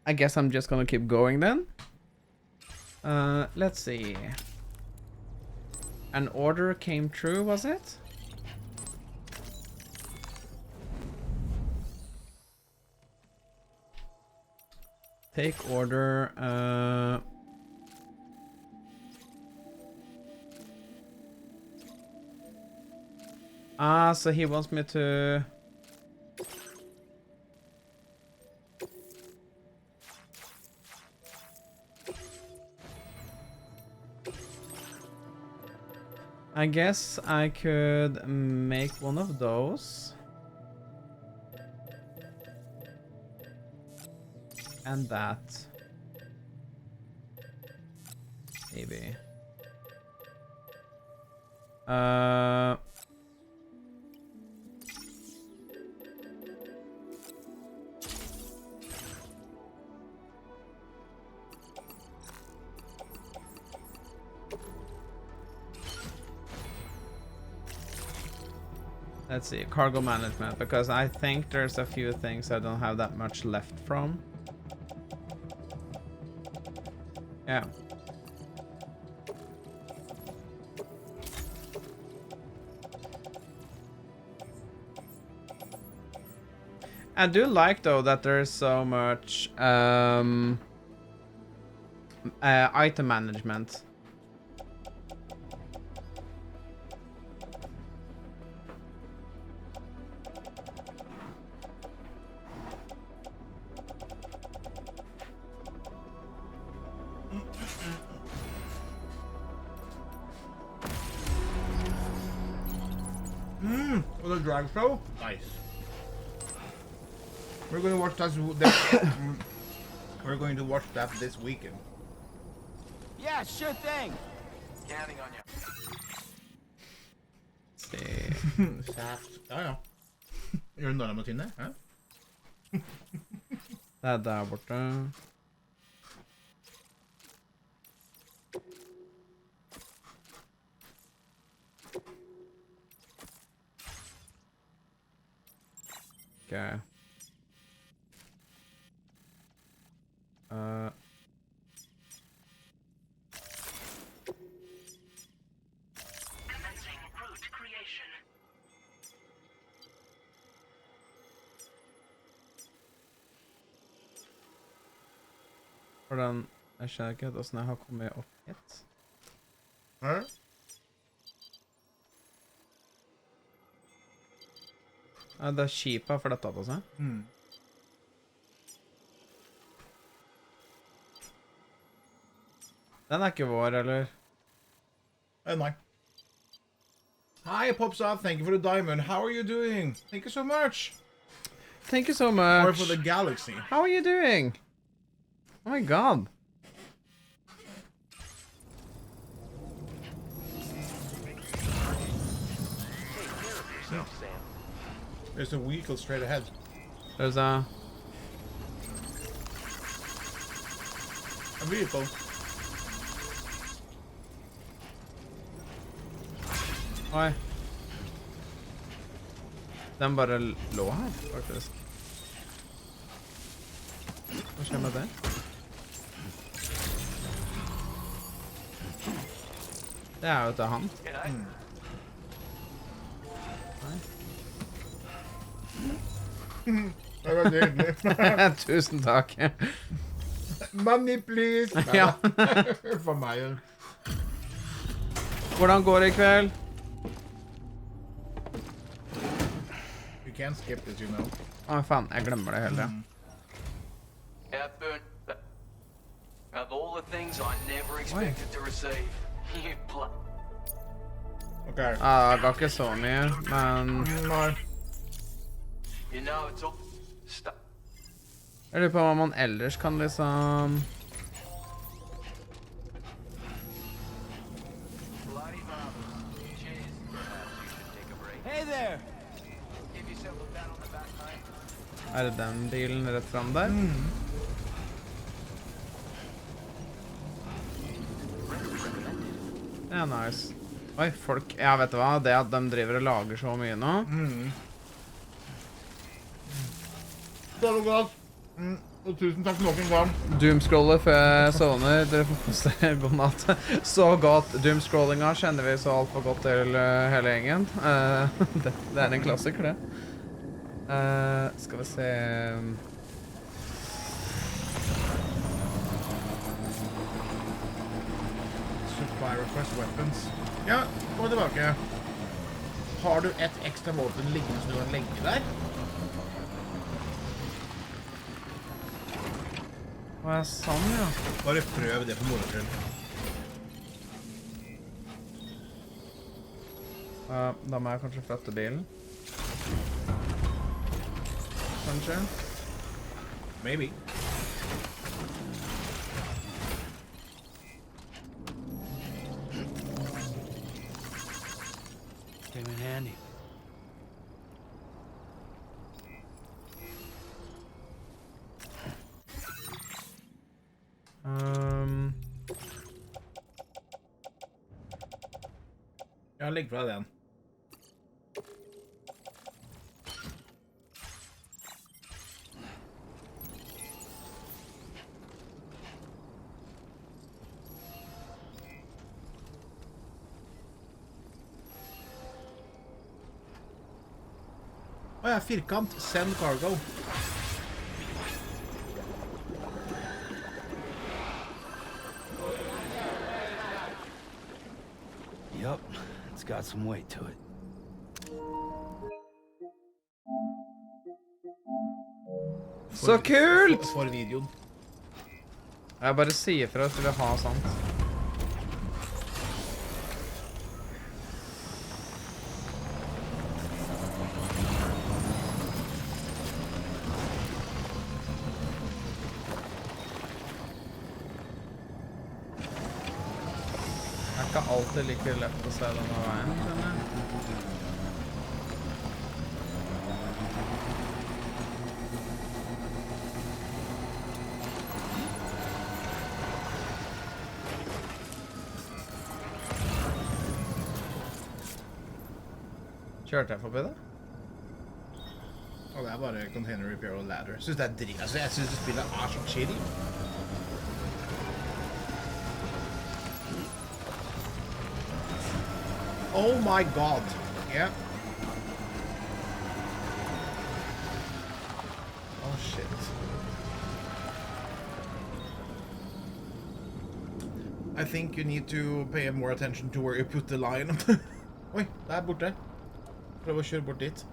I guess I'm just gonna keep going then. Let's see. An order came true, was it? Take order. So he wants me to. I guess I could make one of those. And that. Maybe. Let's see, cargo management, because I think there's a few things I don't have that much left from. Yeah. I do like though that there's so much item management. For the drag show? Nice. We're going to watch that. We're going to watch that this weekend. Yeah, sure thing. Counting on you. See. Shaft. Oh, yeah. Gjør du noe med Tine? Hæ? Det der borte. Okay. Hvordan, jeg skjønner ikke hvordan jeg har kommet opp hit. Hæ? Ja, det er kjipa for dette på seg. Den er ikke vår, eller? Nei. Hi, Popsa. Thank you for the diamond. How are you doing? Thank you so much. Thank you so much. Or for the galaxy. How are you doing? Oh my god. There's a vehicle straight ahead. There's a vehicle. Oi. Den bare lå her, faktisk. Hva skjer med det? Det er jo til han. Det var nydelig. Tusen takk. Money, please. Ja. For meg. Hvordan går det I kveld? You can't skip this, you know. Å, faen, jeg glemmer det hele. Outburn. Of all the things I never expected to receive, you Okay. Ja, det ga ikke så mye, men... Nei. You know, it's all... Jeg lurer på hva man ellers kan liksom... Hey there. Det den bilen rett frem der? Det nice. Oi, folk... Ja, vet du hva? Det at de driver og lager så mye nå... Det var godt. Og tusen takk nok en gang. Doomscroller før jeg sovner. Dere får få se god natt. Så godt. Doomscrollinga kjenner vi så alt for godt til hele gjengen. Det en klassiker, det. Skal vi se... Supply request weapons. Ja, gå tilbake. Har du et ekstra våpen liggende som du kan legge der? Hva sånn, ja. Bare prøv det for moro skyld. Da må jeg kanskje flytte bilen. Kanskje? Maybe. Came in handy. Ja, legg fra den. Åja, firkant. Send cargo. Yup, it's got some weight to it. Så kult! For videoen. Jeg bare sier fra at jeg vil ha sånt. Det ikke alltid like lett å se denne veien, skjønner jeg. Kjørte jeg forbi det? Og det er bare container repair og ladder. Jeg synes det er dritt. Altså, jeg synes det spillet er så chill. Oh my god. Yeah. Oh shit. I think you need to pay more attention to where you put the line. Oi, det er borte. Prøv å kjøre bort dit.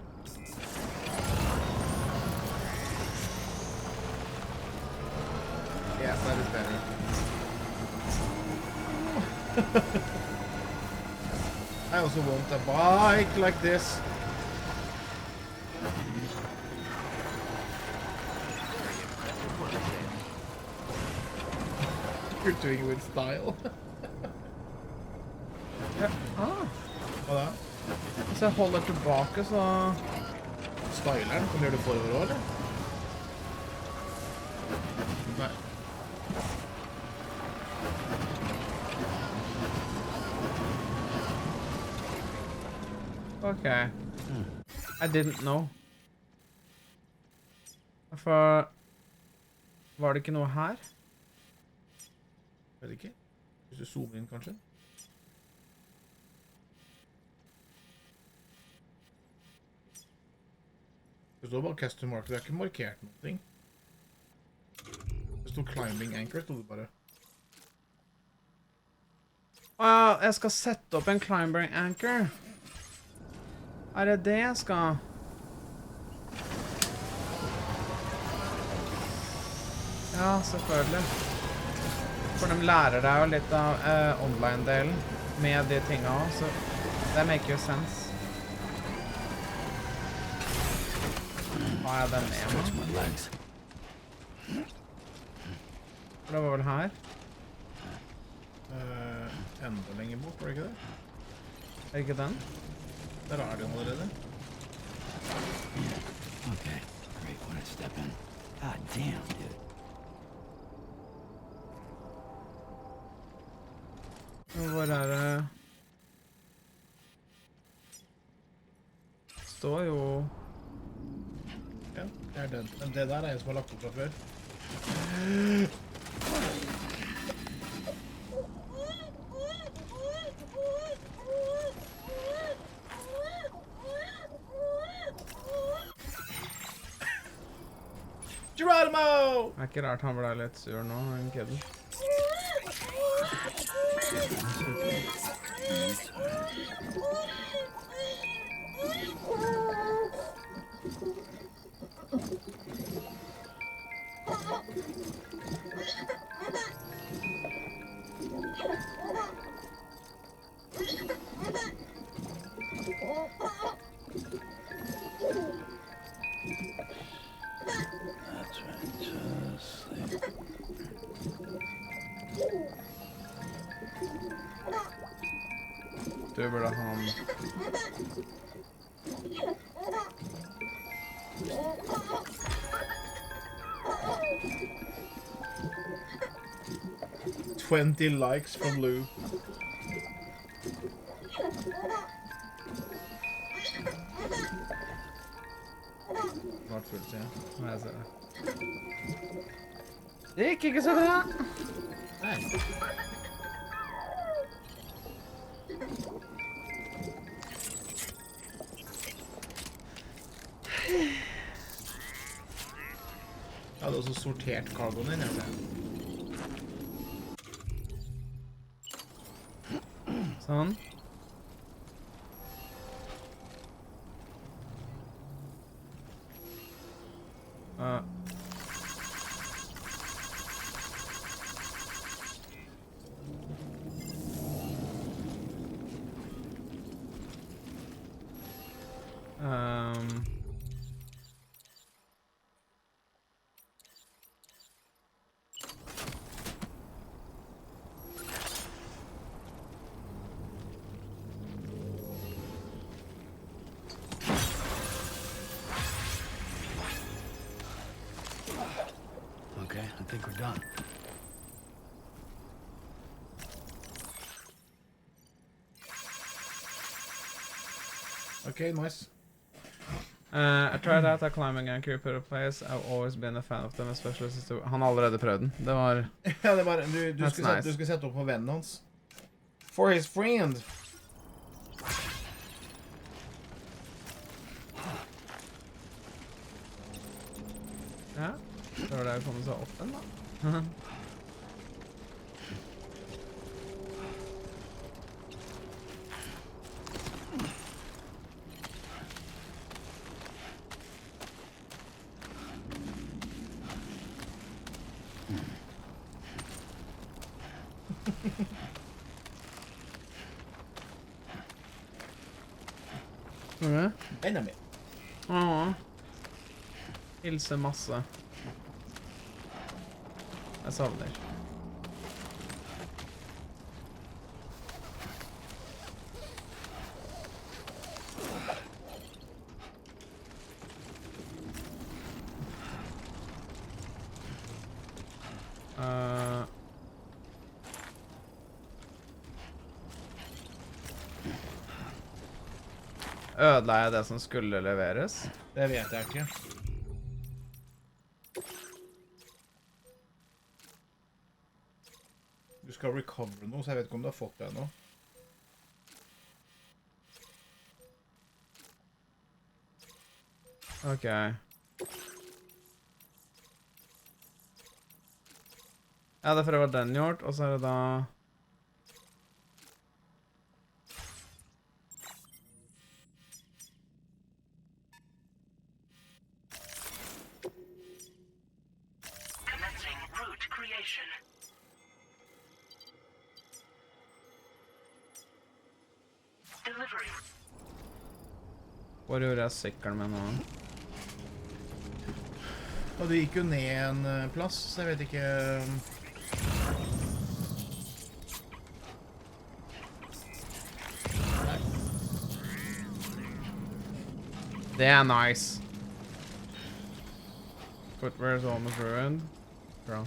Yes, that is better. I also want a bike like this. You're doing it with style. Ja. Ah. Hva da? Hvis jeg holder tilbake, så... Styleren? Kan du gjøre det forover også, eller? Nei. Okay. I didn't know. Hvorfor... Var det ikke noe her? Vet ikke. Hvis du zoomer inn, kanskje? Det står bare custom marker, det er ikke markert noe. Det står climbing anchor, stod det bare. Jeg skal sette opp en climbing anchor. Er det det jeg skal? Ja, selvfølgelig. For de lærer deg jo litt av online-delen med de tingene også, så det make jo sense. Har jeg den med meg? For det var vel her? Enda lenger bort, var det ikke det? Er det ikke den? Der er den allerede. Okay, great when I step in. God damn, dude. Hvor er det? Står jo... Ja, det er den. Men det der er en som har lagt opp fra før. Geronimo! Det er ikke rart han ble litt sur nå, den kidden. That's right, just sleep. Du burde ha han. $20 likes from Lou. Snart fullt, ja. Nei, jeg ser det. Det gikk ikke så bra. Nei. Jeg hadde også sortert cargoen din, jeg. Sånn. Okay, I think we're done. Okay, nice. I tried out a climbing and creeper place. I've always been a fan of them, especially since han har allerede prøvd den. Det var... Ja, det var... Du skal sette opp på vennen hans. For his friend. Ja, det var det å komme seg opp den da. Enda mer. Ja. Hilse masse. Jeg savner. Ødela jeg det som skulle leveres? Det vet jeg ikke. Du skal recover noe, så jeg vet ikke om du har fått det ennå. Ok. Ja, derfor var den gjort, og så er det da... Hvor gjorde jeg sykkelen med nå? Og du gikk jo ned en plass, så jeg vet ikke... Nei. Det er nice. Footwear is almost ruined. Bra.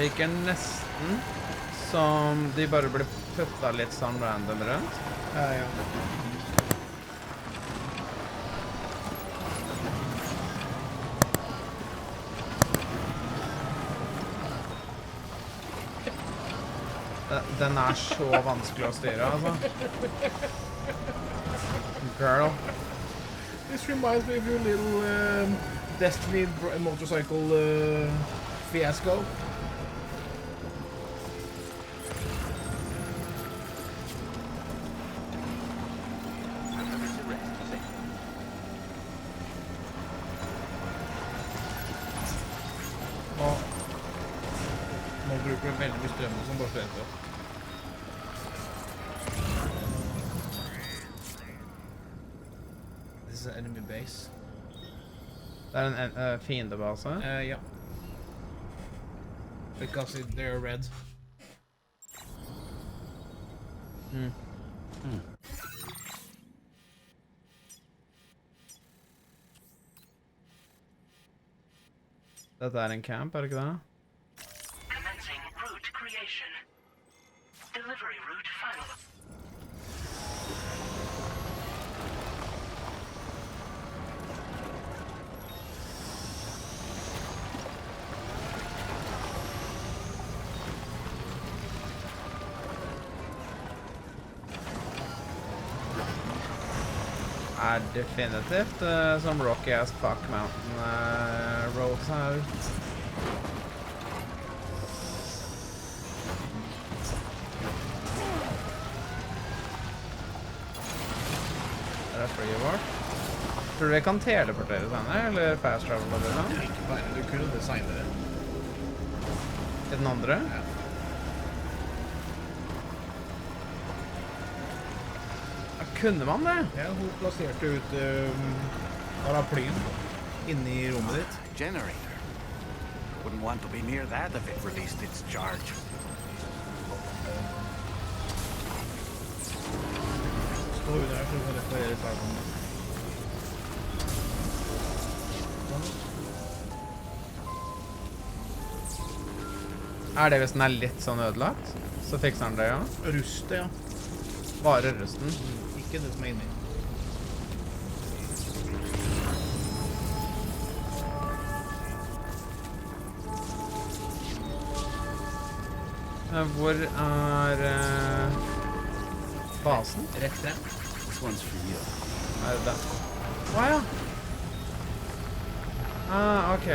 Det gikk nesten som de bare ble puttet litt sånn random rundt. Ja. Den er så vanskelig å styre, altså. Girl. This reminds me of your little Destiny motorcycle fiasco. Nå bruker du veldig mye strøm som bare studenter. This is an enemy base. Det er en fiendebase? Ja. Because they're red. Dette er en camp, er det ikke det? Commencing route creation. Delivery route final. Er definitivt som rocky as fuck mountain roads her. Er det free walk? Tror du jeg kan teleportere senere, eller fast travel eller noe? Ja, ikke bare, du kunne designe det. I den andre? Ja. Kunne man det? Ja, hun plasserte ut paraplyen inne i rommet ditt. Generator. wouldn't want to be near that if it released its charge. Stå ut her, så kan jeg reparere farmen. Det hvis den litt sånn ødelagt? Så fikser den det, ja? Rustet, ja. Bare rusten? Ikke det som inni. Hvor basen? Rett frem. This one's for you. Det den? Ja. Ok.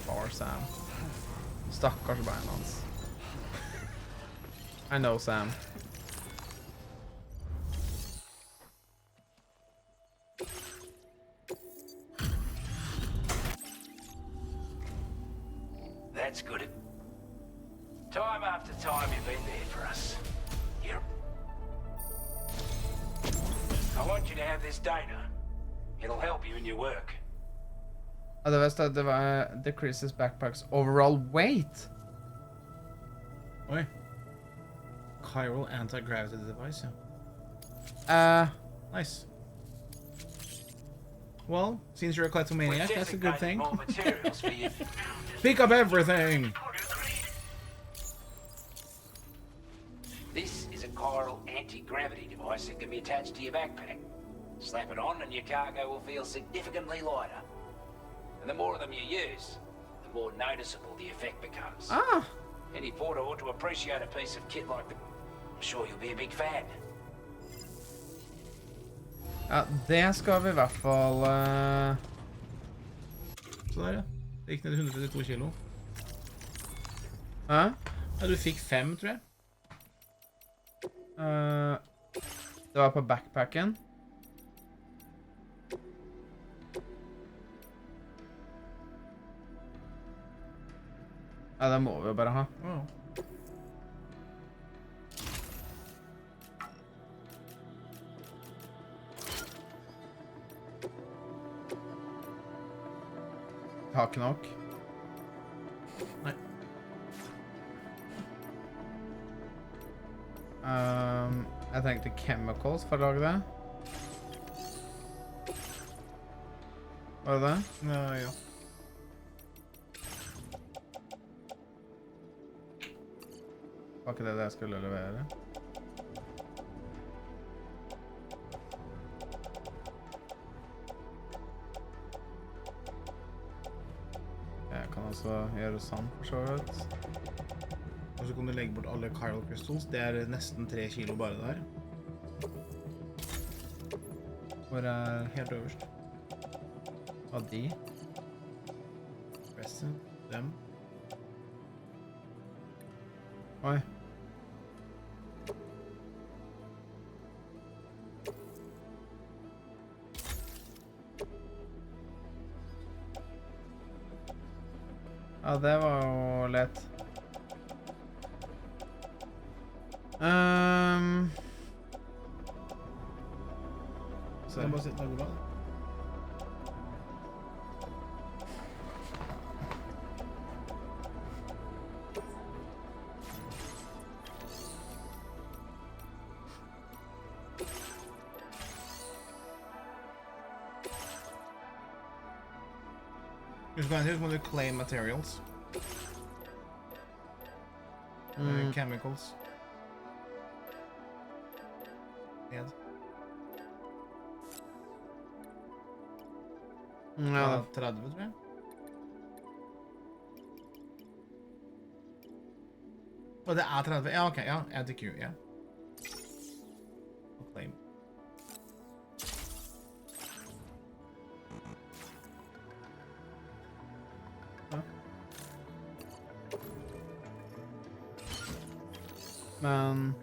Far Sam. Stakkars beina hans. I know, Sam. That's good. Time after time you've been there for us. Here. I want you to have this data. It'll help you in your work. Det visste at det var decreases backpacks overall weight. Oi. Chiral anti-gravity device, ja. Nice. Well, since you're a kleptomaniac, that's a good thing. Pick up everything! This is a chiral anti-gravity device that can be attached to your backpack. Slap it on and your cargo will feel significantly lighter. And the more of them you use, the more noticeable the effect becomes. Any porter ought to appreciate a piece of kit like that. I'm sure you'll be a big fan. Ja, det skal vi I hvert fall... Så der, ja. Det gikk ned 132 kilo. Hæ? Ja, du fikk 5, tror jeg. Det var på backpacken. Ja, det må vi jo bare ha. Har ikke nok. Nei. Jeg tenkte chemicals for å lage det. Var det det? Ja. Var ikke det jeg skulle levere? Jeg kan også gjøre sånn for så vidt. Og så kan du legge bort alle chiral crystals. Det nesten 3 kilo bare der. Hvor helt øverst? Hva de? Resten. Dem. Oi. Ja, det var jo lett. Så jeg bare sitter der bra. Hvis du må du claim materials. Chemicals. Ned. Ja, 30, tror jeg. Og det 30. Ja, ok. Ja, add to queue, ja. Og claim. Men...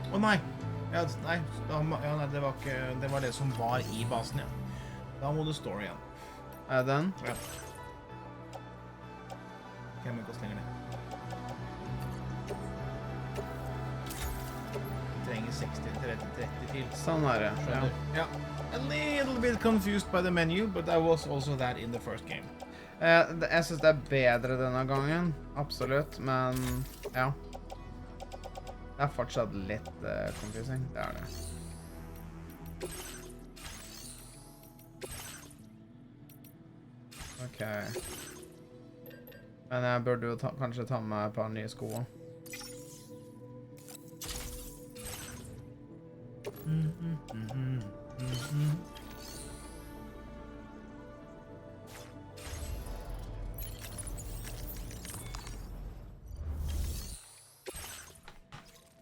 Å nei! Ja, nei, det var det som var I basen, ja. Da må du store igjen. Den? Ja. chemicals lenger ned. Trenger 60-30 til. Sånn er det, ja. Ja. A little bit confused by the menu, but I was also that in the first game. Jeg synes det er bedre denne gangen, absolutt, men ja. Det er fortsatt litt confusing, det er det. Ok. Men jeg burde jo kanskje ta med et par nye sko.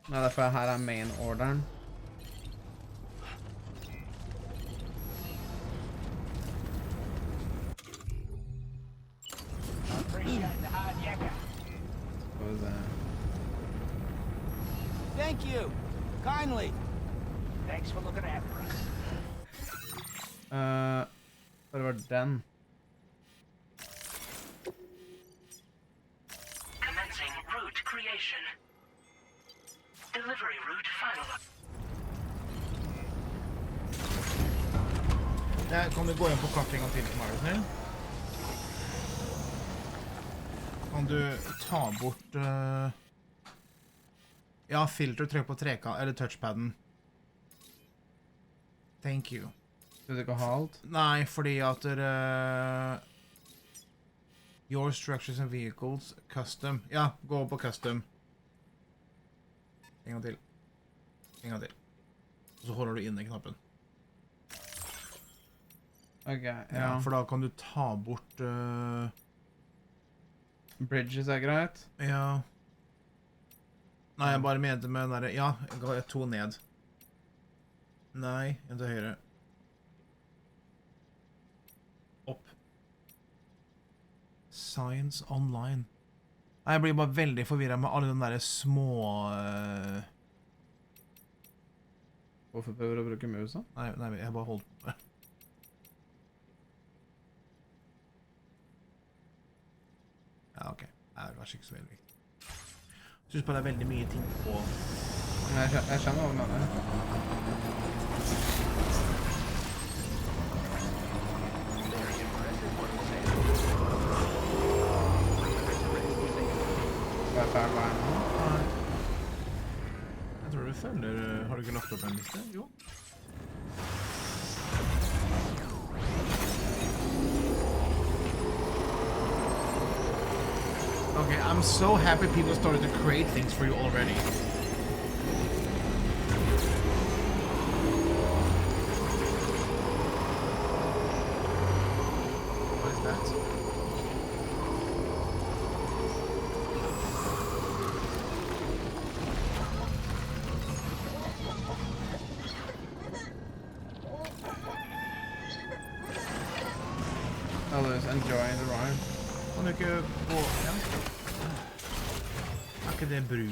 Nei, derfor her er main orderen. Skal vi se. Thank you. Kindly. Thanks for looking after us. Det var den. Commencing route creation. Delivery route final. Kan du gå inn på kartet en gang til for meg, snill? Kan du ta bort... Ja, filter, trykk på trekant, eller touchpadden. Thank you. Vil du ikke ha alt? Nei, fordi at Your structures and vehicles, custom. Ja, gå på custom. En gang til. En gang til. Og så holder du inne knappen. Ok, ja. For da kan du ta bort... Bridges er greit. Ja. Nei, jeg bare mente med den der... Ja, jeg ga 2 ned. Nei, en til høyre. Opp. Science online. Nei, jeg blir bare veldig forvirret med alle de der små... Hvorfor prøver du å bruke musa? Nei, jeg bare holdt på. Ja, ok. Det er kanskje ikke så veldig viktig. Jeg synes bare det er veldig mye ting på... Jeg skjønner hva du mener. Hva er ferdig veien nå? Jeg tror du følger... Har du ikke lagt opp en liste? Jo. Okay, I'm so happy people started to create things for you already. What is that? Others enjoying the ride. Kan du ikke gå... Ja. Er ikke det bru?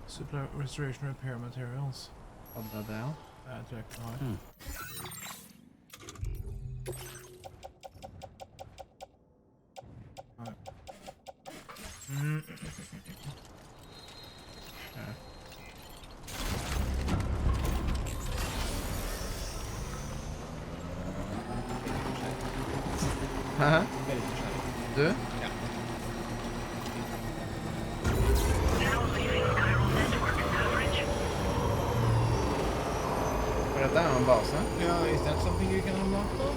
Supply restoration repair materials. Hadde jeg det, ja? Jeg tror jeg ikke har. Nei. Hæ? Du? Ja. For dette er jo en base. Ja, is that something you can unlock though?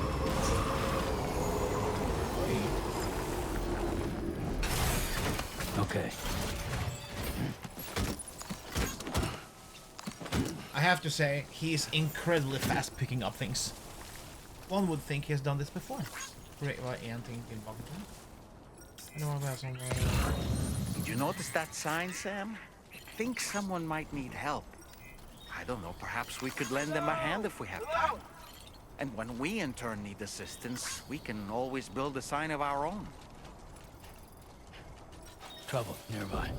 Okay. I have to say, he's incredibly fast picking up things. One would think he has done this before. Great, hva er en ting til bakgrunnen? Eller var det bare sånn... Did you notice that sign, Sam? Think someone might need help. I don't know, perhaps we could lend them a hand if we have time. And when we in turn need assistance, we can always build a sign of our own. Trouble nearby.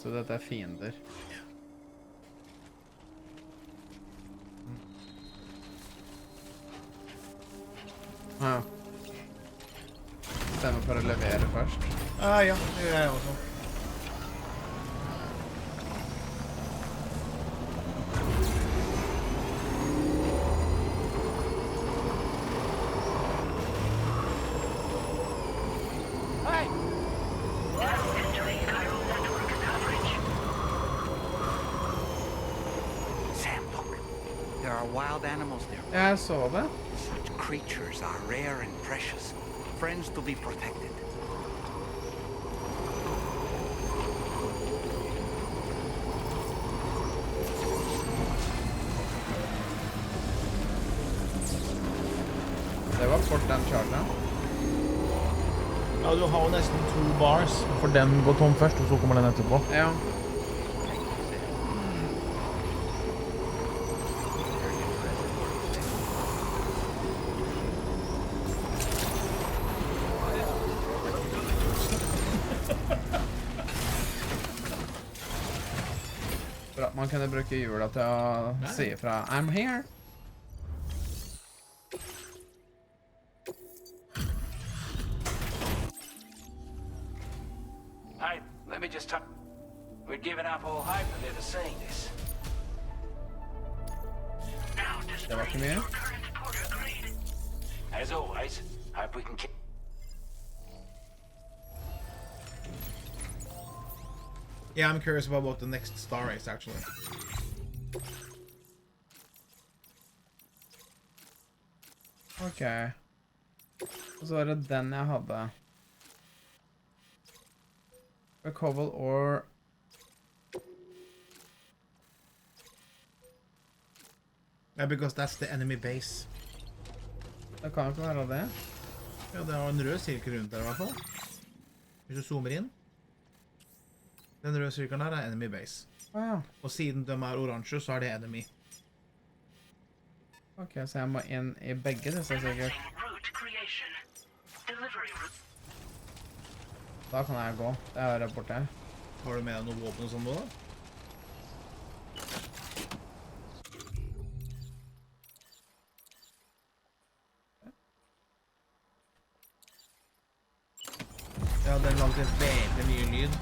ut dette er fiender. Ja. Stemmer for å levere først. Ja, det gjør jeg også. Hey! Sam, look. There are wild animals there. Jeg så det. Such creatures are rare and precious. Friends to be protected. Det var fort den chargen. Ja, du har jo nesten 2 bars, for den går tom først, og så kommer den etterpå. Ja. Bra, man kunne bruke hjula til å si fra I'm here. Hey, let me just talk. We'd given up all hope of ever seeing this. Det var ikke mye. As always, hope we can keep. Yeah, I'm curious about what the next star is, actually. Ok. Og så var det den jeg hadde. Recover or... Yeah, because that's the enemy base. Det kan ikke være det. Ja, det har en rød sirkel rundt der i hvert fall. Hvis du zoomer inn. Den røde sirkelen der er enemy base. Ja. Og siden de er oransje, så er det enemy. Ok, så jeg må inn i begge disse sikkert. Da kan jeg gå. Det er der borte. Har du med noen våpen og sånn nå da? Ja, den lagde veldig mye lyd.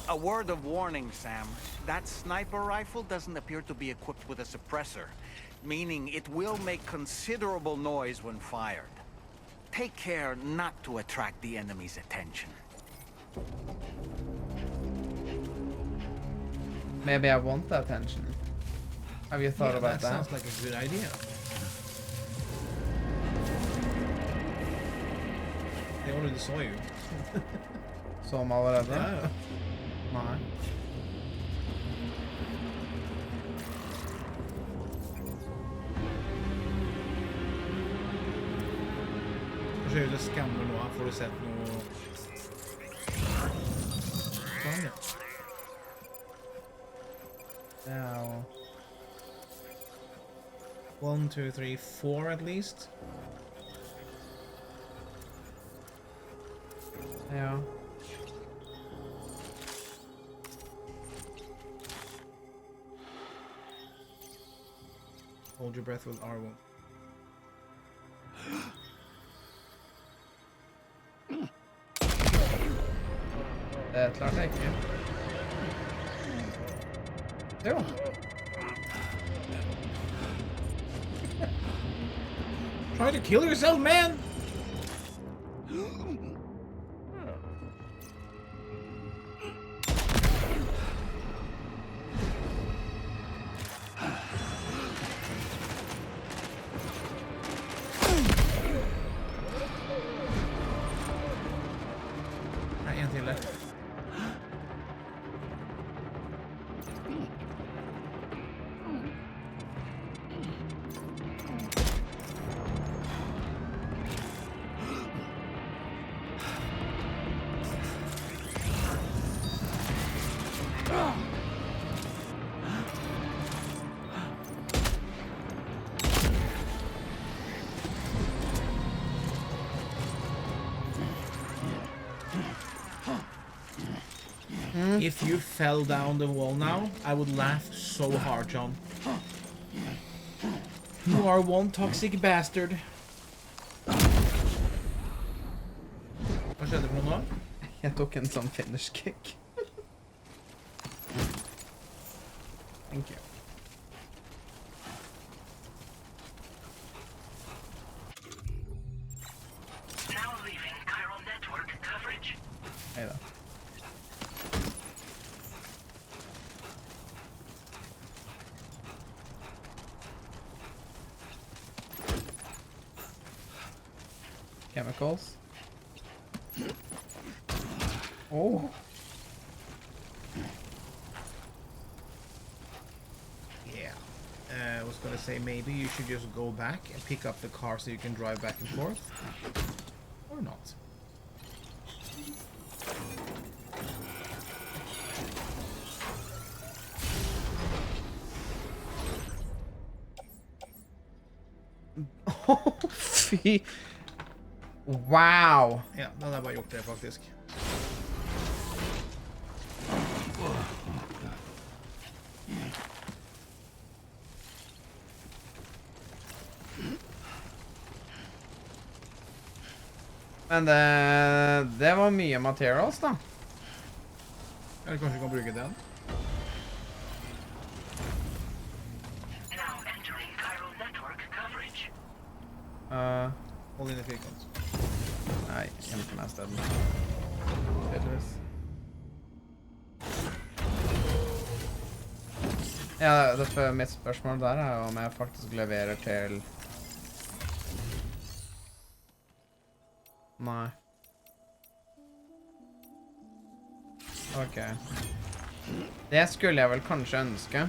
A word of warning, Sam. That sniper rifle doesn't appear to be equipped with a suppressor, meaning it will make considerable noise when fired. Take care not to attract the enemy's attention. Maybe I want the attention. Have you thought about that? That sounds like a good idea. They already saw you. Så man allerede? Ja. Nei. Kanskje jeg vil skammer nå, får du sett noe... Sånn, ja. Det er jo... 1, 2, 3, 4 at least. Ja. Hold your breath with R1. Det klarte jeg ikke. Jo. Try to kill yourself, man! Nei, en til der. If you fell down the wall now, I would laugh so hard, John. You are one toxic bastard. Hva skjedde for noe nå? Jeg tok en sånn finish kick. Thank you. Now leaving chiral network coverage. Hei da. Chemicals. Oh. Yeah. I was gonna say maybe you should just go back and pick up the car so you can drive back and forth. Or not. Fy. Wow. Ja, da hadde jeg bare gjort det, faktisk. Men det var mye materials, da. Eller kanskje vi kan bruke den? Now entering chiral network coverage. Hold inn i firkant. Nei, kjempe meg stedet. Tydeligvis. Ja, mitt spørsmål der er jo om jeg faktisk leverer til... Nei. Ok. Det skulle jeg vel kanskje ønske.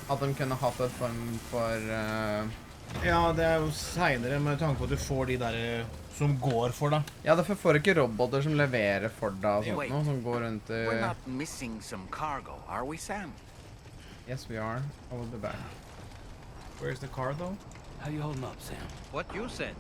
At de kunne hatt et form for... Ja, det er jo senere med tanke på at du får de der som går for deg. Ja, derfor får du ikke roboter som leverer for deg og sånt Wait. noe, som går rundt i... We're not missing some cargo, are we, Sam? Yes, we are. I will be back. Where's the car, though? How you holding up, Sam? What you said.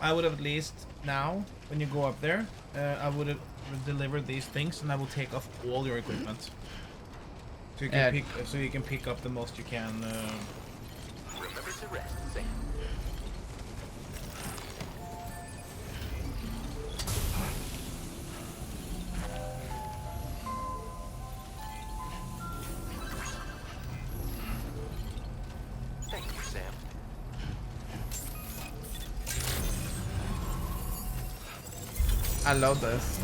I would have at least now, when you go up there, I would have delivered these things, and I will take off all your equipment, so you can pick up the most you can. Remember to rest, Sam. Thank you, Sam. I love this.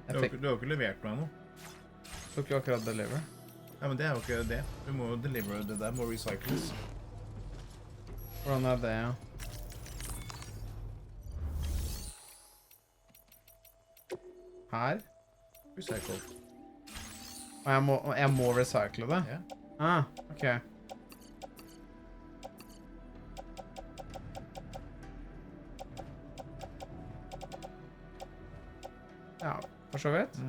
Du har jo ikke levert meg noe. Tok jo akkurat deliver. Ja, men det er jo ikke det. Du må jo deliver det der, må recycles. Hvordan er det, ja? Her? Recycle. Og jeg må recycle det? Ja. Ah, ok. Ja, for så vidt.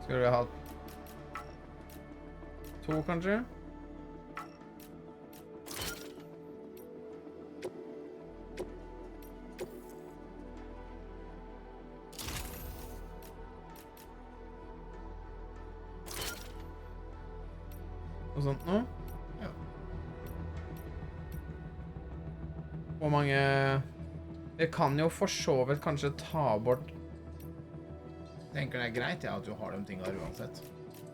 Skal vi ha 2, kanskje? Og sånt nå? Ja. Hvor mange... Vi kan jo for så vidt kanskje ta bort... Jeg tenker det er greit, ja, at du har de tingene der uansett.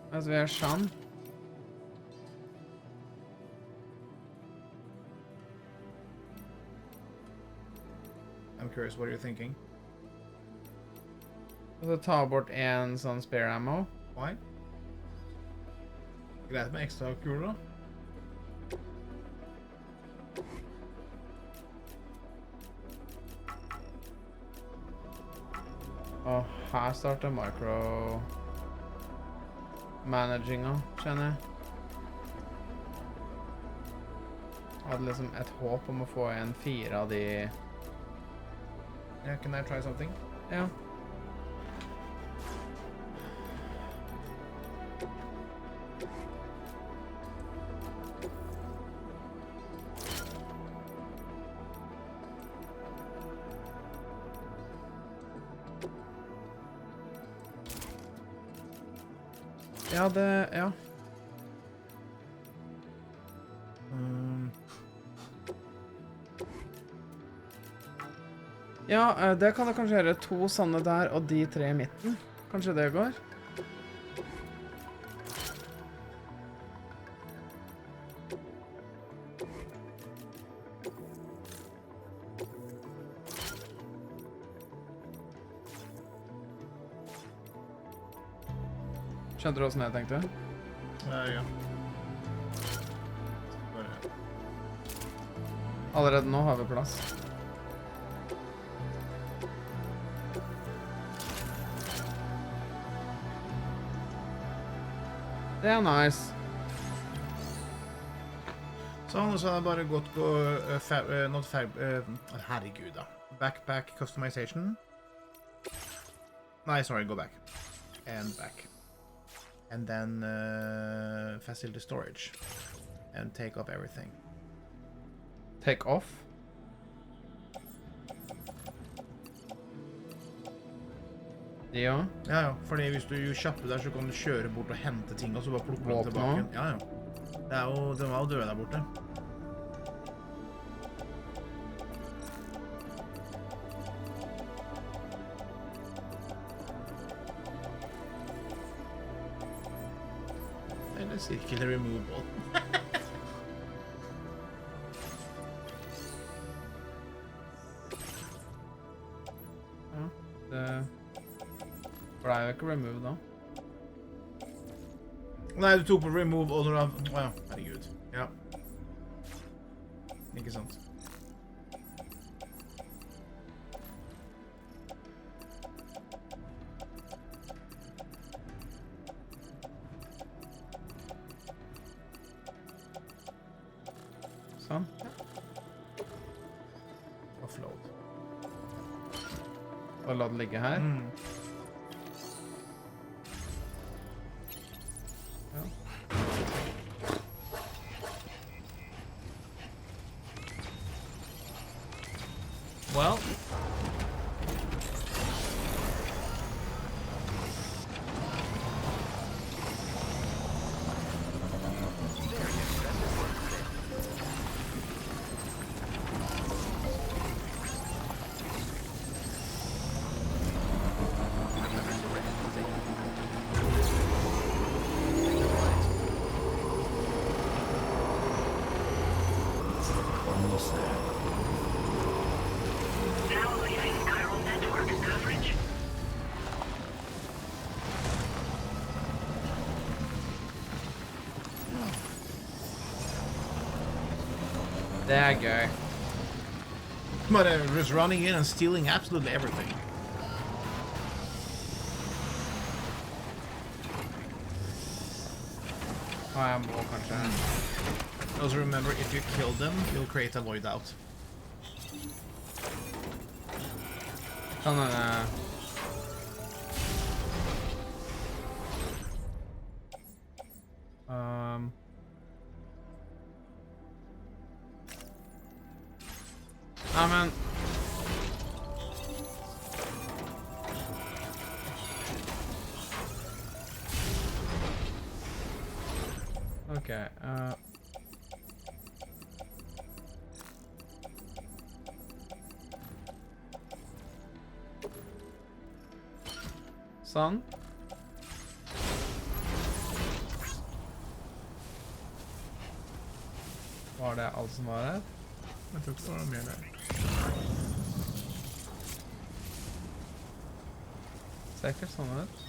Altså, vi er sånn. I'm curious, what are you thinking? Så ta bort en sånn spare ammo. Why? Greit med ekstra kuler, da. Og her starter micro-managinga, kjenner jeg. Jeg hadde liksom et håp om å få en 4 av de... Yeah, can I try something? Ja. Ja, det... ja. Ja, det kan jeg kanskje gjøre 2 sånne der, og de 3 i midten. Kanskje det går? Skjønte du hvordan jeg tenkte? Ja. Allerede nå har vi plass. Det er nice. Sånn, og så har jeg bare gått på herregud da. Backpack customization. Nei, sorry, go back. And back. And then facility storage. And take off everything. Take off? Ja. Ja, fordi hvis du kjapper der, så kan du kjøre bort og hente ting, og så bare plukke dem tilbake. Ja. Den var jo død der borte. Eller circular removal. Ja, det... For det er jo ikke remove da. Nei, du tok på remove og når du... Åja, herregud. Ja. Ikke sant. Sånn. Offload. Og la det ligge her. Well. Almost there. Now leaving chiral network coverage. Det er gøy. But just running in and stealing absolutely everything. Jeg må kanskje... Also remember, if you kill them, you'll create a void out. Sånn er det... Amen. Okay, Sånn. Var det alt som var her? Jeg tror ikke det var mer der. Ser ikke sånn ut.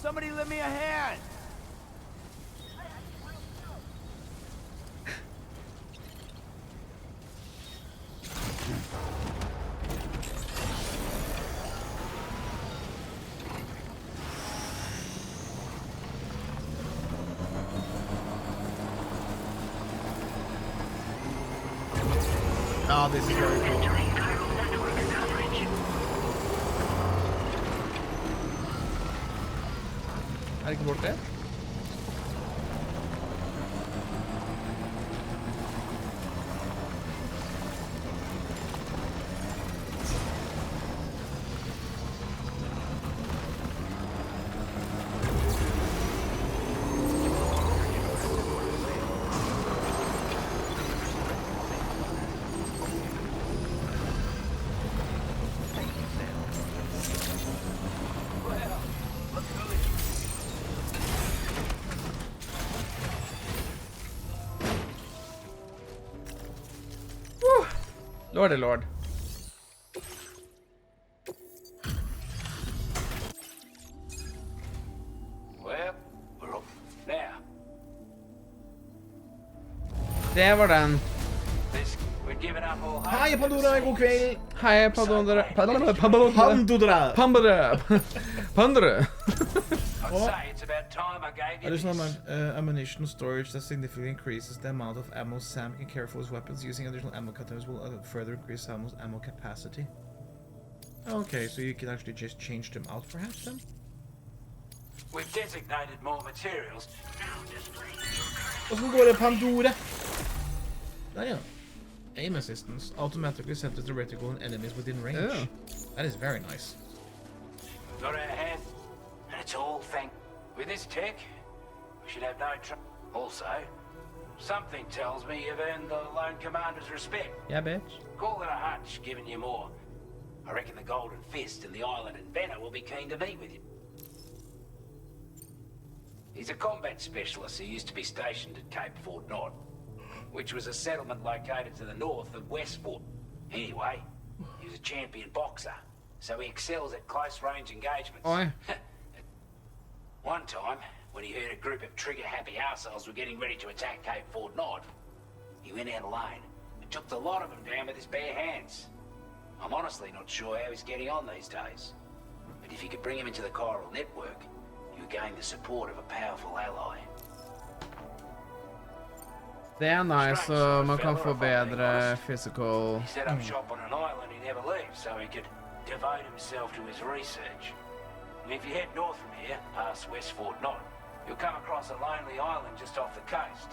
Somebody lend me a hand! Oh, this is very cool. Entering chiral network coverage. Er det ikke borte? Lordy lord. Well, we're up now. Det var den. This, we're giving up all hope. Hei, Pandora, god kveld! Hei, Pandora. Pandora! Pandora. I'd say it's about time I gave you There's this. some ammunition storage that significantly increases the amount of ammo Sam can carry for his weapons. Using additional ammo containers will further increase Sam's ammo capacity. Okay, so you can actually just change them out perhaps then? We've designated more materials. Hvordan går det, Pandora? Der, ja. Aim assistance automatically centers the reticle on enemies within range. Yeah. That is very nice. Got our hand, and it's all with this tech, we should have no trouble. Also, something tells me you've earned the lone commander's respect. Yeah, bitch. Call it a hunch, giving you more. I reckon the Golden Fist and the island inventor will be keen to meet with you. He's a combat specialist who used to be stationed at Pt.4, which was a settlement located to the north of Westport. Anyway, he was a champion boxer, so he excels at close-range engagements. Oi. One time, when he heard a group of trigger-happy arseholes were getting ready to attack Pt.4, he went out alone and took the lot of them down with his bare hands. I'm honestly not sure how he's getting on these days. But if you could bring him into the chiral network, you gain the support of a powerful ally. Det er nice, så man kan få bedre physical... He set up shop on an island he never leaves so he could devote himself to his research. And if you head north from here, past Westport Knot, you'll come across a lonely island just off the coast.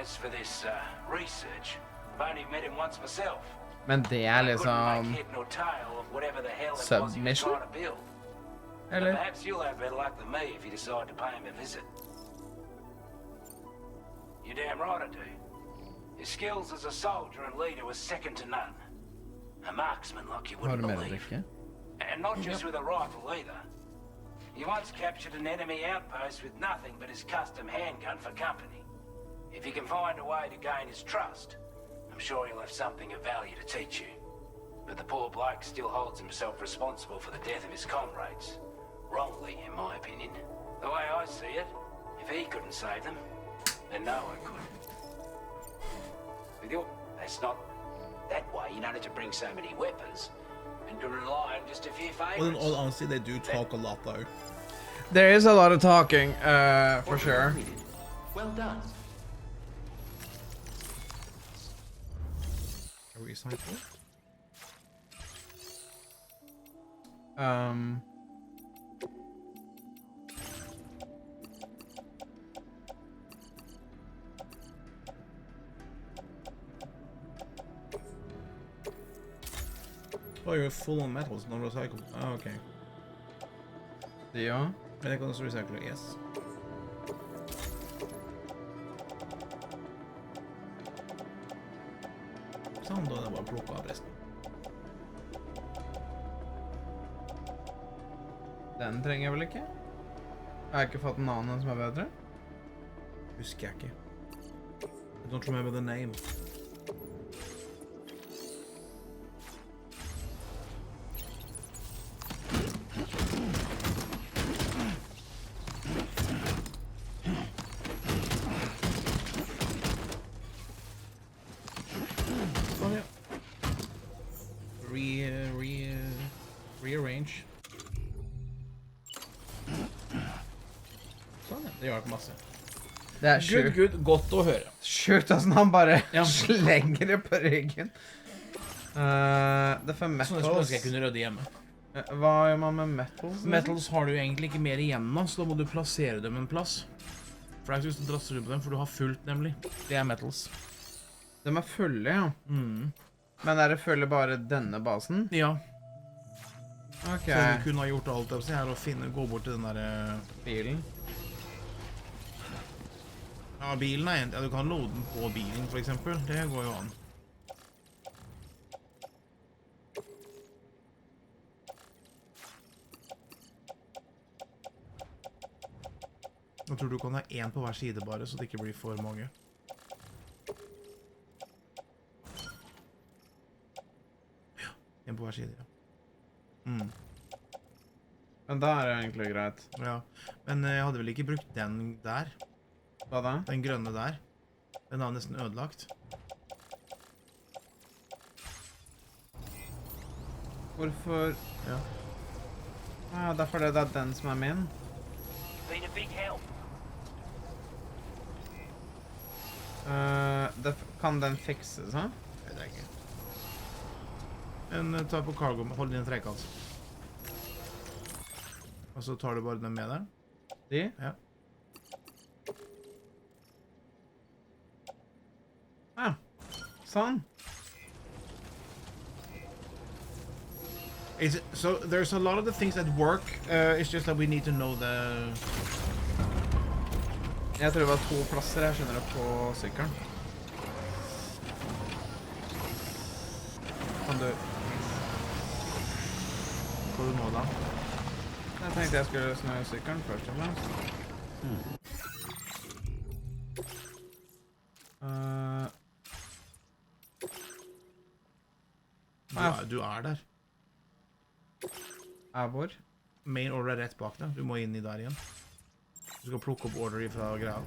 As for this research, I've only met him once myself. Men det er liksom... Head nor tail of whatever the hell it was he was Submission? trying to build. But Eller? perhaps you'll have better luck than me if you decide to pay him a visit. You're damn right I do. His skills as a soldier and leader was second to none. A marksman like you Har wouldn't du med det, believe. ikke? And not just with a rifle either. He once captured an enemy outpost with nothing but his custom handgun for company. If you can find a way to gain his trust, I'm sure he'll have something of value to teach you. But the poor bloke still holds himself responsible for the death of his comrades. Wrongly, in my opinion. The way I see it, if he couldn't save them, then no one could. With your... That's not that way. You don't have to bring so many weapons and to rely on just a few Well, in favors. all honesty, they do talk a lot though. There is a lot of talking, for sure. Well done. Are we signed for? Oh, you're full on metals, not recycled. Oh, okay. Ja. Men jeg kan også recycle, yes. Sånn, da er det bare å plukke av resten. Den trenger jeg vel ikke? Jeg har ikke fått en annen som er bedre? Husker jeg ikke. I don't remember the name. Det hjalp masse. Det er sjukt. Good, godt å høre. Sjukt hvordan han bare slenger det på ryggen. Det for metals. Sånn skulle ønske jeg kunne rydde hjemme. Hva gjør man med metals? Metals har du egentlig ikke mer igjen av, så da må du plassere dem en plass. For det er ikke lyst til å drasse rundt på dem, for du har fullt nemlig. Det er metals. De er fulle, ja. Men er det fulle bare denne basen? Ja. Ok. Så du kunne ha gjort alt det her og gå bort til den der bilen. Ja, bilen er egentlig, ja, du kan loade den på bilen for eksempel. Det går jo an. Jeg tror du kan ha en på hver side bare, så det ikke blir for mange. Ja, en på hver side, ja. Men da er det egentlig greit. Ja, men jeg hadde vel ikke brukt den der. Hva da? Den grønne der. Den er nesten ødelagt. Hvorfor? Ja. Ah, derfor det er den som er min. Been a big help. Kan den fikses, ha? Det er ikke. Men ta på cargo, hold din trekant. Og så tar du bare den med der. De? Ja. Ah, sånn. So there's a lot of the things that work. It's just that we need to know the. Jeg tror det var 2 plasser jeg skjønner det på sykkelen. Kan du... Hva du nå da? Jeg tenkte jeg skulle snø sykkelen først og fremst. Du er der. Hvor? Main order er rett bak deg. Du må inn i der igjen. Du skal plukke opp order fra greia.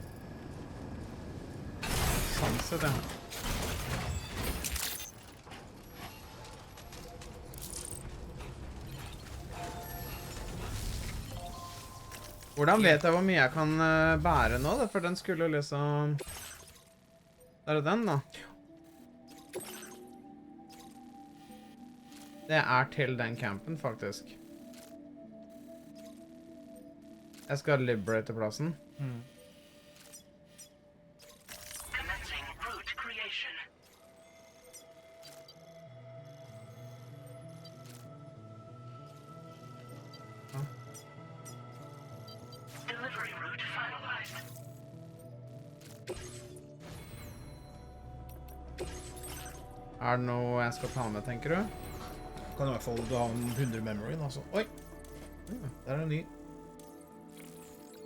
Sånn sett, ja. Hvordan vet jeg hvor mye jeg kan bære nå? For den skulle liksom... Det er den, da. Det er til den campen, faktisk. Jeg skal liberate plassen. Commencing route creation. Delivery route finalized. Er det noe jeg skal ta med, tenker du? Kan i hvert fall ha 100 memoryen, altså. Oi! Der er en ny.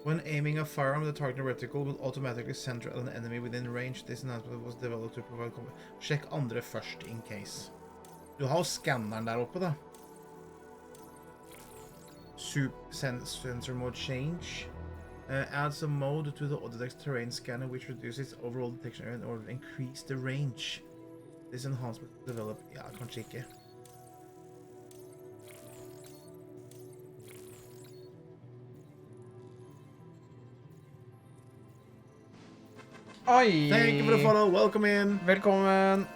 When aiming a firearm, the target reticle will automatically center an enemy within range. This enhancement was developed to provide combat. Sjekk andre først, in case. Du har jo skanneren der oppe, da. Sensor mode change. Adds a mode to the Autodex terrain scanner which reduces overall detection area in order to increase the range. This enhancement was developed. Ja, kanskje ikke. Oi! Thank you for the follow. Welcome in. Velkommen.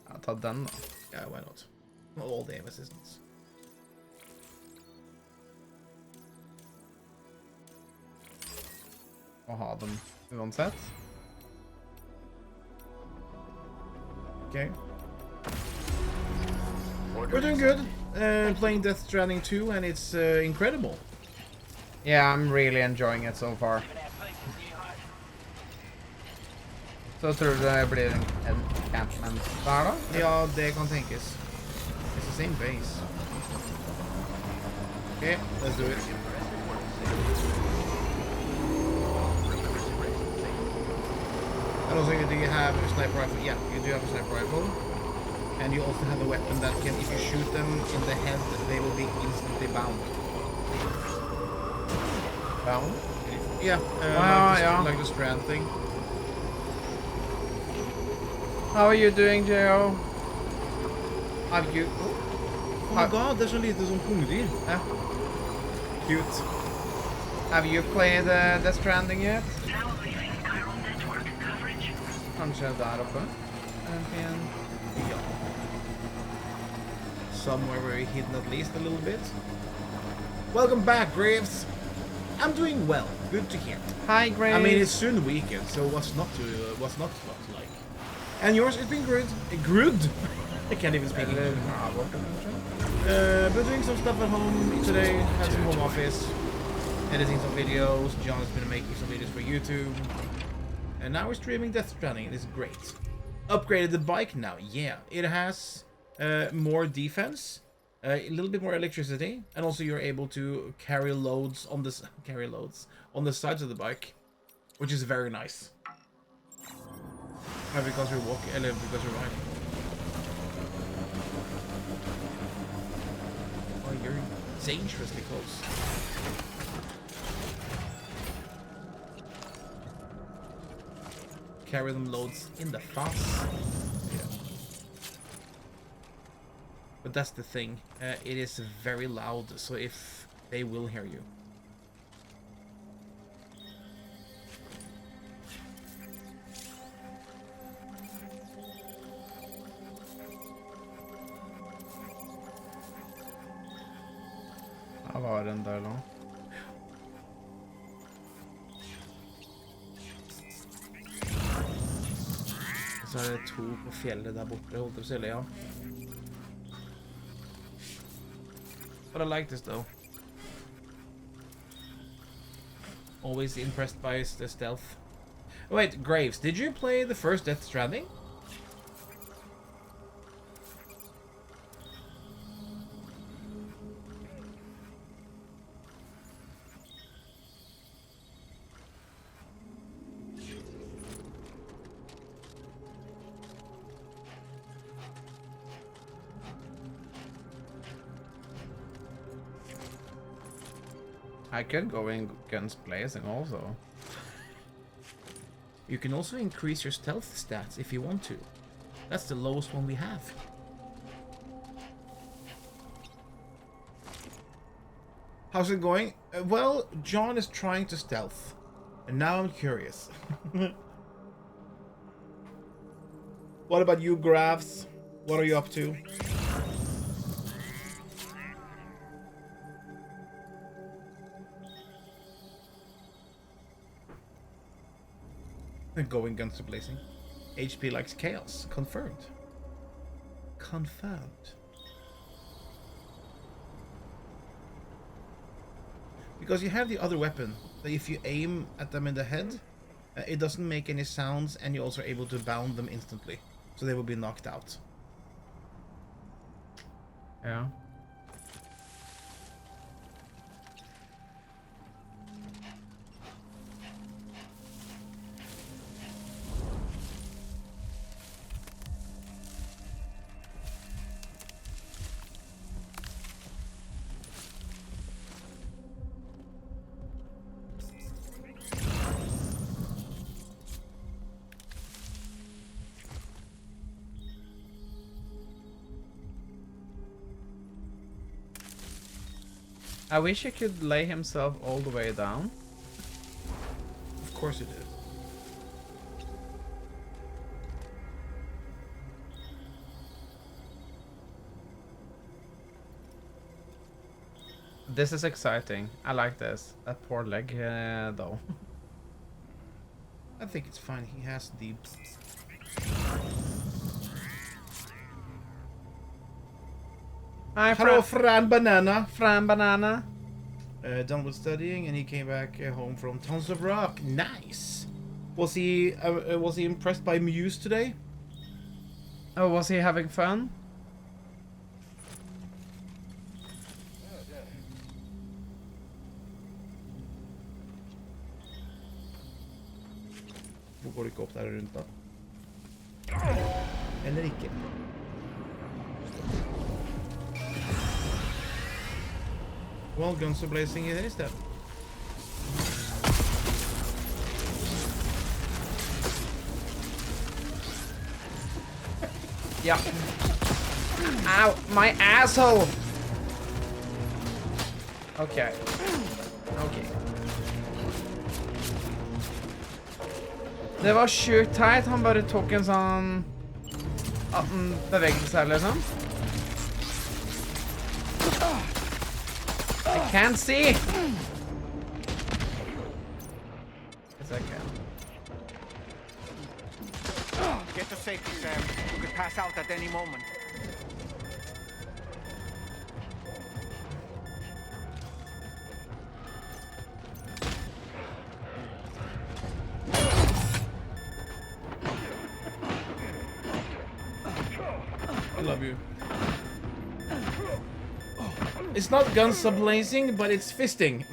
Ja, ta den, da. Yeah, why not? All the aim assistance. Å ha dem uansett. Okay. We're doing good. Playing Death Stranding 2, and it's incredible. Yeah, I'm really enjoying it so far. Så tror du det blir en encampment der, da? Ja, det kan tenkes. It's the same base. Okay, let's do it. And also, do you have a sniper rifle? Yeah, you do have a sniper rifle. And you also have a weapon that can, if you shoot them in the head, they will be instantly bound. Bound? Yeah, like the strand thing. How are you doing, J.O.? Have you... Oh my god, det er så lite som pungdyr. Ja. Cute. Have you played The Stranding yet? Now leaving chiral network coverage. Kanskje der oppe? Ja. Somewhere very hidden at least a little bit. Welcome back, Graves. I'm doing well. Good to hear. Hi, Graves. I mean, it's soon weekend, so what's not to like? And yours, it's been good. Good. I can't even speak English. Been doing some stuff at home today. Had some home office. Editing some videos. John's been making some videos for YouTube. And now we're streaming Death Stranding. It is great. Upgraded the bike now. Yeah, it has more defense, a little bit more electricity, and also you're able to carry loads on the sides of the bike, which is very nice. Because you're walking, because you're riding. Oh, you're dangerously close. Carry them loads in the fast. Yeah. But that's the thing. It is very loud, so if they will hear you. Her var en del også. Så er det 2 på fjellet der borte, holdt jeg på å si, ja. But I like this though. Always impressed by the stealth. Oh, wait, Graves, did you play the first Death Stranding? I could go in guns blazing also. You can also increase your stealth stats if you want to. That's the lowest one we have. How's it going? Well, John is trying to stealth. And now I'm curious. What about you, Graves? What are you up to? Going guns to blazing. HP likes chaos. Confirmed. Confirmed. Because you have the other weapon that if you aim at them in the head, it doesn't make any sounds, and you're also able to bound them instantly, so they will be knocked out. Yeah. I wish he could lay himself all the way down. Of course it is. This is exciting. I like this. That poor leg, though. I think it's fine. He has the... Hi, hello, Fran Banana. Fran Banana. Done with studying, and he came back home from Tons of Rock. Nice. Was he impressed by Muse today? Oh, was he having fun? Hvor går det ikke opp der rundt da? Eller ikke? Well, guns are blazing it is then. Yeah. Ow, my asshole! Okay. Okay. Det var sjukt teit. Han bare tok en sånn... At den beveget seg, liksom. I can't see! Yes, I can. Get to safety, Sam. You could pass out at any moment. I love you. It's not guns blazing, but it's fisting.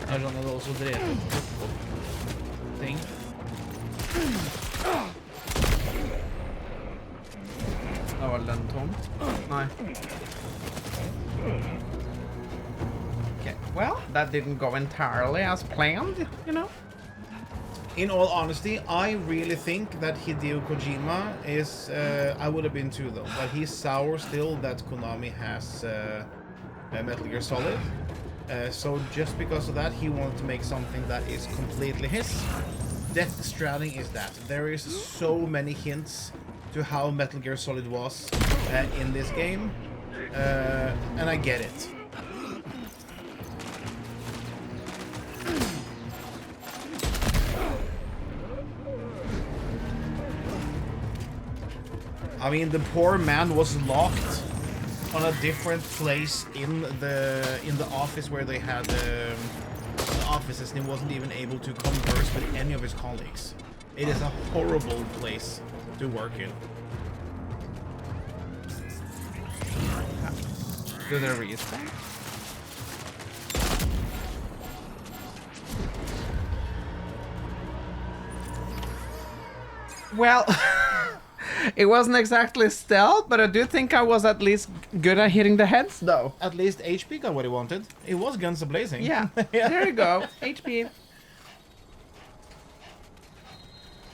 Er sånn at det også drevet ting. Da var den tom. Nei. Okay, well, that didn't go entirely as planned, you know? In all honesty, I really think that Hideo Kojima is... I would have been too, though. But he's sour still that Konami has Metal Gear Solid. So just because of that, he wanted to make something that is completely his. Death Stranding is that. There is so many hints to how Metal Gear Solid was in this game. And I get it. I mean, the poor man was locked on a different place in the office where they had the offices, and he wasn't even able to converse with any of his colleagues. It is a horrible place to work in. Do they respawn? Well, it wasn't exactly stealth, but I do think I was at least good at hitting the heads, though. At least HP got what he wanted. It was guns blazing. Yeah, there you go. HP.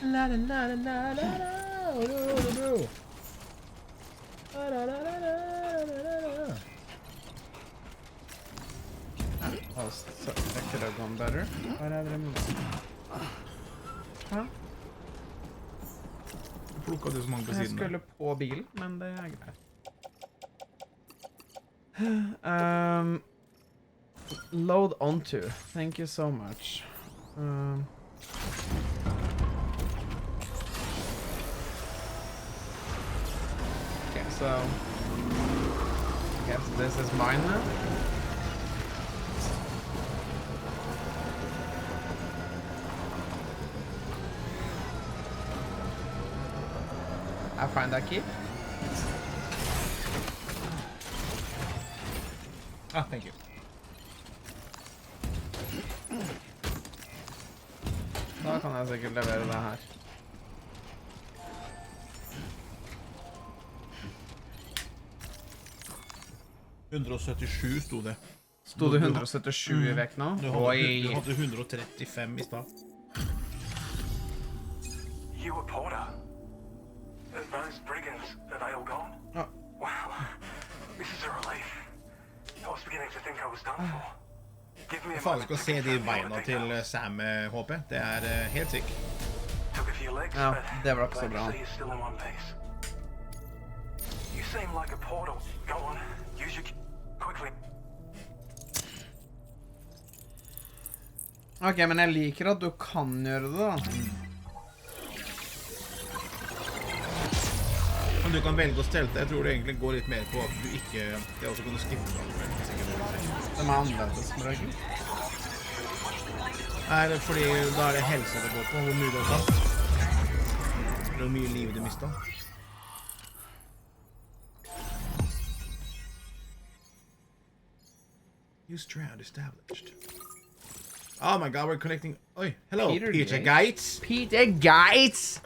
La la la la la la la. Oh, so that could have gone better. Huh? Plukket du så mange på Jeg siden skulle der? på bilen, men det er greit. Load onto. Thank you so much. Okay, so I guess this is mine now. I find that key. Ah, thank you. Da kan jeg sikkert levere det her. «177» sto det. Sto det 177 i vekk nå? Du hadde 135 i stad. You were Porter. Those brigands, are they all gone? Ja. Wow, this is a relief. I was beginning to think I was done for. Give me a Faen moment skal to se de confirm beina everything til else. Sam, håper jeg. Det er helt sikkert. Took a few legs, Ja, but det var ikke så glad bra. to see you're still in one piece. You seem like a portal. Go on, use your quickly. Ok, men jeg liker at du kan gjøre det, da. Men du kan velge å stelte. Jeg tror det egentlig går litt mer på at du ikke... Det er også kan du skippe. De er annerledes, som regel. Nei, det er fordi da er det helse det går på, hvor mye du har tatt. Hvor mye liv du mistet. Use Drowned established. Oh my god, we're connecting... Oi, hello, Peter Gates. Peter Gates!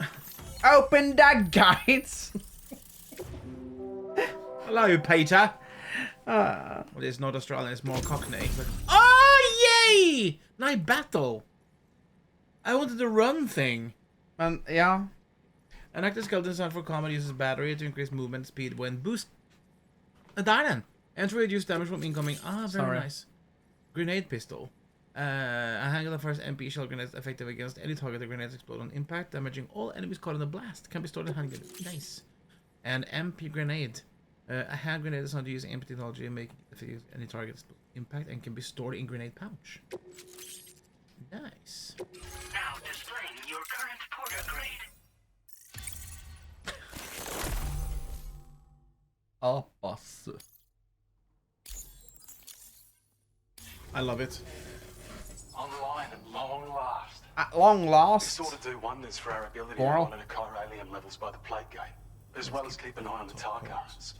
Open the gates! Hello, Peter. Well, it's not Australian, it's more Cockney. But... Oh, Nei! Nei, battle! I wanted the run thing. Men ja. An active skeleton designed for combat uses battery to increase movement speed when boost. Der den! And to reduce damage from incoming. Ah, very Sorry. nice. Grenade pistol. A handgun that fires MP shell grenades effective against any target. The grenades explode on impact, damaging all enemies caught in the blast. Can be stored in handgun. Nice. An MP grenade. A hand grenade is not to use MP technology and make effective any target impact and can be stored in grenade pouch. Nice. Now displaying your current porter grade. Apas. I love it. Online at long last. At long This last. sort of do wonders for our ability Coral. to monitor chiralium levels by the plague gate, as well as keep an eye on the tar currents.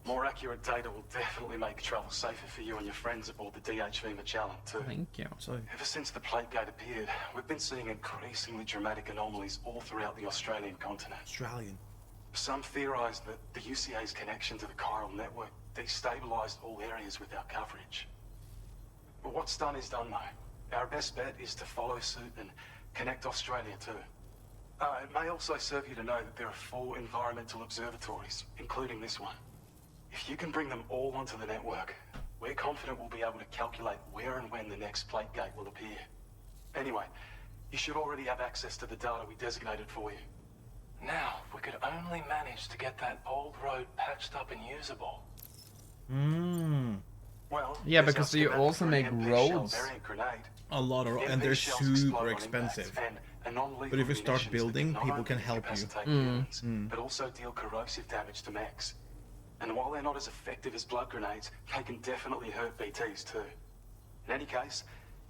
More accurate data will definitely make travel safer for you and your friends aboard the DHV Magellan too. Thank you. Ever since the plague gate appeared, we've been seeing increasingly dramatic anomalies all throughout the Australian continent. Some theorise that the UCA's connection to the chiral network destabilised all areas with our coverage. But what's done is done though. Our best bet is to follow suit and connect Australia too. It may also serve you to know that there are 4 environmental observatories, including this one. If you can bring them all onto the network, we're confident we'll be able to calculate where and when the next plague gate will appear. Anyway, you should already have access to the data we designated for you. Now, if we could only manage to get that old road patched up and usable. Well, Yeah, there's because our you schematic also for an make MP shell roads. variant grenade. A lot of, and MP they're shells explode super on impact, expensive. and a non-lethal But if you start munitions that building, not people only can help you. incapacitate humans, but also deal corrosive damage to mechs. And while they're not as effective as blood grenades, they can definitely hurt BTs too. In any case,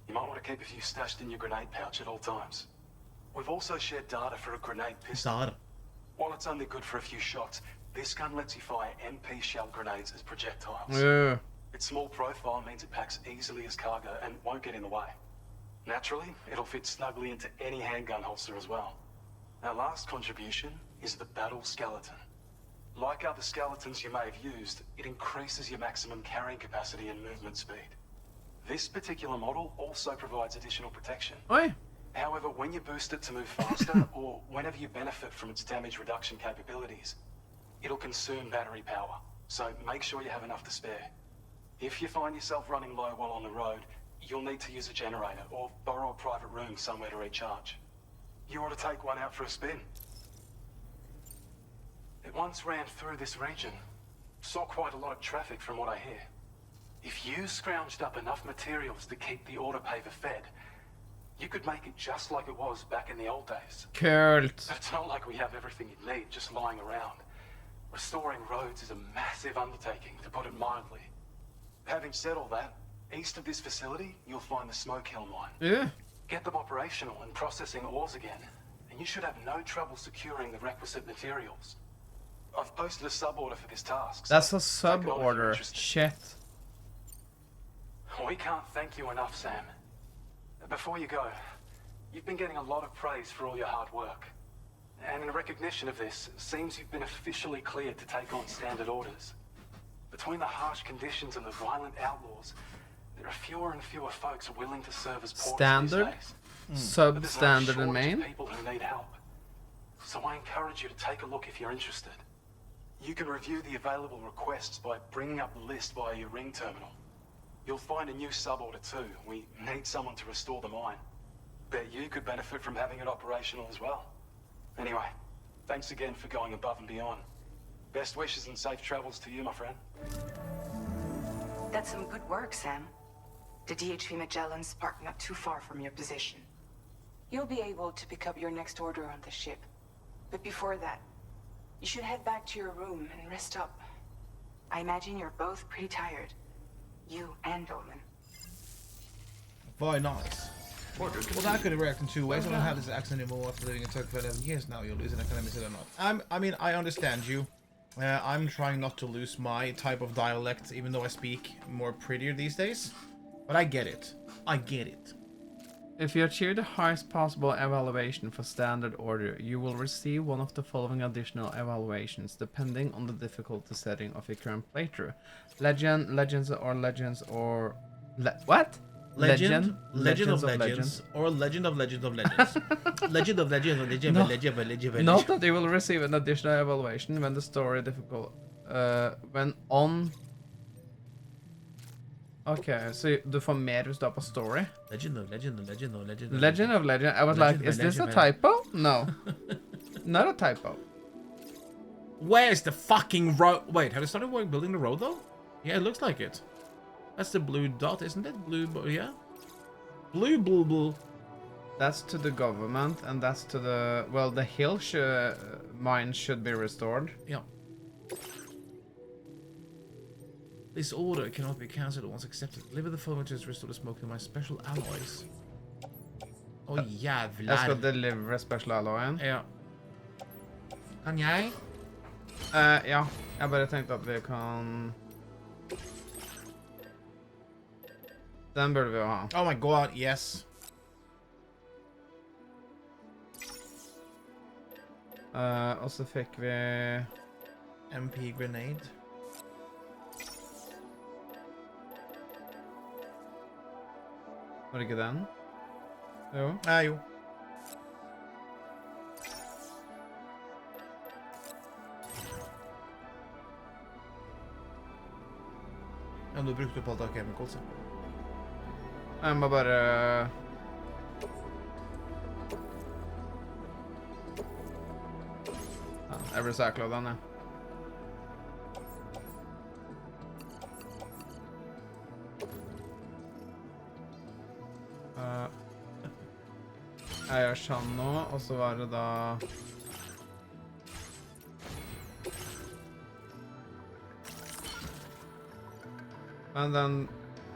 you might want to keep a few stashed in your grenade pouch at all times. We've also shared data for a grenade pistol. Data. While it's only good for a few shots, this gun lets you fire MP shell grenades as projectiles. Yeah. Its small profile means it packs easily as cargo and won't get in the way. Naturally, it'll fit snugly into any handgun holster as well. Our last contribution is the battle skeleton. Like other skeletons you may have used, it increases your maximum carrying capacity and movement speed. This particular model also provides additional protection. Oi. However, when you boost it to move faster, or whenever you benefit from its damage reduction capabilities, it'll consume battery power, so make sure you have enough to spare. If you find yourself running low while on the road, you'll need to use a generator, or borrow a private room somewhere to recharge. You ought to take one out for a spin. It once ran through this region. Saw quite a lot of traffic from what I hear. If you scrounged up enough materials to keep the autopaver fed, you could make it just like it was back in the old days. Kult. It's not like we have everything you need just lying around. Restoring roads is a massive undertaking, to put it mildly. Having said all that, east of this facility, you'll find the Smoke Hill mine. Yeah. Get them operational and processing ores again, and you should have no trouble securing the requisite materials. I've posted a sub-order for this task. so That's a take sub it on if you're order. interested. Shit. We can't thank you enough, Sam. Before you go, you've been getting a lot of praise for all your hard work. And in recognition of this, it seems you've been officially cleared to take on standard orders. Between the harsh conditions and the violent outlaws, there are fewer and fewer folks willing to serve as porters Standard? these days. But Substandard there's no and shortage of main? people who need help. So I encourage you to take a look if you're interested. You can review the available requests by bringing up the list via your ring terminal. You'll find a new sub-order too. We need someone to restore the mine. Bet you could benefit from having it operational as well. Anyway, thanks again for going above and beyond. Best wishes and safe travels to you, my friend. That's some good work, Sam. The DHV Magellan's parked not too far from your position. You'll be able to pick up your next order on the ship. But before that, you should head back to your room and rest up. I imagine you're both pretty tired. You and Dolman. Very nice. Well, that could have worked in two ways. I don't have this accent anymore after living in Turkey for 11 years now. You'll lose an academic or not. I mean, I understand you. I'm trying not to lose my type of dialect, even though I speak more prettier these days. But I get it. I get it. If you achieve the highest possible evaluation for standard order, you will receive one of the following additional evaluations, depending on the difficulty setting of your current playthrough. Legends or... what? Legend of Legends Legends, or Legend of Legends of Legends. Legend of Legends of Legends of Legends of Legends. Note that you will receive an additional evaluation when the story difficult when on. Okay, så du får mer hvis du er på story. Legend of Legend of Legend of Legend. Legend of Legend. I was Legend like, is this a Legend. typo? No. Not a typo. Where's the fucking road? Wait, have they started building the road though? Yeah, it looks like it. That's the blue dot, isn't it? Blue, yeah. Blue. That's to the government, and that's to the well. The hill mine should be restored. Yeah. This order cannot be cancelled once accepted. Deliver the following to restore the smoke to my special alloys. Oh jävlar. Jeg skal deliver special alloyen. Ja. Kan jeg? Ja. Jeg bare tenkte at vi kan... Den burde vi jo ha. Oh my god, yes. Og så fikk vi... MP grenade. Var det ikke den? Jo. Jo. Ja, du brukte opp alt av chemicals. Jeg må bare... Ja, jeg recycler den, ja. Jeg gjør sånn nå, og så var det da... Men den...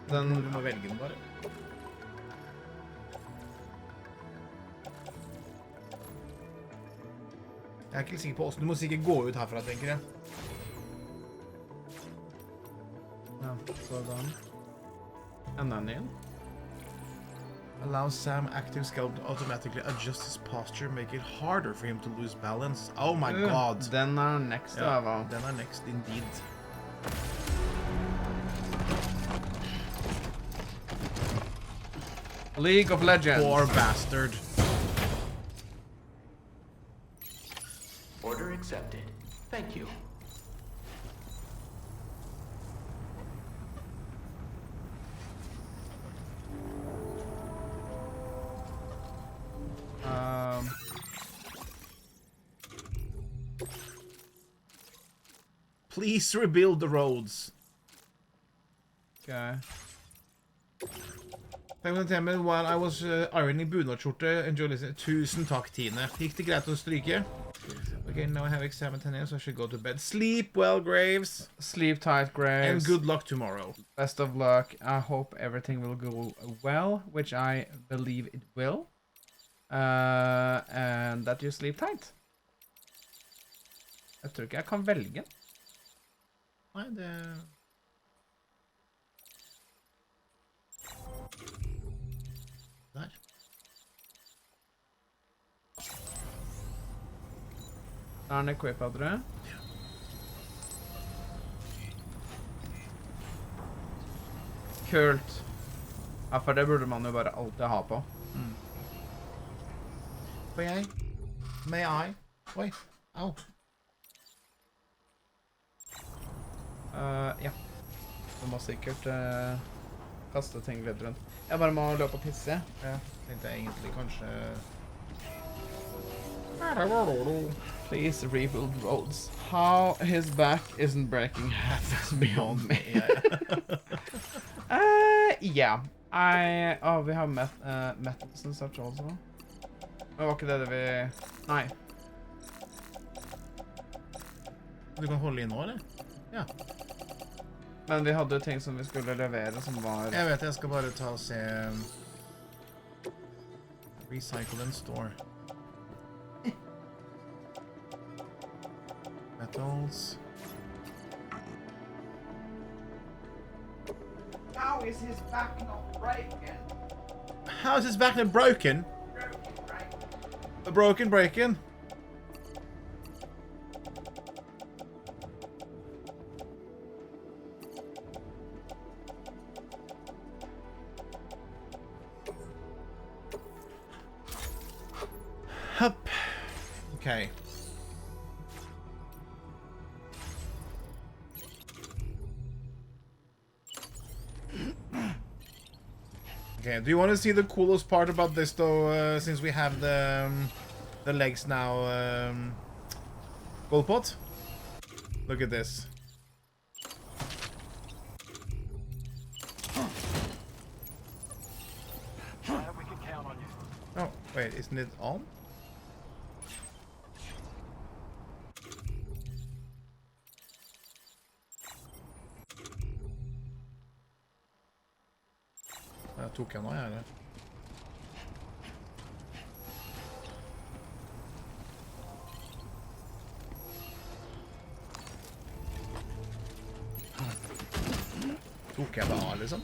Du må velge den bare. Jeg er ikke sikker på hvordan. Du må sikkert gå ut herfra, tenker jeg. Ja, så den. Enda en igjen. Allow Sam active scalp to automatically adjust his posture, make it harder for him to lose balance. Oh my god. Den er next, ja, hva? Den er next indeed. League of Legends. Poor bastard. Order accepted. Thank you. Please rebuild the roads. Okay. While I was ironing bunadskjorte, enjoy listening. Tusen takk, Tine. Gikk det greit å stryke? Okay, now I have exam at 10 a.m, so I should go to bed. Sleep well, Graves. Sleep tight, Graves. And good luck tomorrow. Best of luck. I hope everything will go well, which I believe it will. And that you sleep tight. Jeg tror ikke jeg kan velge. Nei, det... Der. Da er den equippet, tror jeg. Kult. Ja, for det burde man jo bare alltid ha på. Får jeg? May I? Oi, au. Ja. Du må sikkert kaste ting litt rundt. Jeg bare må løpe og tisse. Ja, tenkte jeg egentlig kanskje... Please rebuild roads. How his back isn't breaking half is beyond me. Yeah. Vi har metals and such also. Men var ikke det vi... Nei. Du kan holde inn nå, eller? Ja. Men vi hadde ting som vi skulle levere som var... Jeg vet, jeg skal bare ta og se... Recycle and store. Metals. How is his back not breaking? How is his back not broken? A broken breaking? Okay. Okay, do you want to see the coolest part about this though, since we have the legs now, Goldpot? Look at this. We can count on you. Oh, wait, isn't it on? Jeg tok jeg nå, eller? Tok jeg det av, liksom?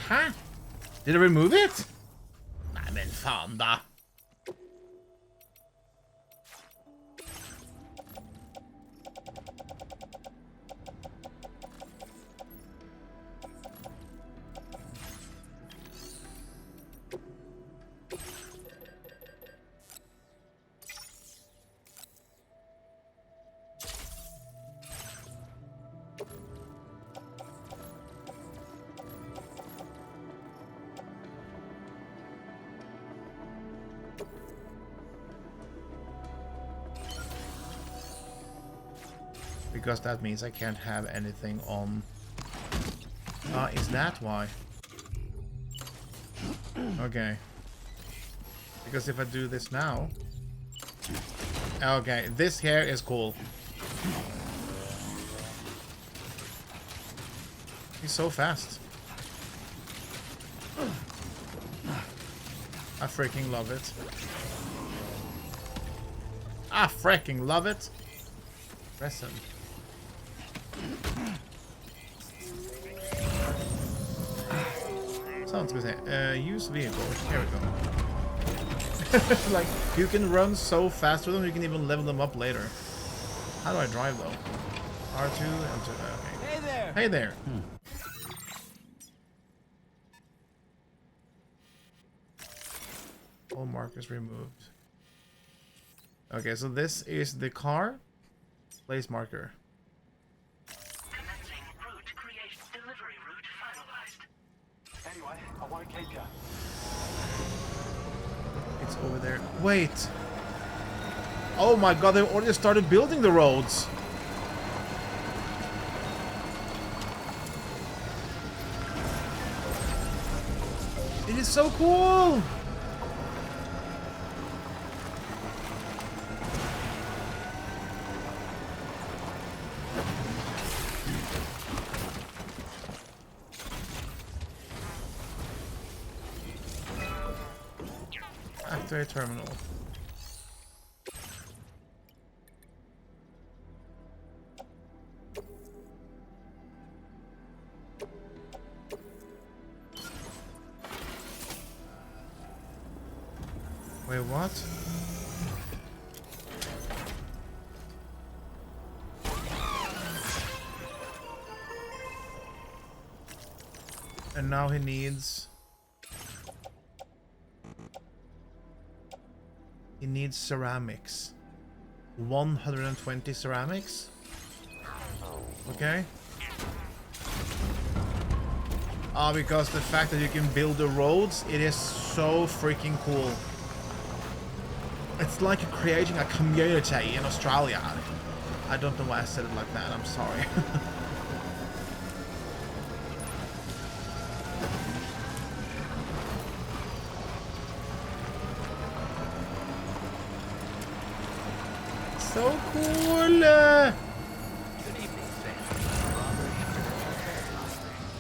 Hæ? Did I remove it? Nei, men faen da. Because that means I can't have anything on... is that why? Okay. Because if I do this now... Okay, this here is cool. He's so fast. I freaking love it. I freaking love it. Press him. Sounds good. Use vehicle. Here we go. Like, you can run so fast with them, you can even level them up later. How do I drive though? R2, L2. Okay. Hey there. Hey there. All markers removed. Okay, so this is the car. Place marker. Commencing route creation. Delivery route finalized. Anyway, I won't keep you. It's over there. Wait. Oh my god, they already started building the roads. It is so cool. Activate terminal. Wait, what? And now he needs... He needs ceramics. 120 ceramics? Okay. Because the fact that you can build the roads, it is so freaking cool. It's like creating a community in Australia. I don't know why I said it like that, I'm sorry. So cool! Good evening, Sam.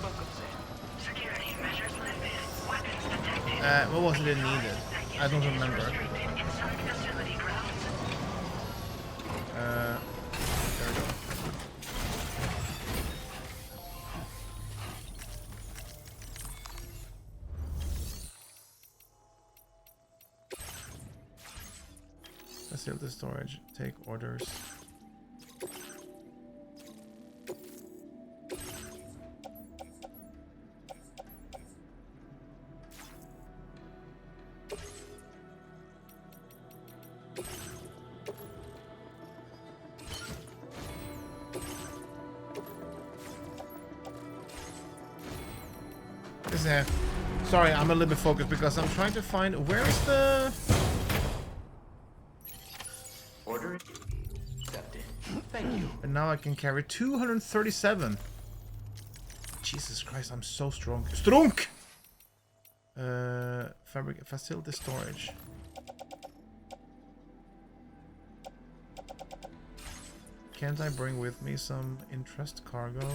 Welcome, Sam. Security measures lifted. Weapons detected. What was it needed? I don't remember. Inside facility grounds. There we go. Facility storage. Take orders. This is sorry, I'm a little bit focused because I'm trying to find where is the Order accepted. Thank you. and now I can carry 237. Jesus Christ, I'm so strong. Strunk! Fabric facility storage. Can't I bring with me some interest cargo?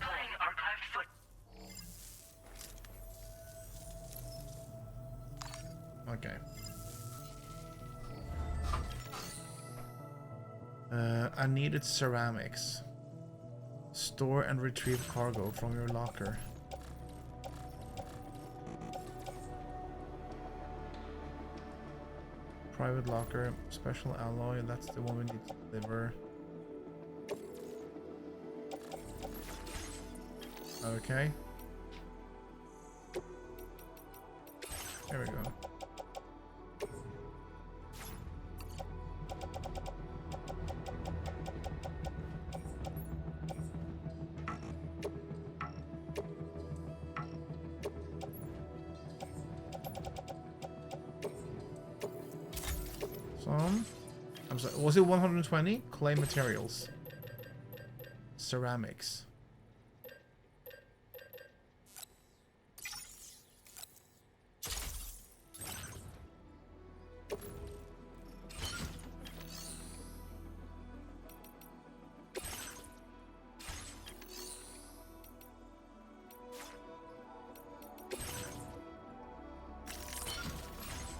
Playing archived foot. Okay. I needed ceramics. Store and retrieve cargo from your locker. Private locker, special alloy, that's the one we need to deliver. Okay. There we go. I'm sorry, was it 120? Clay materials. Ceramics.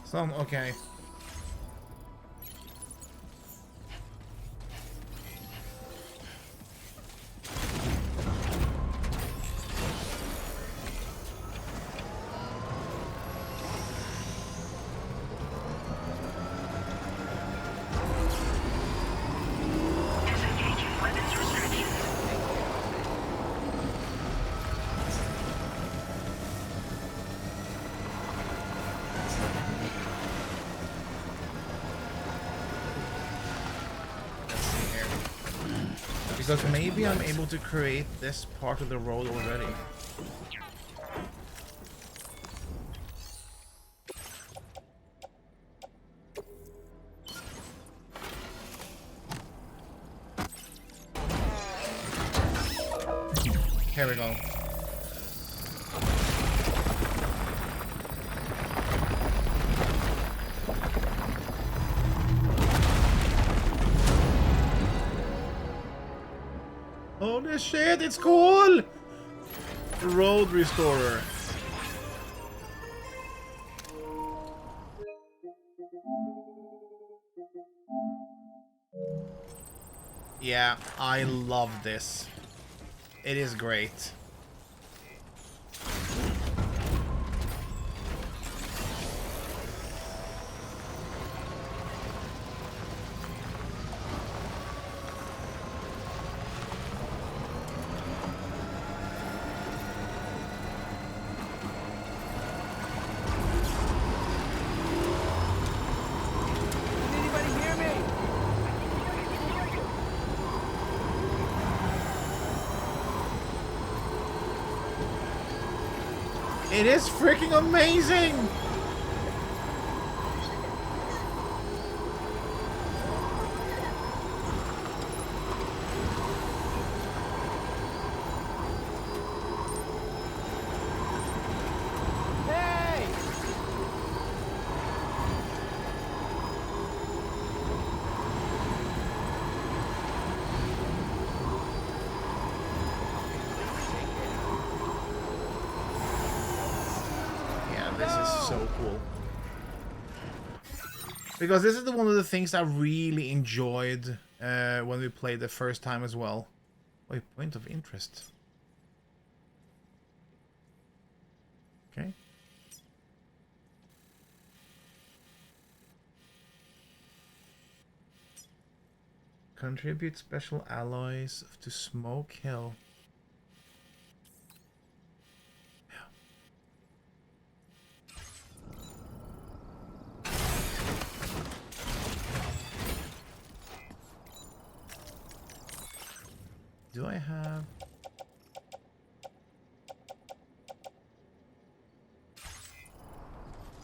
Some, okay. Disengaging weapons restrictions. Let's see here. Because maybe I'm able to create this part of the road already. Here we go. Holy shit, it's cool! Road Restorer. Yeah, I love this. It is great. It is freaking amazing! Hey! Yeah, this is so cool. Because this is one of the things I really enjoyed when we played the first time as well. Wait, point of interest. Okay. Contribute special alloys to Smoke Hill. have?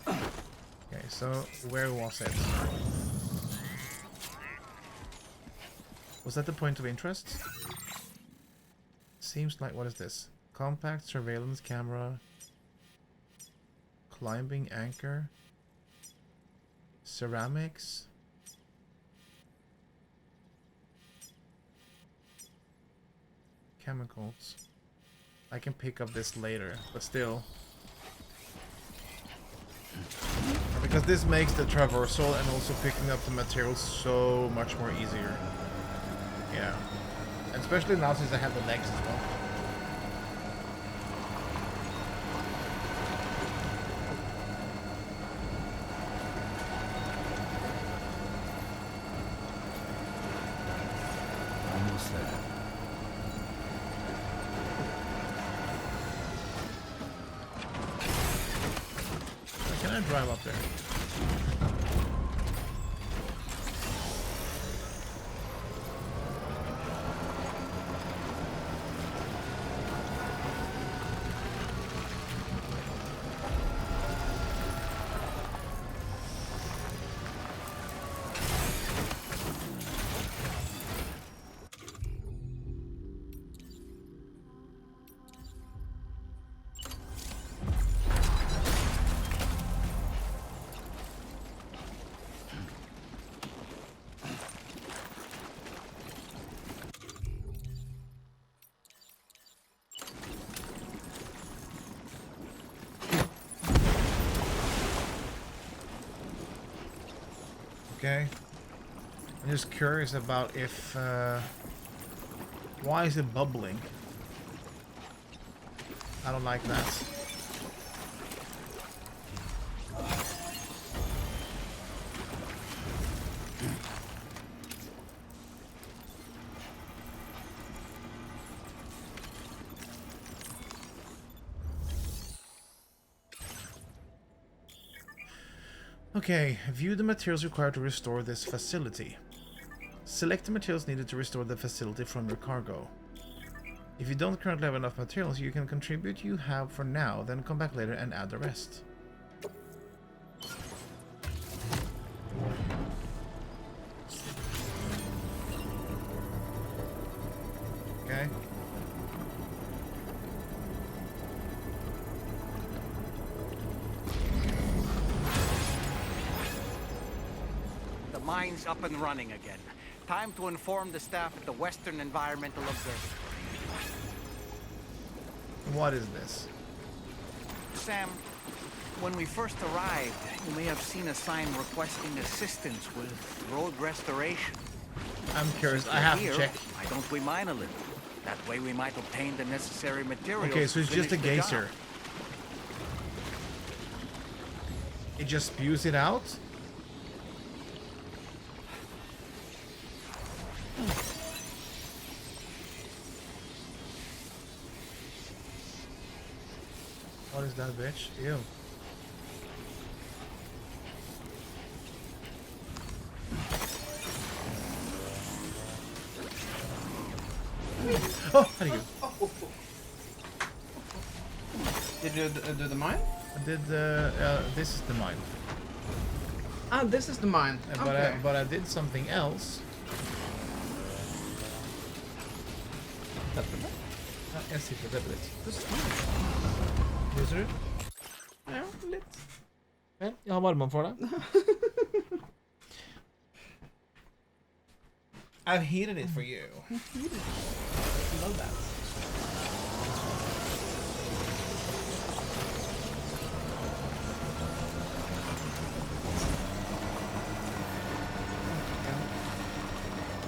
Okay, so where was it? Was that the point of interest? Seems like, what is this? Compact surveillance camera. Climbing anchor. Ceramics. Chemicals. I can pick up this later, but still. Because this makes the traversal and also picking up the materials so much more easier. Yeah. And especially now since I have the legs as well. Almost there. Can I drive up there? Okay. I'm just curious about if... why is it bubbling? I don't like that. Okay, view the materials required to restore this facility. Select the materials needed to restore the facility from your cargo. If you don't currently have enough materials, you can contribute you have for now, then come back later and add the rest. Okay. The mine's up and running again. Time to inform the staff at the Western Environmental Observatory. What is this? Sam, when we first arrived, you may have seen a sign requesting assistance with road restoration. I'm curious. I have to check. Why don't we mine a little? That way we might obtain the necessary materials. Okay, so it's to just a finish the job. geyser. It just spews it out? What is that, bitch? Ew. Oh, how do you? Did you do the mine? I did this is the mine. Ah, this is the mine. But I did something else. Jeg sitter det litt. Lyser du? Ja, litt. Vel, jeg har varmen for deg. I've heated it for you. Love that.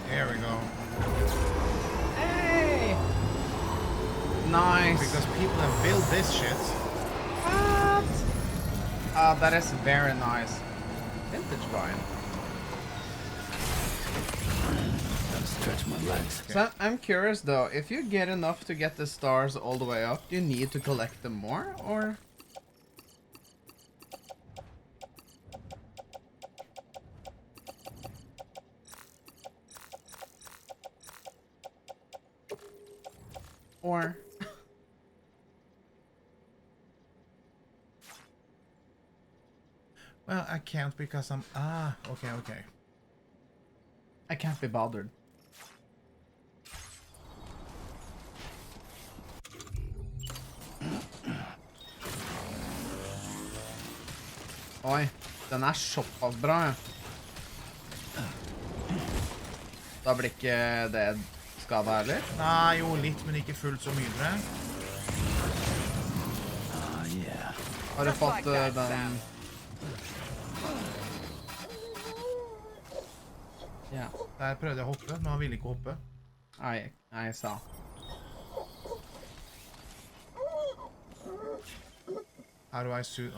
There we go. Hey! Nice. Because people have built this shit. What? Ah, that is very nice. Vintage vine. Gotta stretch my legs. So I'm curious though, if you get enough to get the stars all the way up, do you need to collect them more, or? Or Well, I can't because I'm... Ah, okay. I can't be bothered. Oi, den er såpass bra, ja. Da blir ikke det skadet heller? Nei, jo litt, men ikke fullt så mye, tror jeg. Har du fått den... Ja. Der prøvde jeg å hoppe, men han ville ikke hoppe. Jeg sa. How do I suit...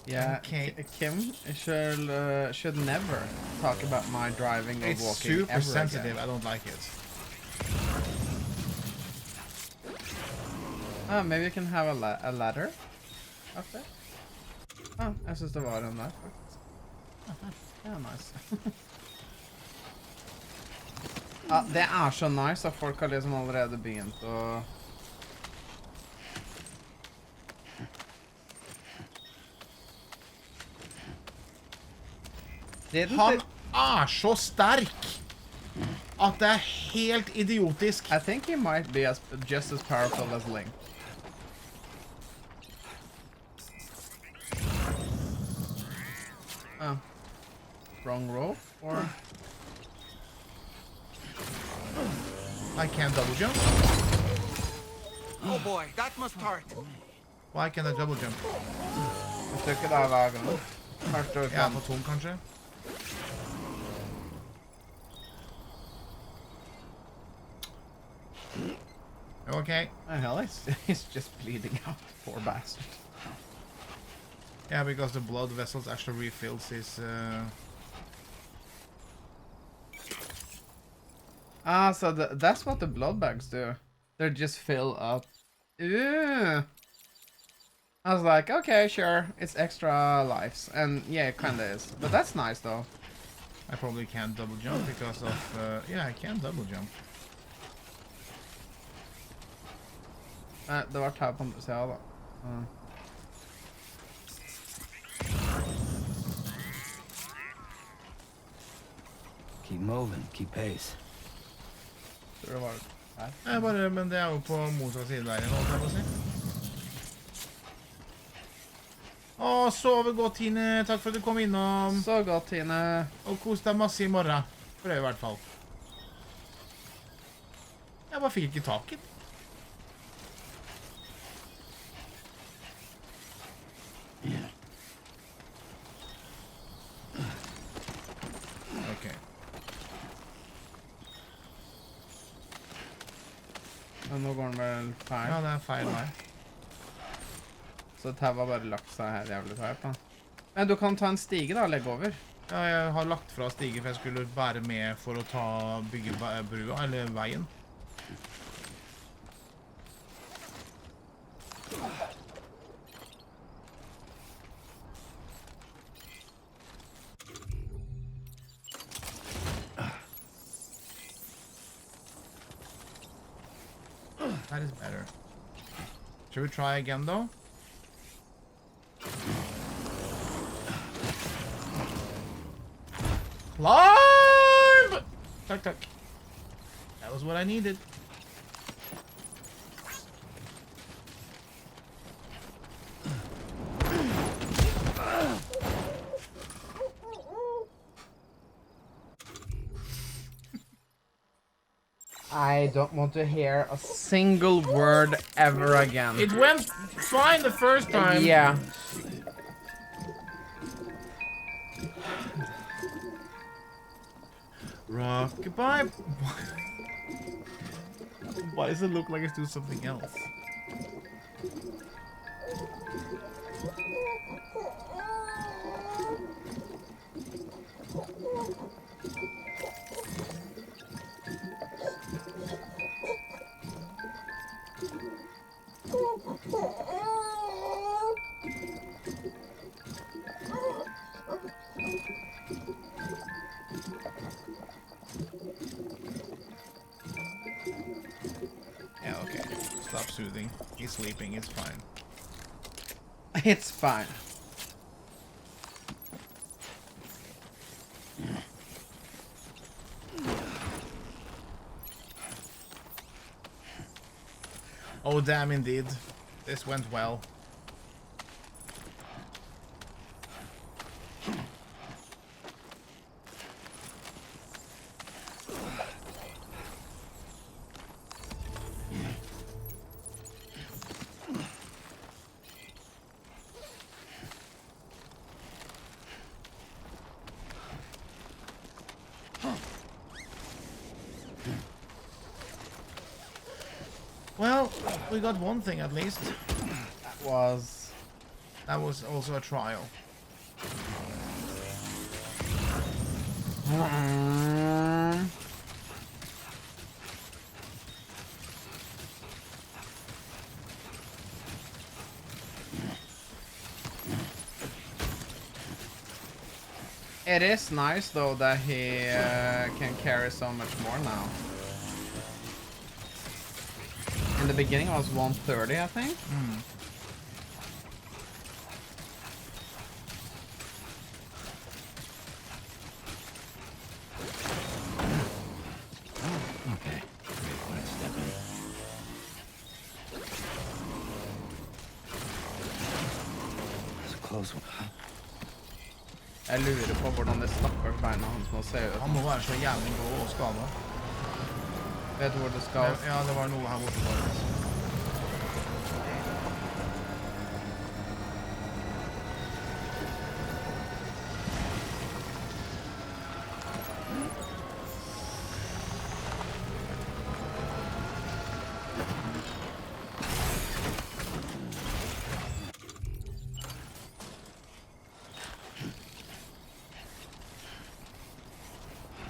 Yeah, Okay. Kim should never talk about my driving or It's walking super ever sensitive, again. I don't like it. Oh, maybe you can have a ladder up there? Oh, jeg synes det var en der, faktisk. Ja, nice. Ja, det er så nice at folk har liksom allerede begynt å... Han er så sterk at det er helt idiotisk. I think he might be just as powerful as Link. Oh. Wrong rope, or... I can't double jump. Oh boy, that must hurt. Why can't I double jump? Jeg tror ikke det er hver gang. Kanskje du Jeg er kan... for tung, kanskje. Okay. Hell, he's just bleeding out, poor bastard. Yeah, because the blood vessels actually refills his... Ah, so that's what the blood bags do. They just fill up. Ew. I was like, okay, sure, it's extra lives. And yeah, it kinda is. But that's nice, though. I probably can't double jump because of... yeah, I can double jump. Det var her på andre siden, da. Keep moving, keep pace. Tror det var her. Ja, bare, men det er jo på motsatt side der, holdt jeg på å si. Å, sove godt, Tine. Takk for at du kom innom. Så godt, Tine. Og kos deg masse i morgen. Prøv i hvert fall. Jeg bare fikk ikke tak i den. Ok. Men nå går den vel feil. Ja, det er feil vei. Så tau har bare lagt seg her jævlig teit, da. Men du kan ta en stige da, og legge over. Ja, jeg har lagt fra stigen, for jeg skulle være med for å bygge brua, eller veien. That is better. Should we try again, though? Climb! Tuck, tuck. That was what I needed. I don't want to hear a single word ever again. It went fine the first time. Yeah. Rockabye. Why does it look like it's doing something else? soothing. He's sleeping, it's fine. It's fine. Oh, damn, indeed. This went well. Well, we got one thing at least. That was also a trial. It is nice though that he can carry so much more now. In the beginning it was 130, I think. Okay. Let's step in. That's a close one. Jeg lurer på hvordan det stakkars beina hans må se ut. Han må være så jævlig god og skadet. Vet du hvor det skal? Ja, det var noe her borte bare.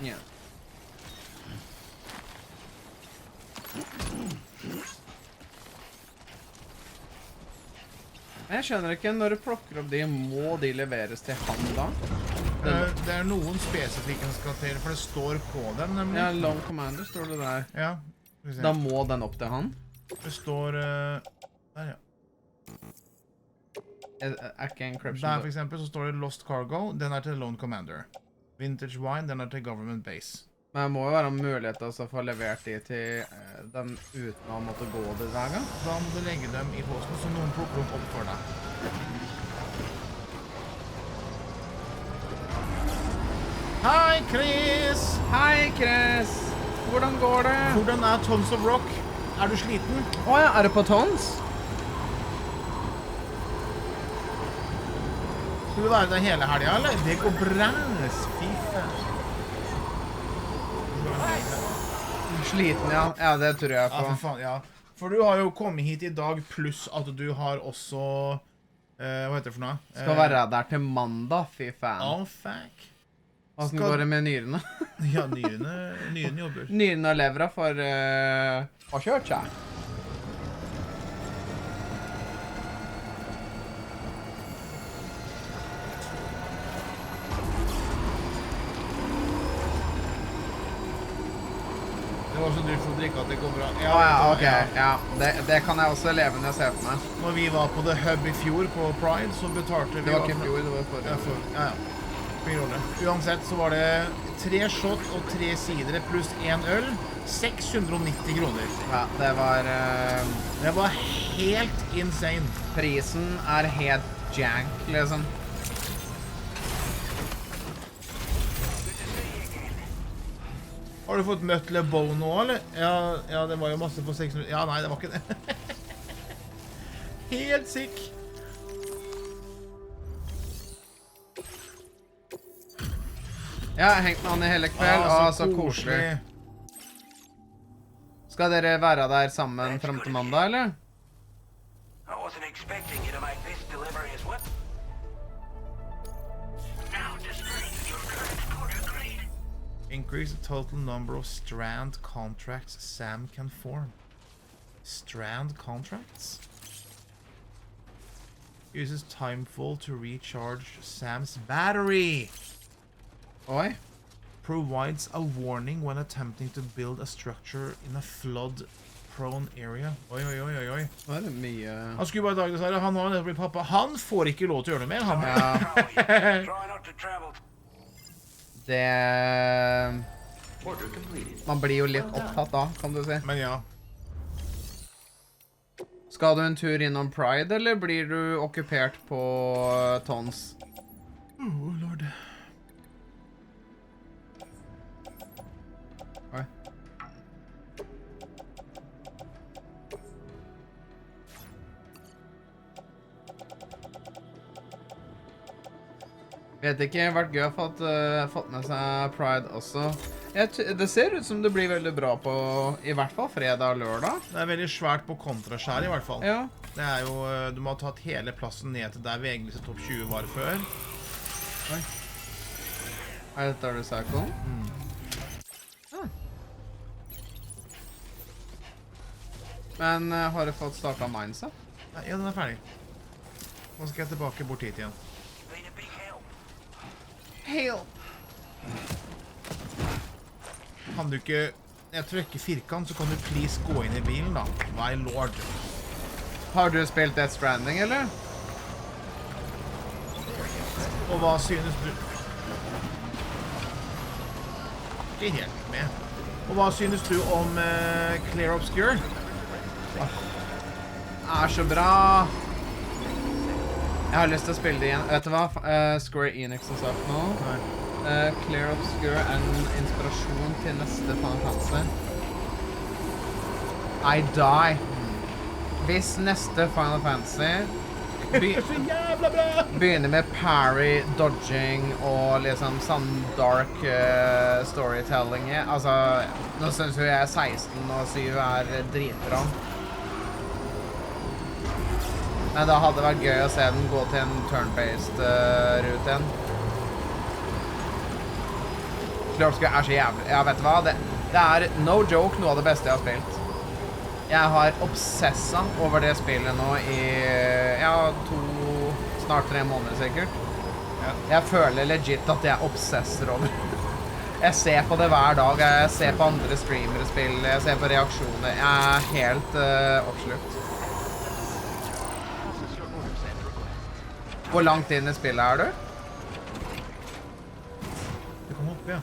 Ja. Jeg skjønner ikke, når du plukker opp de, må de leveres til han da? Det er noen spesifikke som skal til, for det står på dem nemlig. Ja, Long Commander står det der. Ja. Da må den opp til han? Det står... der, ja. Er ikke encryption? Der for eksempel så står det Lost Cargo, den er til Lone Commander. Vintage Wine, den er til Government Base. Men det må jo være en mulighet til å få levert de til dem uten å måtte gå det dagen. Da må du legge dem i posten, så noen plukker dem opp for deg. Hei, Chris! Hei, Chris! Hvordan går det? Hvordan er Tons of Rock? Er du sliten? Åja, er det på Tons? Skal du være der hele helgen, eller? Det går bra, fy faen. Sliten, ja. Ja, det tror jeg på. Ja, for faen, ja. For du har jo kommet hit i dag, pluss at du har også... hva heter det for noe? Skal være der til mandag, fy faen. Oh, fuck. Hvordan går det med nyrene? Ja, nyrene jobber. Nyrene og levra for å kjøre seg. Det var så dyrt for å drikke at det går bra. Ja, ok. Ja. Det kan jeg også leve når jeg ser på meg. Når vi var på The Hub i fjor på Pride, så betalte vi... Det var ikke fjor, det var forrige. Ja. Uansett så var det 3 shot og 3 sidere pluss 1 øl. 690 kroner. Ja, det var... Det var helt insane. Prisen er helt jank, liksom. Har du fått møtt Le Beau nå, eller? Ja, det var jo masse på 600... Ja, nei, det var ikke det. Helt sikk. Ja, jeg hengte med han i hele kveld. Så koselig. Skal dere være der sammen frem til mandag, eller? I wasn't expecting you to make this delivery as well. Increase the total number of strand contracts Sam can form. Strand contracts? Uses Timefall to recharge Sam's battery. Oi. Provides a warning when attempting to build a structure in a flood prone area. Oi. Nå det mye... Han skulle bare dagen, dessverre. Han har nettopp blitt pappa. Han får ikke lov til å gjøre noe mer, han. Det... Man blir jo litt opptatt da, kan du si. Men ja. Skal du en tur innom Pride, eller blir du okkupert på Tons? Lord. Oi. Vet ikke, det har vært gøy å fått med seg Pride også. Det ser ut som det blir veldig bra på, i hvert fall fredag og lørdag. Det er veldig svært på kontraskjær i hvert fall. Ja. Det er jo, du må ha tatt hele plassen ned til der VG-liste topp 20 var før. Oi. Er dette Recycle? Men har du fått startet Mindset? Ja, den er ferdig. Nå skal jeg tilbake bort hit igjen. Help! Kan du ikke... Jeg trykker firkant, så kan du please gå inn i bilen da. My lord. Har du spilt Death Stranding, eller? Og hva synes du... Ikke helt med. Og hva synes du om Clear Obscure? Så bra! Jeg har lyst til å spille det igjen. Vet du hva? Square Enix har sagt nå. Clear Obscure er en inspirasjon til neste Final Fantasy. I die. Hvis neste Final Fantasy begynner med parry, dodging og liksom sånn dark storytelling, altså, nå synes jo jeg er 16 og 7 er dritbra. Men det hadde vært gøy å se den gå til en turn-based rute igjen. Clear Obscure er så jævlig. Ja, vet du hva? Det er no joke noe av det beste jeg har spilt. Jeg har obsessa over det spillet nå i, snart 3 måneder sikkert. Jeg føler legit at jeg obsesser over. Jeg ser på det hver dag, jeg ser på andre streamere spille, jeg ser på reaksjoner. Jeg er helt oppslukt. Hvor langt inn i spillet er du? Du kom opp, ja.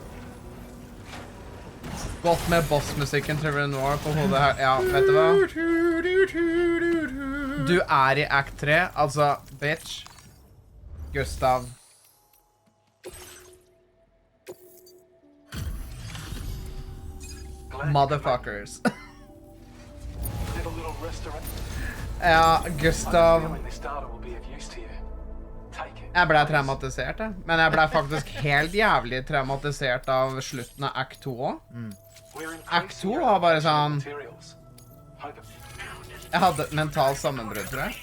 Godt med bossmusikken til Renoir på hodet her. Ja, vet du hva? Du er i Act 3, altså, bitch. Gustav. Motherfuckers. Ja, Gustav. Jeg ble traumatisert, jeg. Men jeg ble faktisk helt jævlig traumatisert av slutten av Act 2 også. Act 2 var bare sånn... Jeg hadde et mentalt sammenbrudd, tror jeg.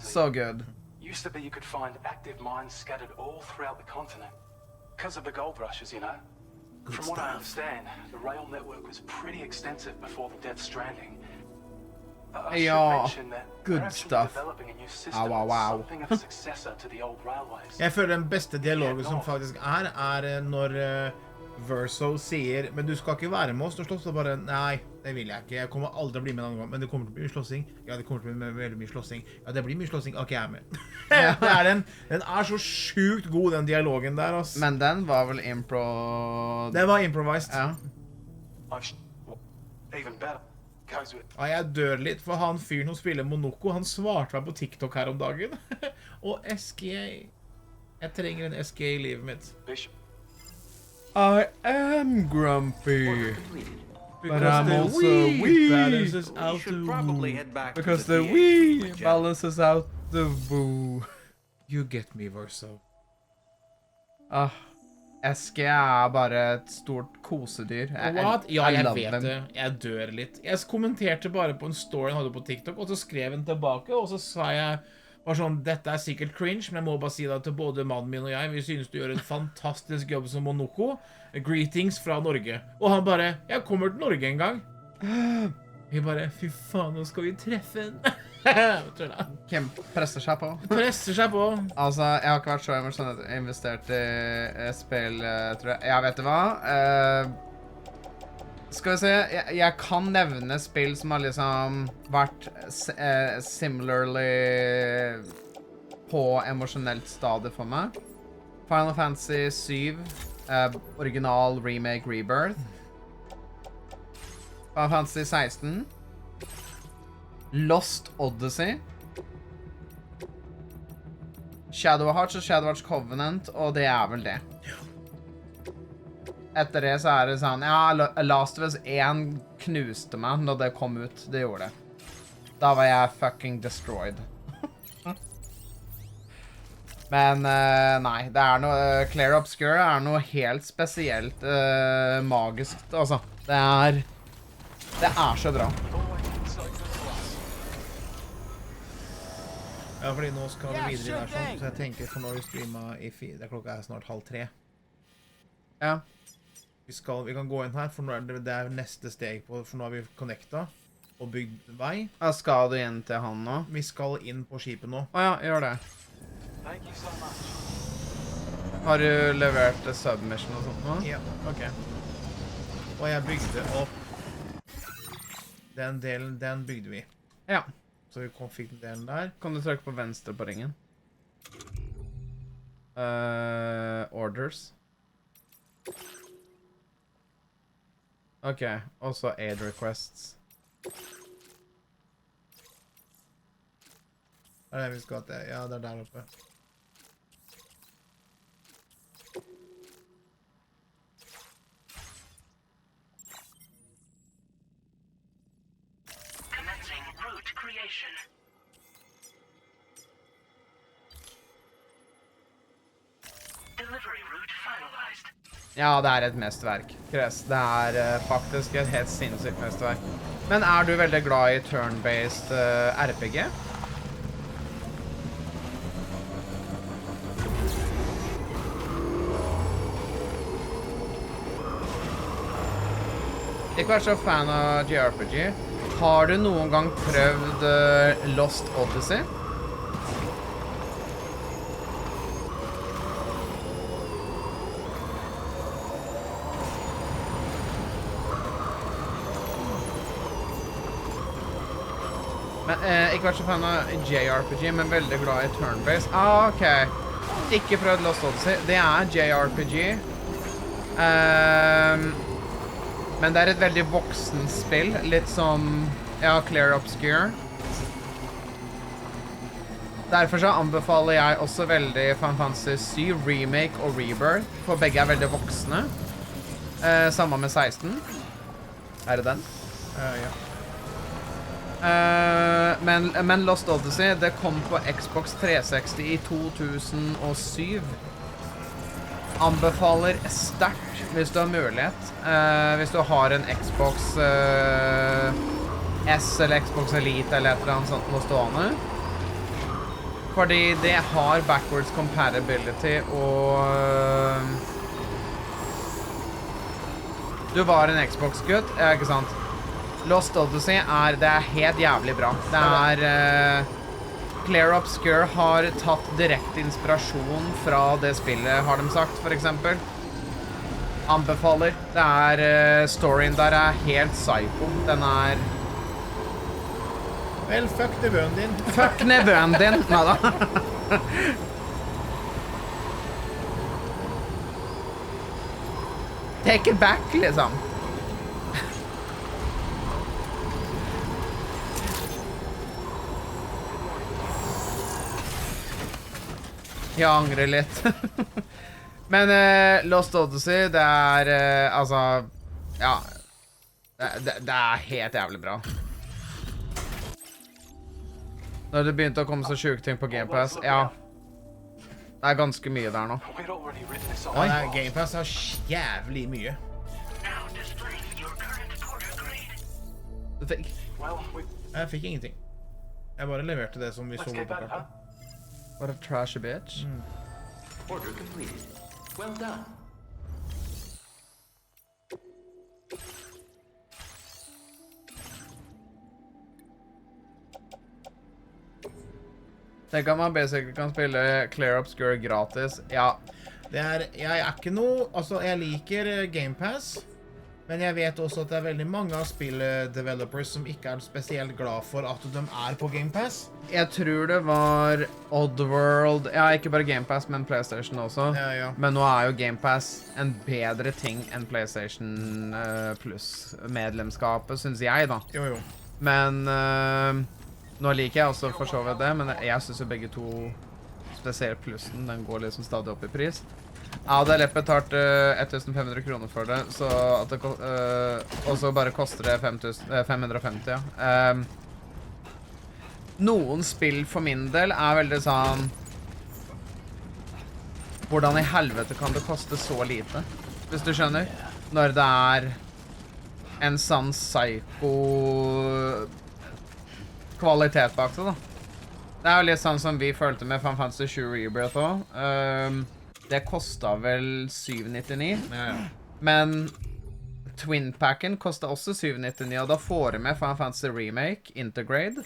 So good. Used to be you could find active mines scattered all throughout the continent. Because of the gold rushes, you know. From what I understand, the rail network was pretty extensive before the Death Stranding. I should mention that good stuff. Developing a new system, something of a successor to the old railways. Jeg føler den beste dialogen som faktisk er når Verso sier, men du skal ikke være med oss, du slåss, og bare, nei, det vil jeg ikke, jeg kommer aldri å bli med en gang, men det kommer til å bli mye slåssing, ja, det kommer til å bli veldig mye slåssing, ja, det blir mye slåssing, ok, jeg er med. Den er så sjukt god, den dialogen der, ass. Men den var vel Den var improvised. Ja. Ja, jeg dør litt, for han fyren som spiller Monoko, han svarte meg på TikTok her om dagen. Og SGA, jeg trenger en SGA i livet mitt. I am grumpy, but I'm also Wii balances out the probably head back because to the Wii balances out the woo. You get me, Verso. SG er bare et stort kosedyr. What? Ja, jeg vet det. Jeg dør litt. Jeg kommenterte bare på en story han hadde på TikTok, og så skrev han tilbake, og så sa jeg bare sånn, dette er sikkert cringe, men jeg må bare si det til både mannen min og jeg. Vi synes du gjør en fantastisk jobb som Monoko. Greetings fra Norge. Og han bare, jeg kommer til Norge en gang. Vi bare, fy faen, nå skal vi treffe en. Tulla. Hvem presser seg på? Presser seg på. Altså, jeg har ikke vært så emosjonelt investert i spill, tror jeg. Ja, vet du hva? Skal vi se, jeg kan nevne spill som har liksom vært similarly på emosjonelt stadie for meg. Final Fantasy 7, original remake Rebirth. Final Fantasy 16. Lost Odyssey. Shadow Hearts og Shadow Hearts Covenant, og det er vel det. Etter det så er det sånn, ja, Last of Us 1 knuste meg når det kom ut, det gjorde det. Da var jeg fucking destroyed. Men nei, det er noe, Clear Obscure er noe helt spesielt magisk, altså. Det er så bra. Ja, fordi nå skal vi videre i versjon, så jeg tenker for nå har vi streamet i 4, klokka er snart 2:30. Ja. Vi kan gå inn her, for nå det er neste steg på, for nå har vi connecta og bygd vei. Ja, skal du inn til han nå? Vi skal inn på skipet nå. Åja, gjør det. Har du levert submission og sånt nå? Ja. Ok. Og jeg bygde opp den delen, den bygde vi. Ja. Så vi fikk den delen der. Kan du trykke på venstre på ringen? Orders. Ok, også aid requests. Det er det vi skal til. Ja, det er der oppe. Commencing route creation. Delivery route finalized. Ja, det er et mesterverk, Chris. Det er faktisk et helt sinnssykt mesterverk. Men er du veldig glad i turn-based RPG? Ikke vært så fan av JRPG. Har du noen gang prøvd Lost Odyssey? Men, ikke vært så fan av JRPG, men veldig glad i turn-based. Ah, ok. Ikke prøvd Lost Odyssey. Det er JRPG. Men det er et veldig voksen spill. Litt som, ja, Clear Obscure. Derfor så anbefaler jeg også veldig Final Fantasy 7, Remake og Rebirth. For begge er veldig voksne. Samme med 16. Er det den? Ja. Men Lost Odyssey, det kom på Xbox 360 i 2007. Anbefaler sterkt hvis du har mulighet. Hvis du har en Xbox S eller Xbox Elite eller et eller annet sånt noe stående. Fordi det har backwards compatibility og du var en Xbox-gutt, ja, ikke sant? Lost Odyssey det er helt jævlig bra. Det er Clear Obscure har tatt direkte inspirasjon fra det spillet, har de sagt, for eksempel. Anbefaler. Det er storyen der er helt psycho. Den er Vel, fuck nevøen din. Fuck nevøen din. Neida. Take it back, liksom. Jeg angrer litt. Men Lost Odyssey, det er altså, ja, det er helt jævlig bra. Når det begynte å komme så sjuke ting på Game Pass, ja, det er ganske mye der nå. Ja, Game Pass har jævlig mye. Du fikk? Jeg fikk ingenting. Jeg bare leverte det som vi så på kartet. What a trashy bitch. Order completed. Well done. Tenk at man basically kan spille Clear Obscure gratis. Ja. Jeg er ikke noe... Altså, jeg liker Game Pass, men jeg vet også at det er veldig mange av spilldevelopers som ikke er spesielt glad for at de er på Game Pass. Jeg tror det var Oddworld. Ja, ikke bare Game Pass, men PlayStation også. Ja. Men nå er jo Game Pass en bedre ting enn PlayStation Plus medlemskapet, synes jeg da. Jo. Men nå liker jeg også for så vidt det, men jeg synes jo begge to, spesielt plussen, den går liksom stadig opp i pris. Ja, det er lett betalt 1500 kroner for det, så at det, og så bare koster det 550, ja. Noen spill for min del er veldig sånn, hvordan i helvete kan det koste så lite, hvis du skjønner? Når det er en sånn psyko kvalitet bak det da. Det er jo litt sånn som vi følte med Final Fantasy 7 Rebirth også. Det kostet vel 799, men Twin-packen kostet også 799, og da får du med Final Fantasy Remake, Intergrade,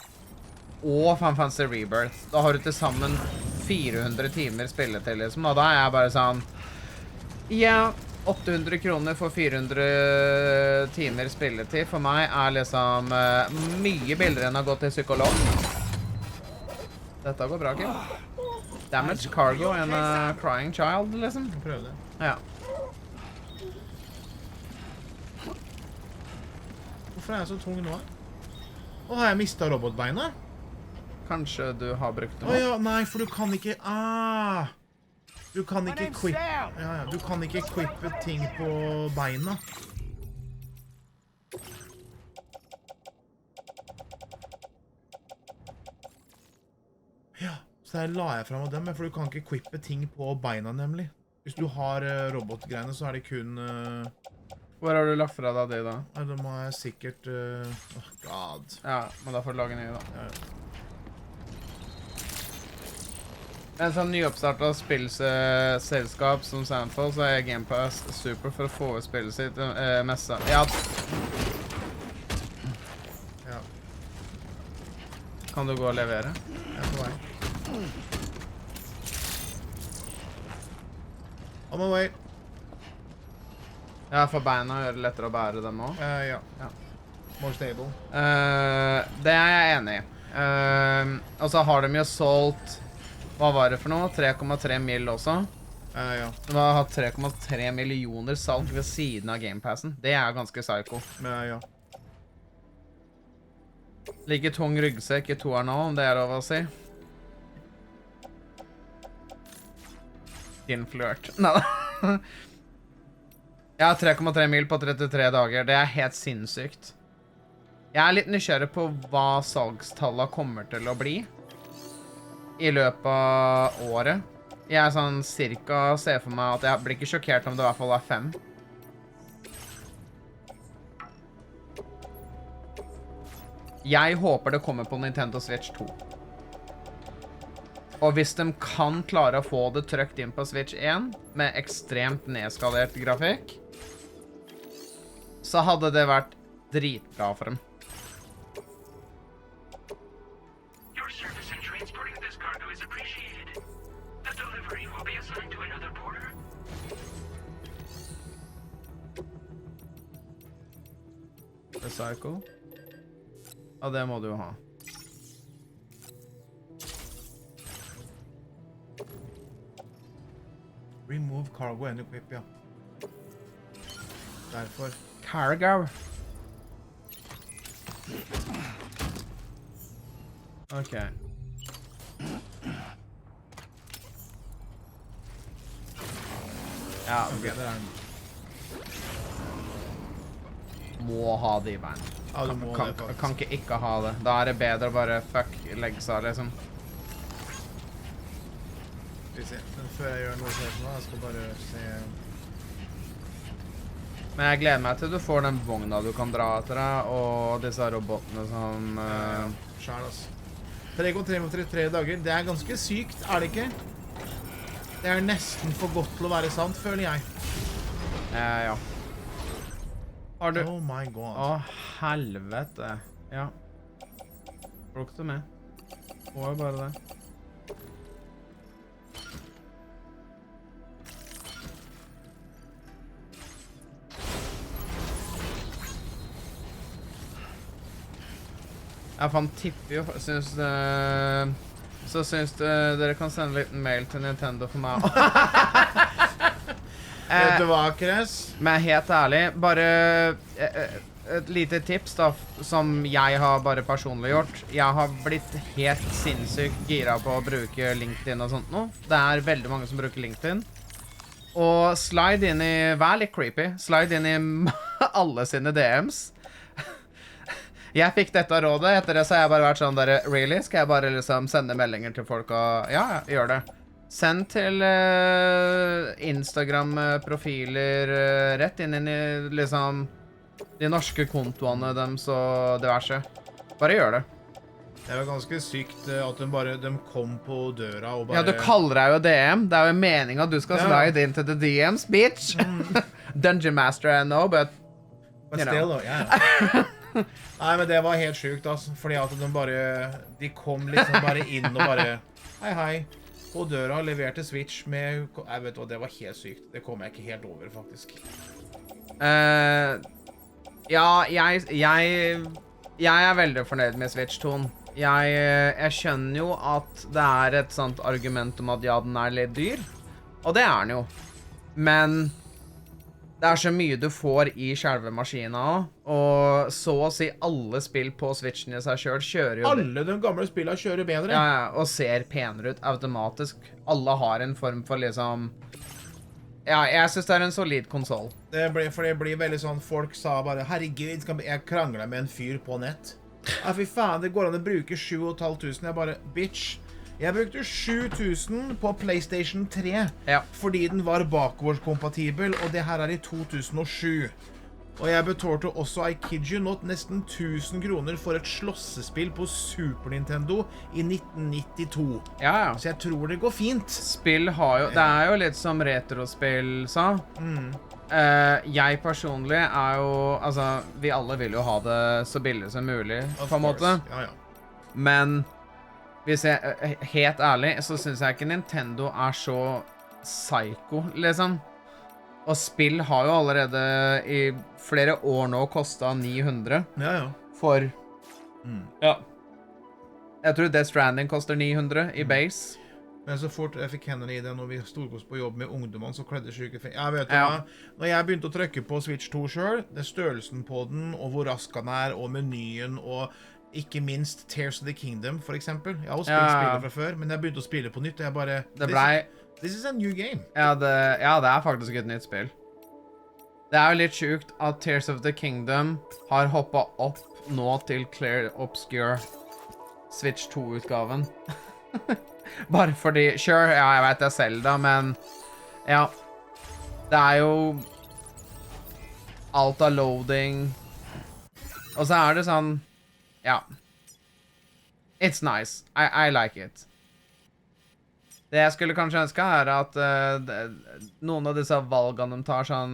og Final Fantasy Rebirth. Da har du til sammen 400 timer spilletid, liksom, og da er jeg bare sånn, ja, 800 kroner for 400 timer spilletid for meg er liksom mye billigere enn å gå til psykolog. Dette går bra, Kim. Damaged cargo and a crying child, liksom. Prøv det. Ja. Hvorfor er jeg så tung nå? Har jeg mistet robotbeina? Kanskje du har brukt det. Ja, nei, for du kan ikke... Du kan ikke du kan ikke equippe ting på beina. Ja, så her la jeg frem av dem, for du kan ikke equippe ting på beina, nemlig. Hvis du har robotgreiene, så er det kun... Hvor har du lagt fra deg det da? Nei, da må jeg sikkert... Oh god. Ja, men da får du lage nye da. Ja. En sånn nyoppstartet spillselskap som Sandfall, så er Game Pass super for å få ut spillet sitt messe. Ja. Kan du gå og levere? Jeg er på vei. On my way. Ja, for beina gjør det lettere å bære dem også. Ja. More stable. Det er jeg enig i. Og så har de jo solgt, hva var det for noe? 3,3 mil også. Ja. De har hatt 3,3 millioner salg ved siden av Gamepassen. Det er ganske psycho. Ja. Like tung ryggsekk i toer nå, om det er lov å si. Influert. Neida. Jeg har 3,3 mil på 33 dager. Det er helt sinnssykt. Jeg er litt nysgjerrig på hva salgstallet kommer til å bli i løpet av året. Jeg er sånn cirka ser for meg at jeg blir ikke sjokkert om det i hvert fall er 5. Jeg håper det kommer på Nintendo Switch 2. Og hvis de kan klare å få det trykt inn på Switch 1 med ekstremt nedskalert grafikk, så hadde det vært dritbra for dem. Your service in transporting this cargo is appreciated. The delivery will be assigned to another porter. Recycle? Ja, det må du jo ha. Remove cargo and equip, ja. Derfor. Cargo. Ok. Ja, ok, der er den. Må ha det i veien. Ja, du må det, faktisk. Kan ikke ha det. Da er det bedre å bare fuck leggsa, liksom. Skal vi se. Men før jeg gjør noe sånt nå, jeg skal bare se... Men jeg gleder meg til du får den vogna du kan dra etter deg, og disse robotene som... Skjær, altså. 3,3 dager, det er ganske sykt, er det ikke? Det er nesten for godt til å være sant, føler jeg. Ja. Har du... Oh my god. Å, helvete. Ja. Plukk det med. Må jo bare det. Ja, for han tipper jo, så syns dere kan sende en liten mail til Nintendo for meg. Vet du hva, Chris? Men helt ærlig, bare et lite tips da, som jeg har bare personlig gjort. Jeg har blitt helt sinnssykt gira på å bruke LinkedIn og sånt nå. Det er veldig mange som bruker LinkedIn. Og slide inn i, vær litt creepy, slide inn i alle sine DMs. Jeg fikk dette rådet, etter det så har jeg bare vært sånn der, really? Skal jeg bare liksom sende meldinger til folk og, ja, gjør det. Send til Instagram-profiler, rett inn i liksom de norske kontoene deres og diverse. Bare gjør det. Det var ganske sykt at de kom på døra og bare... Ja, du kaller deg jo DM. Det er jo meningen at du skal slide inn til the DMs, bitch. Dungeon Master, I know, but you still, know. Yeah. Nei, men det var helt sykt, altså. Fordi at de kom liksom bare inn og bare... Hei. På døra, leverte Switch med... Jeg vet hva, det var helt sykt. Det kom jeg ikke helt over, faktisk. Ja, jeg er veldig fornøyd med Switch-ton. Jeg skjønner jo at det er et sånt argument om at ja, den er litt dyr. Og det er den jo. Men det er så mye du får i selve maskinen også. Og så å si alle spill på Switchen i seg selv kjører jo... Alle de gamle spillene kjører bedre. Ja, og ser penere ut automatisk. Alle har en form for liksom... Ja, jeg synes det er en solid konsol. For det blir veldig sånn, folk sa bare, herregud, jeg krangler med en fyr på nett. Ja, fy faen, det går an å bruke 7.500. Jeg bare, bitch, jeg brukte 7.000 på PlayStation 3, fordi den var bakvårdskompatibel, og det her er i 2007. Og jeg betalte også, I kid you not, nesten 1000 kroner for et slåssespill på Super Nintendo i 1992. Ja. Så jeg tror det går fint. Spill har jo, det er jo litt som retrospill, sa. Jeg personlig er jo, altså, vi alle vil jo ha det så billig som mulig, på en måte. Ja. Men, hvis jeg, helt ærlig, så synes jeg ikke Nintendo er så psycho, liksom. Og spill har jo allerede i flere år nå kostet 900. Ja. For... Ja. Jeg tror Death Stranding koster 900 i base. Men så fort jeg fikk hendene i det når vi stod oss på jobb med ungdommene, så kledde syke fingre. Jeg vet hva, når jeg begynte å trykke på Switch 2 selv, det er størrelsen på den, og hvor rask den er, og menyen, og ikke minst Tears of the Kingdom, for eksempel. Jeg har også spilt spillet fra før, men jeg begynte å spille på nytt, og jeg bare... This is a new game. Ja, det er faktisk et nytt spill. Det er jo litt sjukt at Tears of the Kingdom har hoppet opp nå til Clear Obscure Switch 2-utgaven. Bare fordi, sure, ja, jeg vet det er Zelda, men ja, det er jo alt av loading, og så er det sånn, ja, it's nice, I like it. Det jeg skulle kanskje ønske er at noen av disse valgene de tar sånn,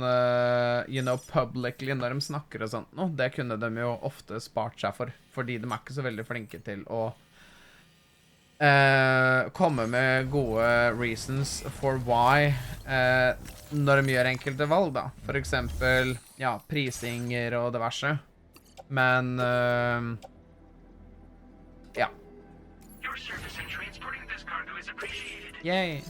you know, publicly når de snakker og sånt nå, det kunne de jo ofte spart seg for, fordi de er ikke så veldig flinke til å komme med gode reasons for why når de gjør enkelte valg da. For eksempel, ja, prisinger og diverse. Men, ja. Your service in transporting this cargo is appreciated. Yay.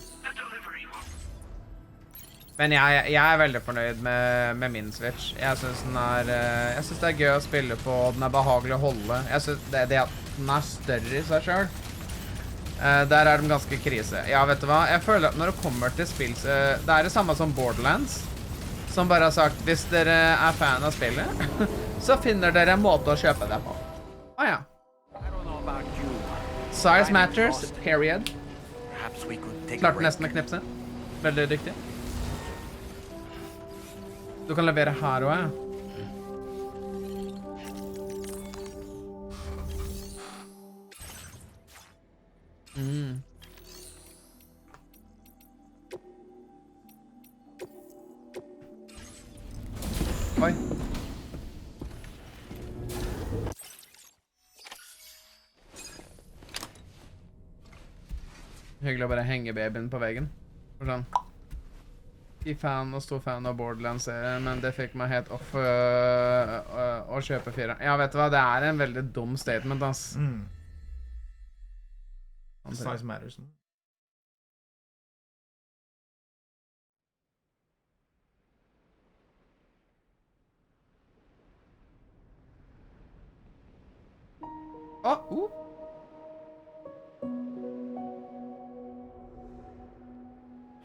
Men jeg er veldig fornøyd med min Switch. Jeg synes det er gøy å spille på, den er behagelig å holde. Jeg synes det at den er større i seg selv. Der er de ganske krise. Ja, vet du hva? Jeg føler at når det kommer til spill, det er det samme som Borderlands, som bare har sagt, hvis dere er fan av spillet, så finner dere en måte å kjøpe det på. Ja. Size matters, period. Klarte nesten å knipse. Veldig dyktig. Du kan levere her også, ja. Oi. Hyggelig å bare henge babyen på veggen. For sånn. Stor fan av Borderlands-serien, men det fikk meg helt off å kjøpe 4. Ja, vet du hva? Det er en veldig dum statement, ass. Size matters.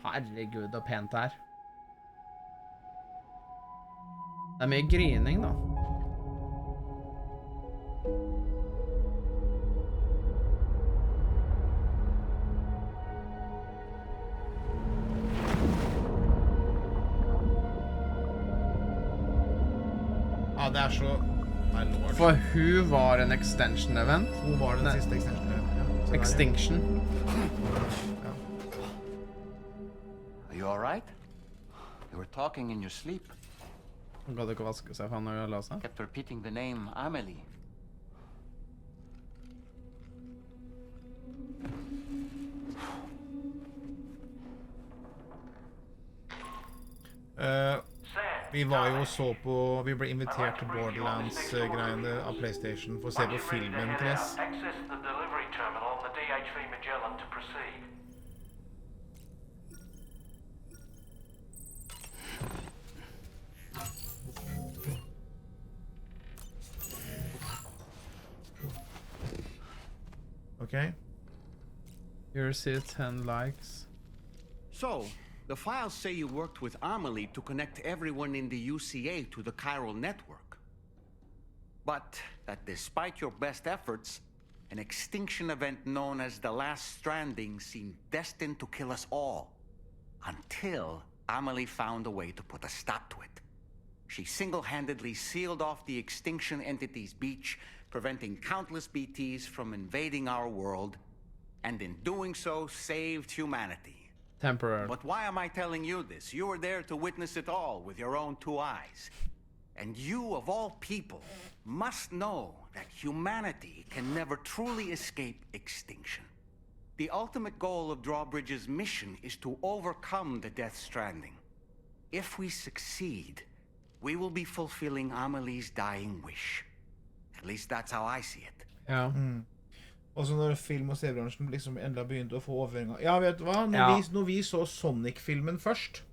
Herregud, og pent det er. Det er mye grining, da. Ja, det er så... My lord. For hun var en extension event. Hun var den siste extension event, ja. Extinction. Are you all right? You were talking in your sleep. Hun gadd ikke vaske seg for han å la seg. Kept repeating the name Amelie. Vi var jo så på... Vi ble invitert til Borderlands-greiene av PlayStation for å se på filmen til S. Access the delivery terminal on the DHV Magellan to proceed. Okay. You received 10 likes. So, the files say you worked with Amelie to connect everyone in the UCA to the chiral network. But that despite your best efforts, an extinction event known as the Last Stranding seemed destined to kill us all. Until Amelie found a way to put a stop to it. She single-handedly sealed off the extinction entity's beach, preventing countless BTs from invading our world, and in doing so, saved humanity. Temporary. But why am I telling you this? You were there to witness it all with your own 2 eyes. And you, of all people, must know that humanity can never truly escape extinction. The ultimate goal of Drawbridge's mission is to overcome the Death Stranding. If we succeed, we will be fulfilling Amelie's dying wish. At least that's how I see it. Ja. Og så når film- og seriebransjen liksom enda begynte å få overføringer. Ja, vet du hva? Når vi så Sonic-filmen først,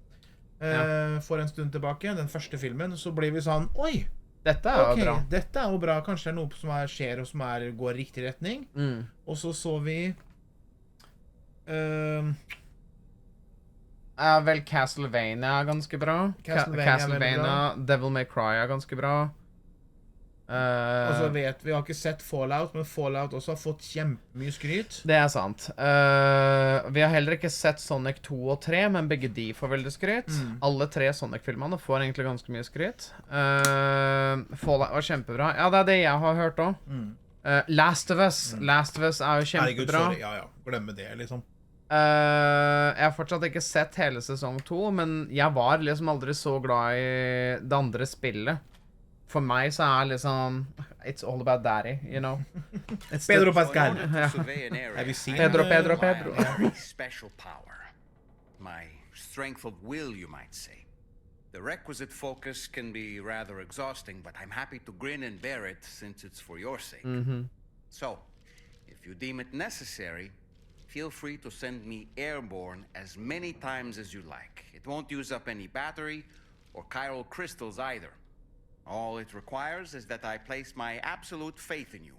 for en stund tilbake, den første filmen, så ble vi sånn, oi! Dette er jo bra. Dette er jo bra. Kanskje det er noe som skjer og som går i riktig retning. Og så vi... vel Castlevania er ganske bra. Castlevania, Devil May Cry er ganske bra. Og så vet vi har ikke sett Fallout, men Fallout også har fått kjempemye skryt. Det er sant. Vi har heller ikke sett Sonic 2 og 3, men begge de får veldig skryt. Alle 3 Sonic-filmene får egentlig ganske mye skryt. Fallout var kjempebra. Ja, det er det jeg har hørt også. Last of Us. Last of Us er jo kjempebra. Herregud, sorry. Ja, glemme det, liksom. Jeg har fortsatt ikke sett hele sesong 2, men jeg var liksom aldri så glad i det andre spillet. For meg så er liksom it's all about daddy, you know. Pedro Pascal. Have you seen Pedro. Very special power. My strength of will, you might say. The requisite focus can be rather exhausting, but I'm happy to grin and bear it since it's for your sake. So, if you deem it necessary, feel free to send me airborne as many times as you like. It won't use up any battery or chiral crystals either. All it requires is that I place my absolute faith in you.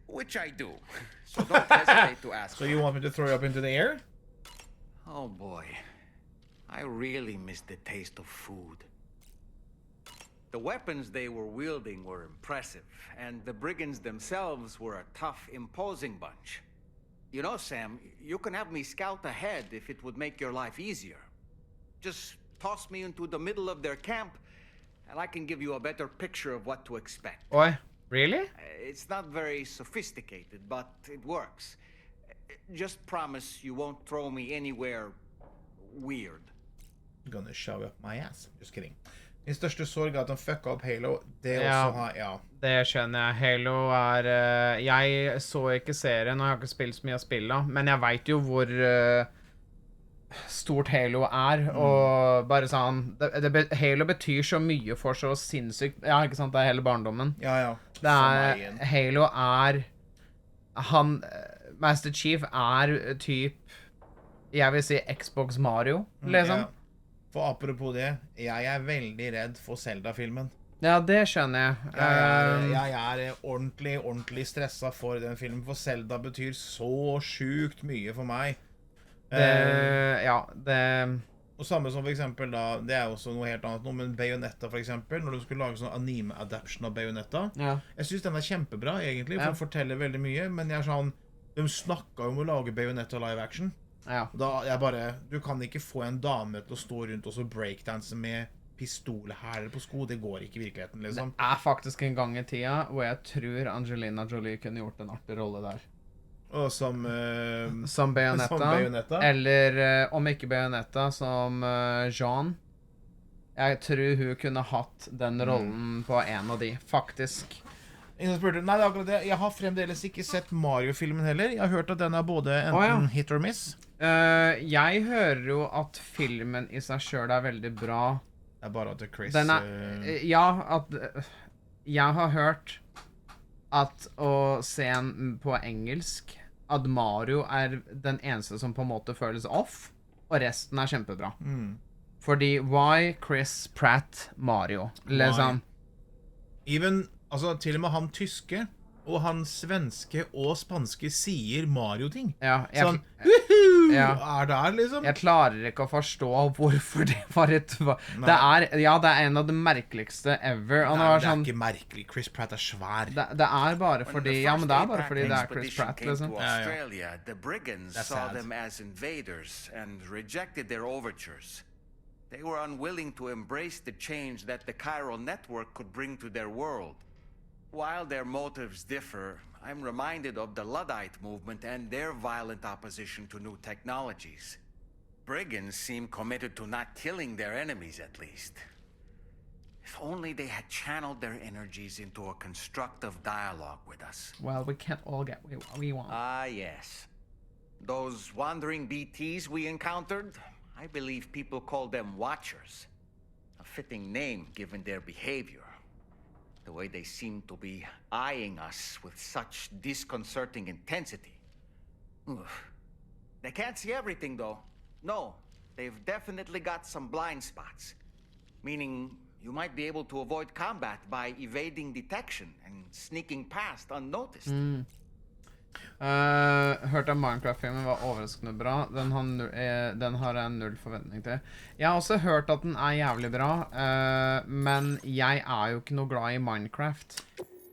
Which I do. So don't hesitate to ask. So you want me to throw you up into the air? Oh boy. I really miss the taste of food. The weapons they were wielding were impressive, and the brigands themselves were a tough, imposing bunch. You know, Sam, you can have me scout ahead if it would make your life easier. Just toss me into the middle of their camp, and I can give you a better picture of what to expect. Oi, really? It's not very sophisticated, but it works. Just promise you won't throw me anywhere weird. Gonna shove up my ass. Just kidding. Min største sorg er at han fucka opp Halo. Det skjønner jeg. Halo er... jeg så ikke serien, og jeg har ikke spilt så mye av spillet, men jeg vet jo hvor stort Halo og bare sånn Halo betyr så mye for så sinnssykt. Ja, ikke sant, det hele barndommen. Ja. Halo Master Chief typ jeg vil si Xbox Mario, liksom. Ja. For apropos det, jeg veldig redd for Zelda-filmen. Ja, det skjønner jeg. Jeg ordentlig stresset for den filmen, for Zelda betyr så sjukt mye for meg. Og samme som for eksempel da, det også noe helt annet nå, men Bayonetta for eksempel, når du skulle lage sånn anime-adaption av Bayonetta. Jeg synes den kjempebra egentlig, for den forteller veldig mye, men de snakket jo om å lage Bayonetta live action. Du kan ikke få en dame til å stå rundt og så breakdance med pistolhæler på sko, det går ikke i virkeligheten, liksom. Det faktisk en gang i tida hvor jeg tror Angelina Jolie kunne gjort en artig rolle der. Og som Bayonetta. Eller om ikke Bayonetta, som Jean. Jeg tror hun kunne hatt den rollen på en av de, faktisk. Ingen spurte, nei, det akkurat det. Jeg har fremdeles ikke sett Mario-filmen heller. Jeg har hørt at den både enten hit or miss. Jeg hører jo at filmen i seg selv veldig bra. Det bare at Chris... jeg har hørt at å se en på engelsk, at Mario den eneste som på en måte føles off, og resten kjempebra. Fordi, why Chris Pratt Mario? Liksom. Til og med han tyske, og han svenske og spanske sier Mario-ting. Sånn, der, liksom. Jeg klarer ikke å forstå hvorfor det var det en av de merkeligste ever. Det ikke merkelig. Chris Pratt svær. Det bare fordi det Chris Pratt, liksom. Australia, the brigands saw them as invaders and rejected their overtures. They were unwilling to embrace the change that the chiral network could bring to their world. While their motives differ, I'm reminded of the Luddite movement and their violent opposition to new technologies. Brigands seem committed to not killing their enemies, at least. If only they had channeled their energies into a constructive dialogue with us. Well, we can't all get what we want. Yes. Those wandering BTs we encountered, I believe people call them Watchers. A fitting name given their behavior. The way they seem to be eyeing us with such disconcerting intensity. They can't see everything, though. No, they've definitely got some blind spots. Meaning, you might be able to avoid combat by evading detection and sneaking past unnoticed. Hørte at Minecraft-filmen var overraskende bra. Den har jeg null forventning til. Jeg har også hørt at den jævlig bra, men jeg jo ikke noe glad i Minecraft.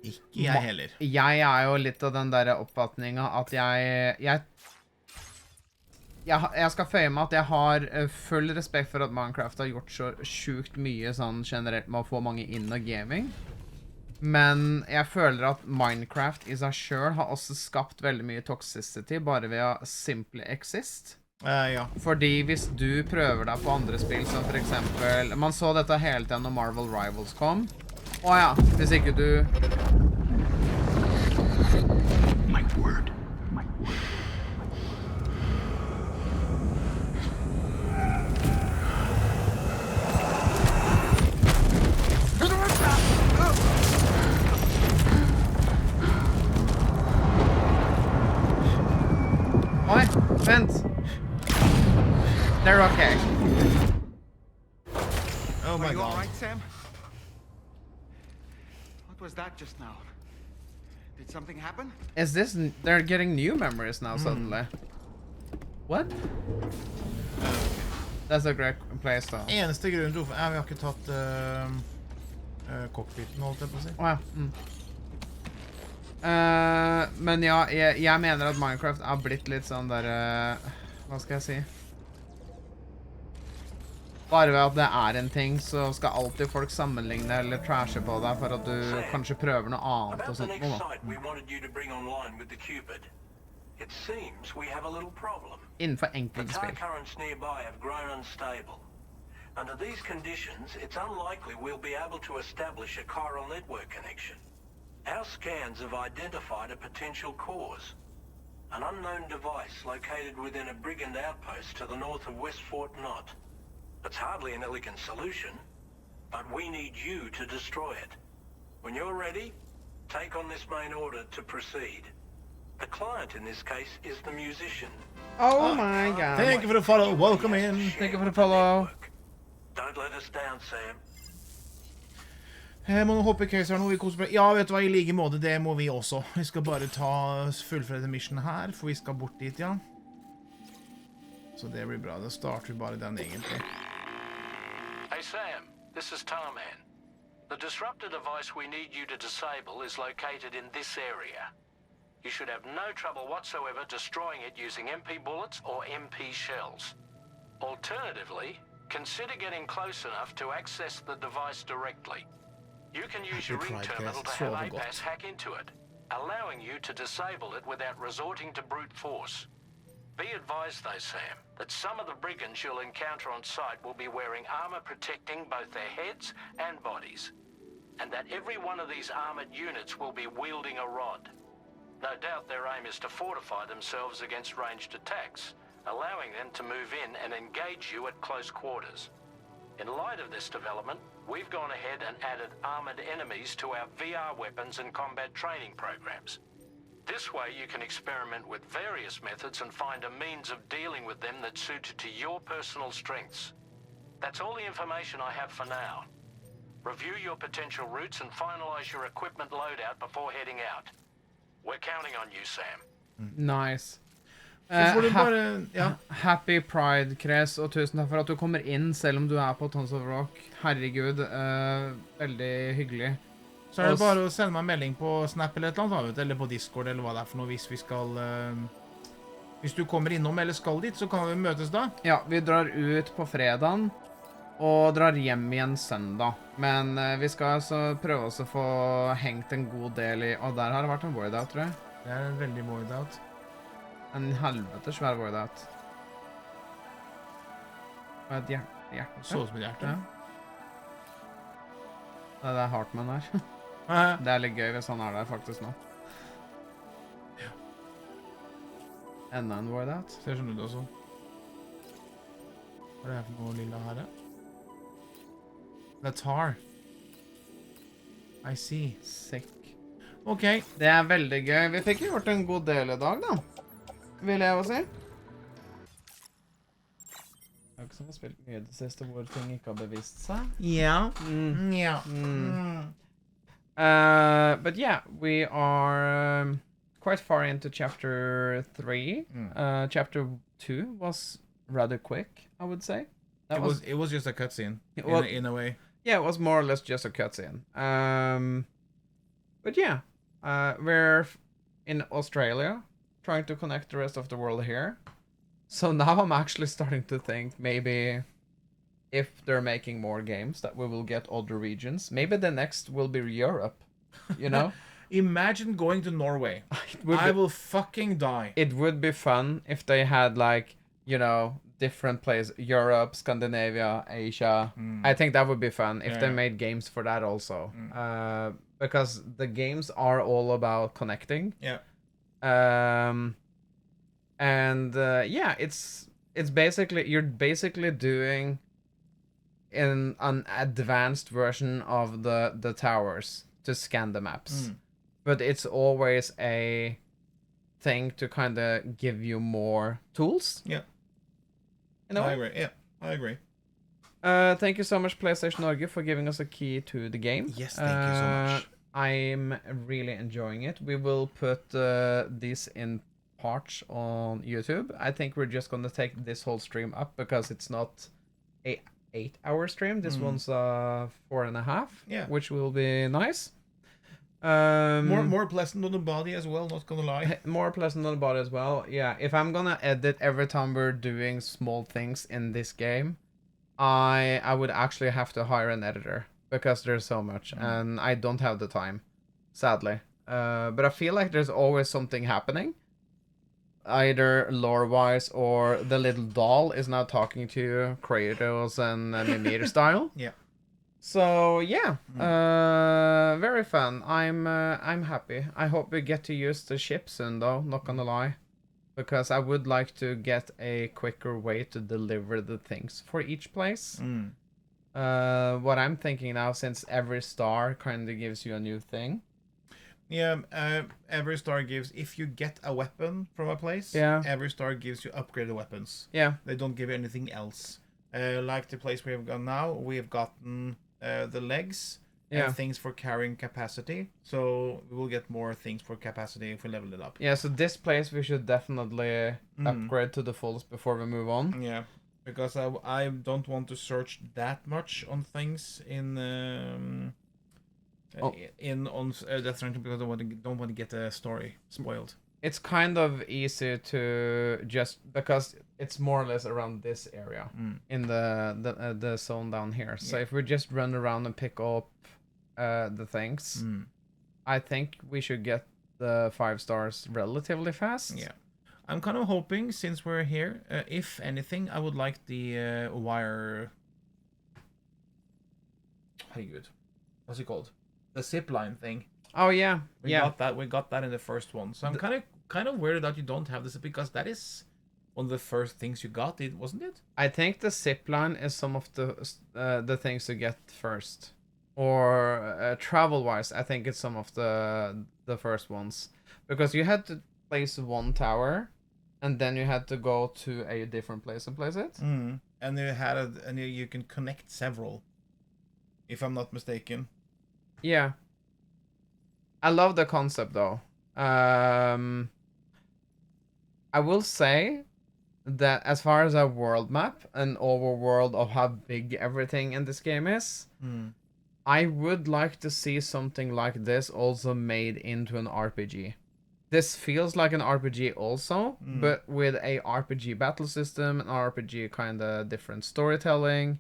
Ikke jeg heller. Jeg jo litt av den der oppfatningen at jeg skal føye meg at jeg har full respekt for at Minecraft har gjort så sjukt mye sånn generelt med å få mange inn og gaming. Men jeg føler at Minecraft i seg selv har også skapt veldig mye toxicity bare ved å simply exist. Fordi hvis du prøver deg på andre spill som for eksempel... Man så dette hele tiden når Marvel Rivals kom. Hvis ikke du... My word. Vent. They're okay. Oh my God. Are you all right, Sam? What was that just now? Did something happen? Is this... They're getting new memories now suddenly. What? That's a great place, though. Eneste grunnen til hvorfor vi har ikke tatt cockpiten, holdt jeg på å si. Men jeg mener at Minecraft blitt litt sånn der... hva skal jeg si? Bare ved at det en ting, så skal alltid folk sammenligne eller trashe på deg for at du kanskje prøver noe annet og sånt. Innenfor enkelte spill. Under these conditions, it's unlikely we'll be able to establish a chiral network connection. Our scans have identified a potential cause. An unknown device located within a brigand outpost to the north of West Fort Knot. It's hardly an elegant solution, but we need you to destroy it. When you're ready, take on this main order to proceed. The client in this case is the musician. Oh my god. Thank you for the follow. Welcome in. Thank you for the follow. Don't let us down, Sam. Må nå hoppe Kaiser nå, vi koser på. Ja, vet du hva, i like måte, det må vi også. Vi skal bare fullføre mission her, for vi skal bort dit, ja. Så det blir bra, da starter vi bare den egentlig. Hey Sam, this is Tarman. The disruptor device we need you to disable is located in this area. You should have no trouble whatsoever destroying it using MP bullets or MP shells. Alternatively, consider getting close enough to access the device directly. You can use your ring terminal to have APAS hack into it, allowing you to disable it without resorting to brute force. Be advised though, Sam, that some of the brigands you'll encounter on site will be wearing armor protecting both their heads and bodies, and that every one of these armored units will be wielding a rod. No doubt their aim is to fortify themselves against ranged attacks, allowing them to move in and engage you at close quarters. In light of this development, we've gone ahead and added armored enemies to our VR weapons and combat training programs. This way you can experiment with various methods and find a means of dealing with them that's suited to your personal strengths. That's all the information I have for now. Review your potential routes and finalize your equipment loadout before heading out. We're counting on you, Sam. Nice. Ja. Happy Pride, Kres, og tusen takk for at du kommer inn, selv om du er på Tons of Rock. Herregud, veldig hyggelig. Så det bare å sende meg en melding på Snap eller et eller annet, eller på Discord, eller hva det for noe, hvis vi skal... Hvis du kommer innom eller skal dit, så kan vi møtes da. Ja, vi drar ut på fredagen, og drar hjem igjen søndag. Men vi skal altså prøve oss å få hengt en god del i... Og der har det vært en void out, tror jeg. Det er en veldig void out. En helvete svær void out. Og et hjerte. Så som et hjerte. Ja. Det er Hartman her. Det er litt gøy hvis han er der faktisk nå. Ja. Enda en void out. Ser sånn ut også. Hva er det her for noe lilla her? The tar. I see. Sick. Ok. Det er veldig gøy. Vi fikk gjort en god del i dag da. Vil jeg også si. Det er ikke som har spilt mye det siste hvor ting ikke har bevist seg. Ja. Ja. But yeah, we are quite far into chapter 3. Chapter 2 was rather quick, I would say. It was just a cutscene in a way. Yeah, it was more or less just a cutscene. But yeah, we're in Australia, trying to connect the rest of the world here. So now I'm actually starting to think maybe if they're making more games that we will get other regions. Maybe the next will be Europe, you know? Imagine going to Norway. I will fucking die. It would be fun if they had like, you know, different places. Europe, Scandinavia, Asia. I think that would be fun if they made games for that also. Because the games are all about connecting. Yeah. Yeah, it's basically, you're basically doing in an advanced version of the towers to scan the maps. But it's always a thing to kind of give you more tools. Yeah. I agree. Yeah, I agree. Thank you so much, PlayStation Norge, for giving us a key to the game. Yes, thank you so much. I'm really enjoying it. We will put this in parts on YouTube. I think we're just going to take this whole stream up because it's not a 8-hour stream. This one's 4.5, which will be nice. More pleasant on the body as well, not gonna lie. More pleasant on the body as well. Yeah, if I'm gonna edit every time we're doing small things in this game, I would actually have to hire an editor because there's so much and I don't have the time, sadly. But I feel like there's always something happening, either lore-wise or the little doll is now talking to you, Kratos and Mimir style. Yeah. So yeah, very fun. I'm happy. I hope we get to use the ship soon, though. Not gonna lie. because I would like to get a quicker way to deliver the things for each place. What I'm thinking now, since every star kind of gives you a new thing. Yeah, every star gives, if you get a weapon from a place, every star gives you upgraded weapons. Yeah. They don't give you anything else. Like the place we have gone now, we have gotten the legs and things for carrying capacity. So we will get more things for capacity if we level it up. Yeah, so this place we should definitely upgrade to the fullest before we move on. Yeah, because I don't want to search that much on things in Death Stranding, because I don't want to get the story spoiled. It's kind of easy to just, because it's more or less around this area in the zone down here. So if we just run around and pick up the things, I think we should get the 5 stars relatively fast. Yeah, I'm kind of hoping, since we're here, if anything, I would like the wire. Hey, good. What's it called? The zip line thing. Oh yeah, we got that. We got that in the first one. So I'm kind of worried that you don't have this, because that is one of the first things you got. It wasn't it? I think the zip line is some of the things to get first, or travel wise, I think it's some of the first ones, because you had to place one tower, and then you had to go to a different place and place it. And you can connect several, if I'm not mistaken. Yeah. I love the concept though. I will say that as far as a world map, an overworld of how big everything in this game is, I would like to see something like this also made into an RPG. This feels like an RPG also, but with a RPG battle system, an RPG kind of different storytelling,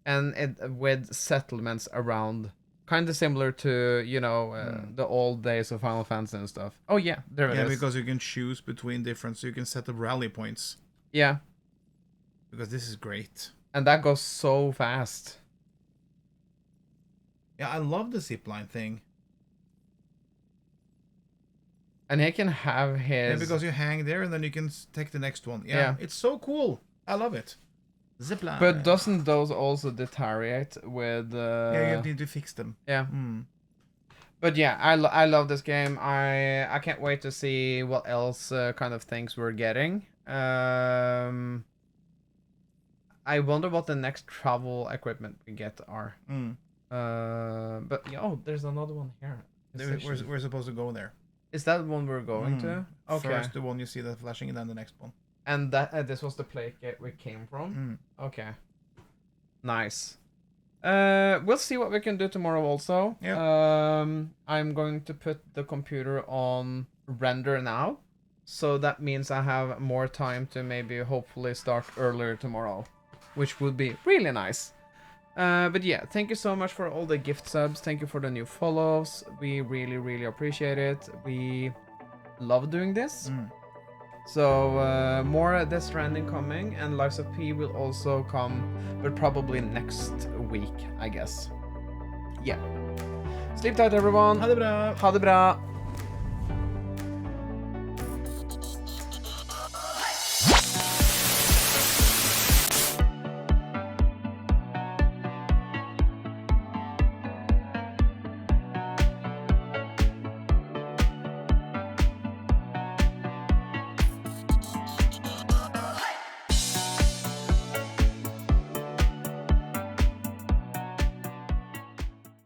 and with settlements around. Kind of similar to, the old days of Final Fantasy and stuff. Oh, yeah, there it is. Yeah, because you can choose between different, so you can set up rally points. Yeah. Because this is great. And that goes so fast. Yeah, I love the zipline thing. And he can have his... Yeah, because you hang there and then you can take the next one. Yeah. It's so cool. I love it. Zipline. But doesn't those also deteriorate with... Yeah, you need to fix them. Yeah. But yeah, I love this game. I can't wait to see what else kind of things we're getting. I wonder what the next travel equipment we get are. But there's another one here. We're supposed to go there. Is that the one we're going to? Okay. First the one you see that flashing, and then the next one. And that this was the plate we came from? Okay. Nice. We'll see what we can do tomorrow also. Yeah. I'm going to put the computer on render now. So that means I have more time to maybe hopefully start earlier tomorrow. Which would be really nice. But yeah, thank you so much for all the gift subs. Thank you for the new follows. We really, really appreciate it. We love doing this. So more Death Stranding coming, and Lives of P will also come, but probably next week, I guess. Yeah. Sleep tight, everyone. Ha det bra. Ha det bra.